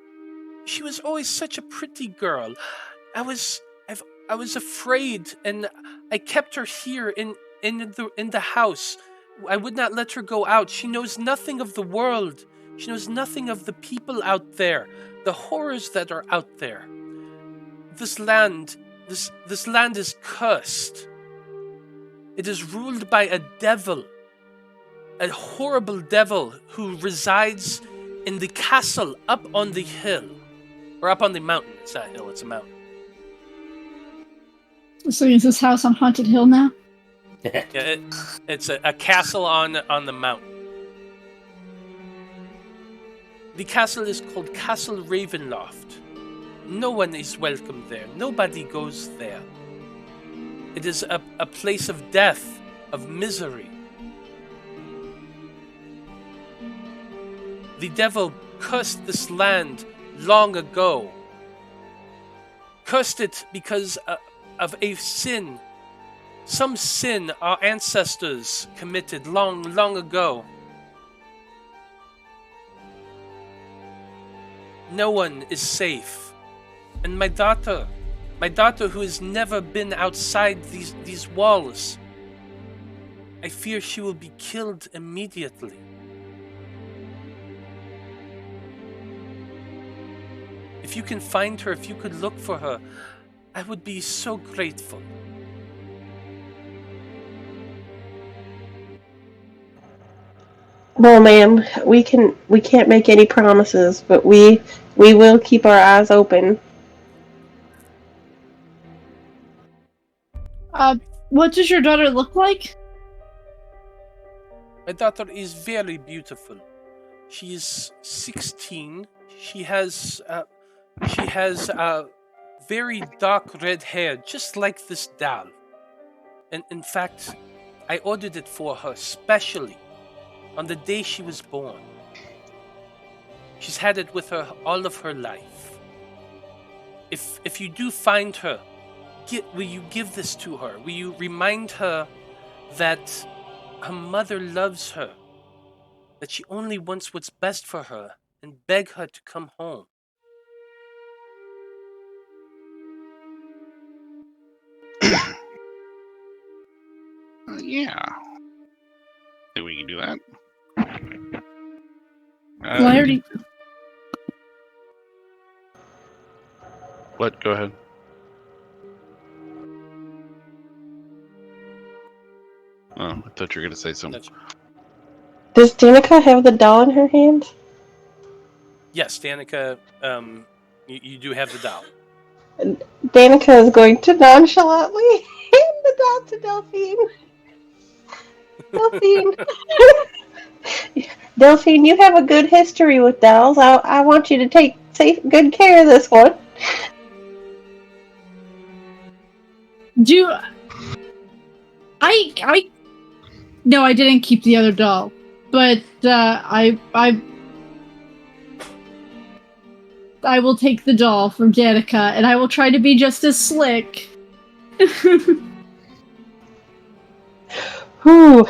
was always such a pretty girl. I was afraid, and I kept her here in the house. I would not let her go out. She knows nothing of the world. She knows nothing of the people out there, the horrors that are out there. This land is cursed. It is ruled by a devil, a horrible devil who resides in the castle up on the hill. Or up on the mountain. It's not a hill, it's a mountain. So is this house on Haunted Hill now? Yeah, it's a castle on the mountain. The castle is called Castle Ravenloft. No one is welcome there. Nobody goes there. It is a place of death, of misery. The devil cursed this land long ago. Cursed it because of a sin. Some sin our ancestors committed long ago. No one is safe. And my daughter who has never been outside these walls, I fear she will be killed immediately. If you can find her, if you could look for her, I would be so grateful. Well, ma'am, we can't make any promises, but we will keep our eyes open. What does your daughter look like? My daughter is very beautiful. She is 16. She has very dark red hair, just like this doll. And in fact, I ordered it for her specially on the day she was born. She's had it with her all of her life. If you do find her, will you give this to her? Will you remind her that her mother loves her, that she only wants what's best for her, and beg her to come home? Yeah. Think we can do that. Well, I already... What? Go ahead. Oh, I thought you were going to say something. Does Danika have the doll in her hand? Yes, Danika, you do have the doll. Danika is going to nonchalantly hand the doll to Delphine. Delphine. Delphine, you have a good history with dolls. I want you to take good care of this one. No, I didn't keep the other doll, but I will take the doll from Danika, and I will try to be just as slick. Whew.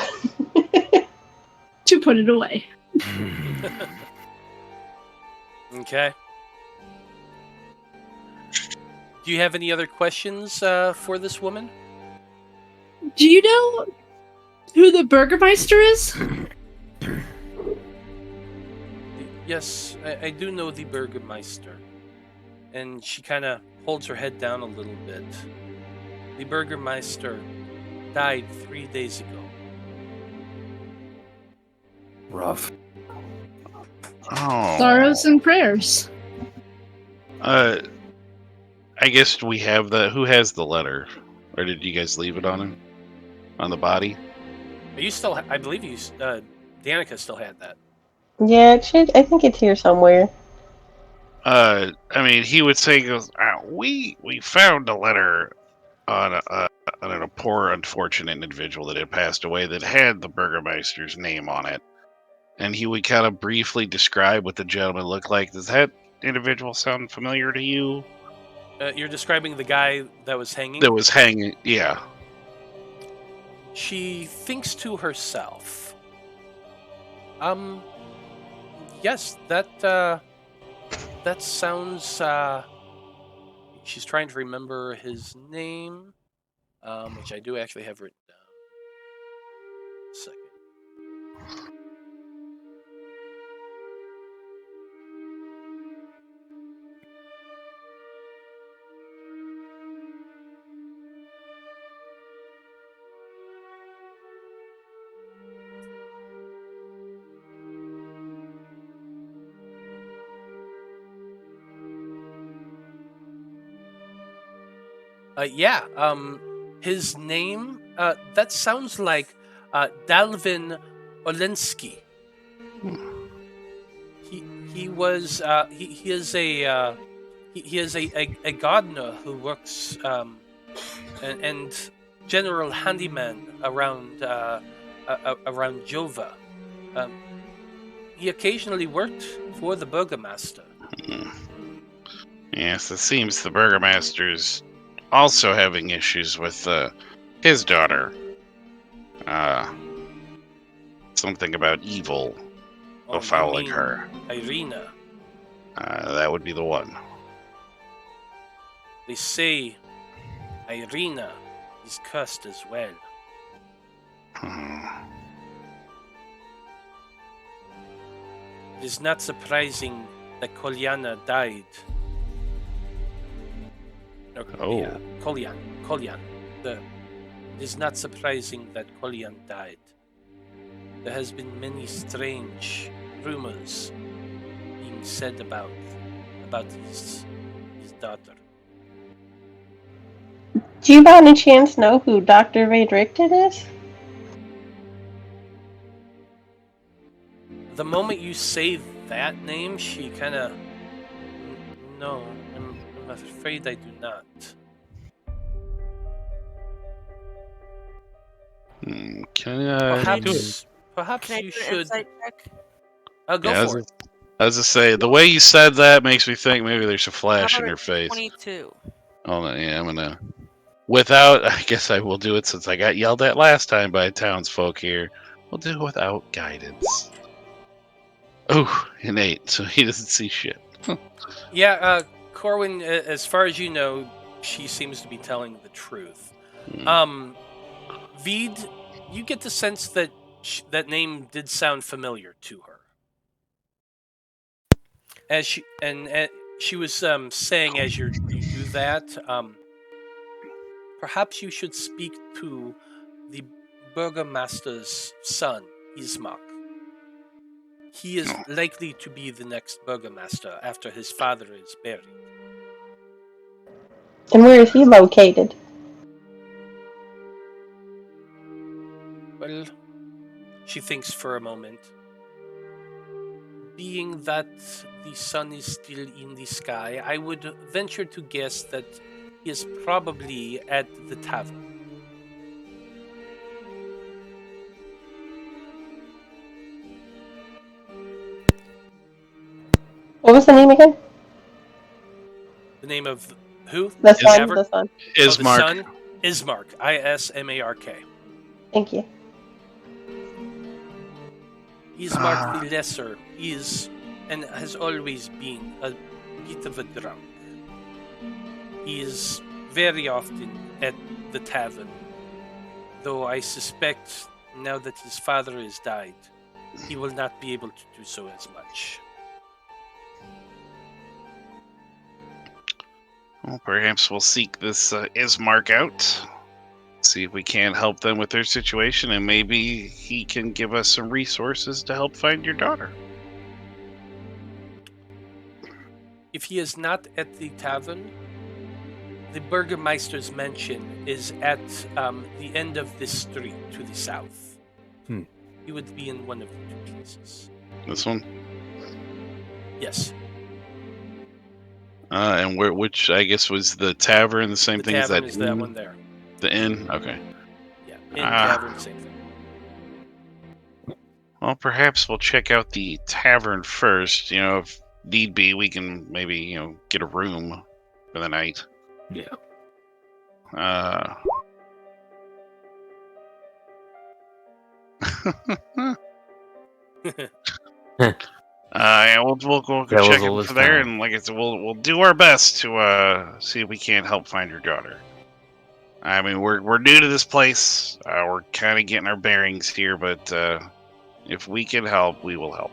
To put it away. Okay. Do you have any other questions for this woman? Do you know who the Burgermeister is? Yes, I do know the Burgermeister. And she kind of holds her head down a little bit. The Burgermeister died 3 days ago. Rough. Oh. Sorrows and prayers. I guess we have the. Who has the letter? Or did you guys leave it on him? On the body? You still, I believe you, Danika still had that. Yeah, I think it's here somewhere. I mean, he would say, "Goes, we found a letter on a poor, unfortunate individual that had passed away that had the Burgermeister's name on it," and he would kind of briefly describe what the gentleman looked like. Does that individual sound familiar to you? You're describing the guy that was hanging? That was hanging, yeah. She thinks to herself, yes, that sounds, she's trying to remember his name, which I do actually have written down. A second. His name, that sounds like Dalvin Olensky. He was he is a gardener who works and general handyman around around Jova. He occasionally worked for the burgomaster. Yes, it seems the burgomaster's also having issues with his daughter. Something about evil You befouling mean her. Irina. That would be the one. They say Irina is cursed as well. It is not surprising that Kolyana died. No, Oh. yeah, Kolyan. It is not surprising that Kolyan died. There has been many strange rumors being said about his daughter. Do you by any chance know who Dr. Vadricton is? The moment you say that name, she kind of... No, I'm afraid I do not. Can I do it? Perhaps Can I you do an should... insight check? Go Yeah, for it. I was just say the way you said that makes me think maybe there's a flash How in about your a face. 22? Oh no, yeah, I'm gonna. Without, I guess I will do it since I got yelled at last time by townsfolk here. We'll do it without guidance. Oh, an 8, so he doesn't see shit. Yeah, Corwin, as far as you know, she seems to be telling the truth. Vide, you get the sense that that name did sound familiar to her. As she was saying as you do that, perhaps you should speak to the burgomaster's son, Ismak. He is likely to be the next burgomaster after his father is buried. And where is he located? Well, she thinks for a moment. Being that the sun is still in the sky, I would venture to guess that he is probably at the tavern. What was the name again? The name of who? The Is- sun. Tavern? The sun. Oh, the Ismark. sun? Ismark. Ismark. Thank you. Ismark the Lesser is and has always been a bit of a drunk. He is very often at the tavern, though I suspect now that his father has died, he will not be able to do so as much. Well, perhaps we'll seek this Ismark out. See if we can't help them with their situation, and maybe he can give us some resources to help find your daughter. If he is not at the tavern, the Burgermeister's mansion is at the end of this street to the south. He would be in one of the two places. This one? Yes. And which I guess was the tavern, the same The thing as tavern that is that inn? one there. The inn? Okay. Yeah. In tavern, same thing. Well, perhaps we'll check out the tavern first. You know, if need be, we can maybe, get a room for the night. Yeah. Yeah, we'll go That was check all in this for there, time. and like I said, we'll do our best to see if we can't help find your daughter. I mean, we're new to this place. We're kind of getting our bearings here, but if we can help, we will help.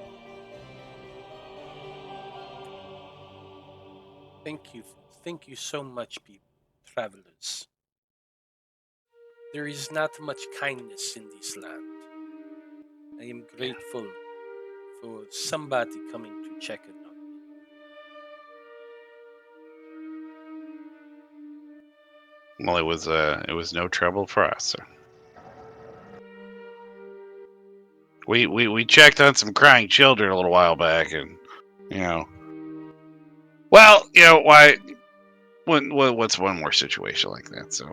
Thank you so much, people, travelers. There is not much kindness in this land. I am grateful for somebody coming to check in on me. Well, it was no trouble for us. Sir. We checked on some crying children a little while back, and why? What's one more situation like that? So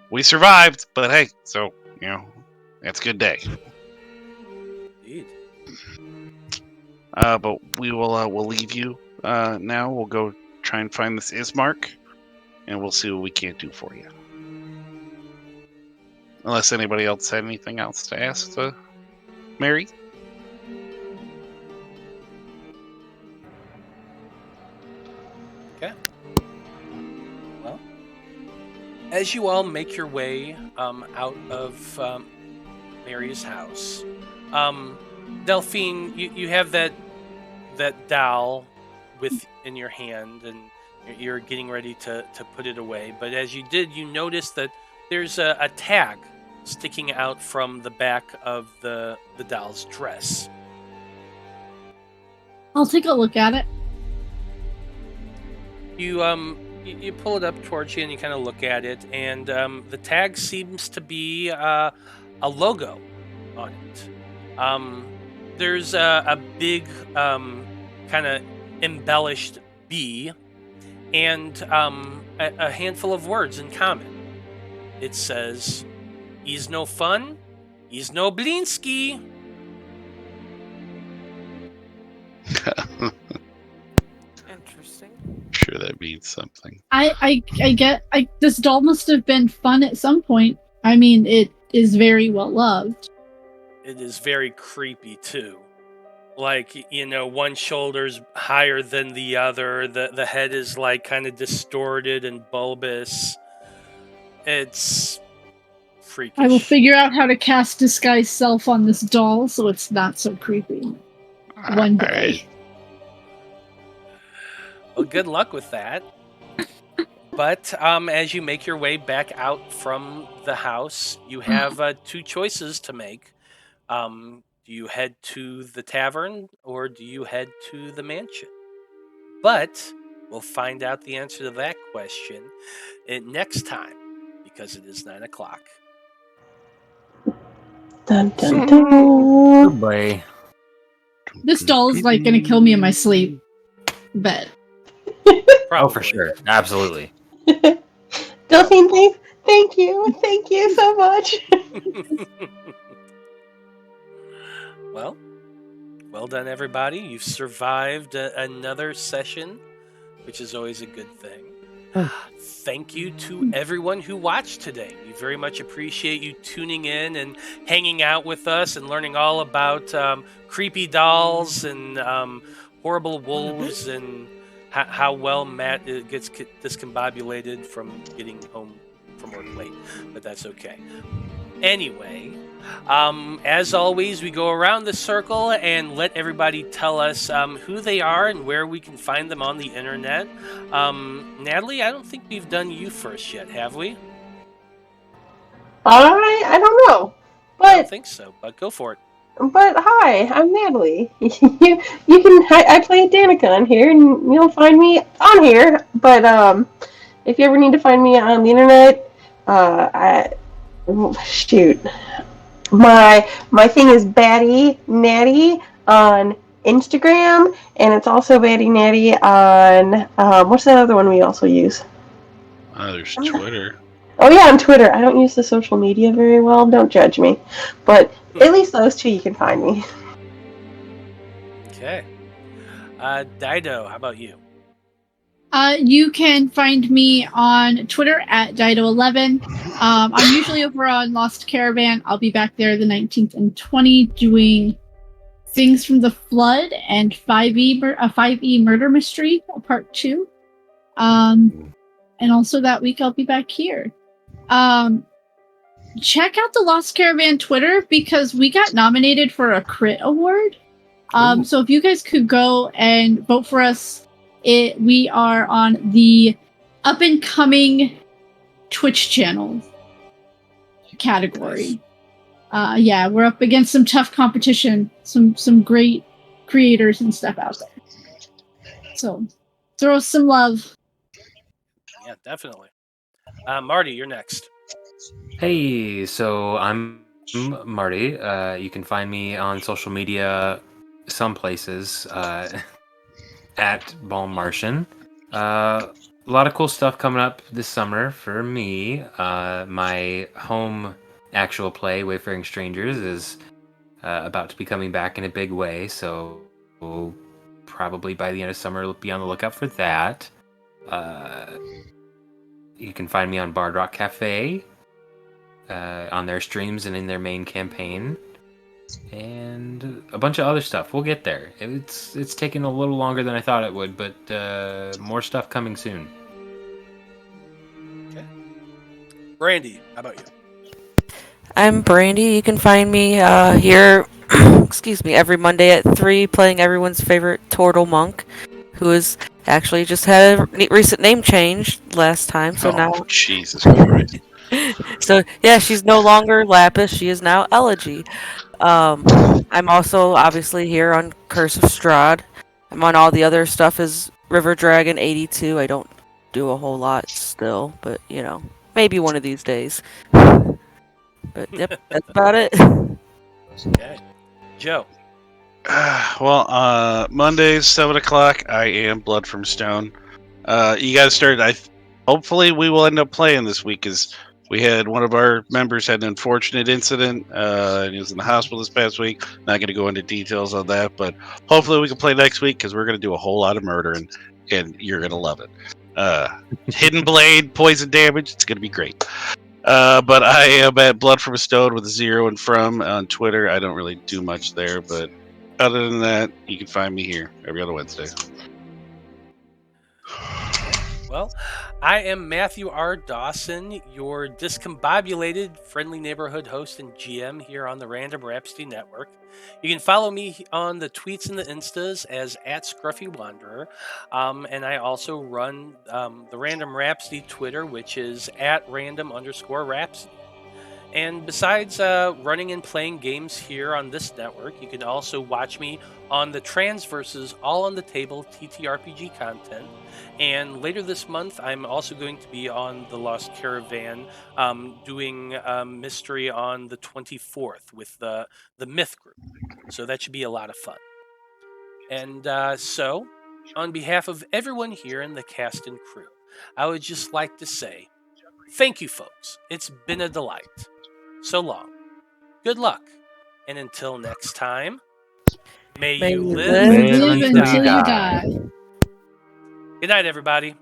we survived, but hey, so that's a good day. Indeed. But we'll leave you now. We'll go try and find this Ismark, and we'll see what we can't do for you. Unless anybody else had anything else to ask Mary? Okay. Well, as you all make your way out of Mary's house, Delphine, you have that dowel in your hand, and you're getting ready to put it away. But as you did, you notice that there's a tag sticking out from the back of the doll's dress. I'll take a look at it. You pull it up towards you and you kind of look at it, and the tag seems to be a logo on it. There's a big kind of embellished B and a handful of words in common. It says, "He's no fun, he's no Blinsky." Interesting. Sure, that means something. This doll must have been fun at some point. I mean, it is very well loved. It is very creepy too. Like, one shoulder's higher than the other. The head is like kind of distorted and bulbous. It's freakish. I will figure out how to cast Disguise Self on this doll so it's not so creepy. One day. Right. Well, good luck with that. But as you make your way back out from the house, you have two choices to make. Do you head to the tavern or do you head to the mansion? But we'll find out the answer to that question next time, because it is 9 o'clock. Dun, dun, dun. Goodbye. This doll is like gonna kill me in my sleep. Bet. Oh, for sure. Absolutely. Delphine, thank you so much. Well done, everybody. You've survived another session, which is always a good thing. Thank you to everyone who watched today. We very much appreciate you tuning in and hanging out with us and learning all about creepy dolls and horrible wolves and how well Matt gets discombobulated from getting home from work late. But that's okay. Anyway, as always, we go around the circle and let everybody tell us who they are and where we can find them on the internet. Natalie, I don't think we've done you first yet, have we? I don't know, I don't but think so, but go for it. hi, I'm Natalie. you can I play Danika on here, and you'll find me on here. But if you ever need to find me on the internet, my thing is Baddie Natty on Instagram, and it's also Baddie Natty on what's that other one we also use? There's Twitter. Oh yeah, on Twitter. I don't use the social media very well. Don't judge me, but at least those two you can find me. Okay. Dyto, how about you? You can find me on Twitter at Dyto11. I'm usually over on Lost Caravan. I'll be back there the 19th and 20th doing Things from the Flood and 5e Murder Mystery, Part 2. And also that week I'll be back here. Check out the Lost Caravan Twitter because we got nominated for a crit award. So if you guys could go and vote for us, we are on the up and coming Twitch channel category. Yeah, we're up against some tough competition, some great creators and stuff out there. So throw us some love. Yeah, definitely. Marty, you're next. Hey, so I'm Marty. You can find me on social media, some places, at Balmartian. A lot of cool stuff coming up this summer for me. My home actual play, Wayfaring Strangers, is about to be coming back in a big way, so we'll probably by the end of summer be on the lookout for that. You can find me on Bard Rock Cafe, on their streams and in their main campaign, and a bunch of other stuff. We'll get there. It's taking a little longer than I thought it would, but more stuff coming soon. Okay. Brandie, how about you? I'm Brandie. You can find me here, excuse me, every Monday at 3 playing everyone's favorite Turtle Monk, who has actually just had a recent name change last time, so now... Jesus Christ. So, yeah, she's no longer Lapis, she is now Elegy. I'm also obviously here on Curse of Strahd. I'm on all the other stuff as River Dragon 82. I don't do a whole lot still, but, you know, maybe one of these days. But, yep, that's about it. Okay. Joe. Well, Mondays, 7 o'clock, I am Blood from Stone. You guys start. Hopefully, we will end up playing this week, because we had one of our members had an unfortunate incident, and he was in the hospital this past week. Not going to go into details on that, but hopefully we can play next week, because we're going to do a whole lot of murdering, and you're going to love it. Hidden Blade, poison damage, it's going to be great. But I am at Blood from Stone with a 0 and from on Twitter. I don't really do much there, but other than that, you can find me here every other Wednesday. Well, I am Matthew R. Dawson, your discombobulated friendly neighborhood host and GM here on the Random Rhapsody Network. You can follow me on the tweets and the Instas as @ScruffyWanderer, and I also run the Random Rhapsody Twitter, which is @random_Rhapsody. And besides running and playing games here on this network, you can also watch me on the Transverses All on the Table TTRPG content. And later this month, I'm also going to be on the Lost Caravan doing mystery on the 24th with the Myth Group. So that should be a lot of fun. And so, on behalf of everyone here in the cast and crew, I would just like to say thank you, folks. It's been a delight. So long. Good luck. And until next time, may you live Live until you until you die. die. Good night, everybody.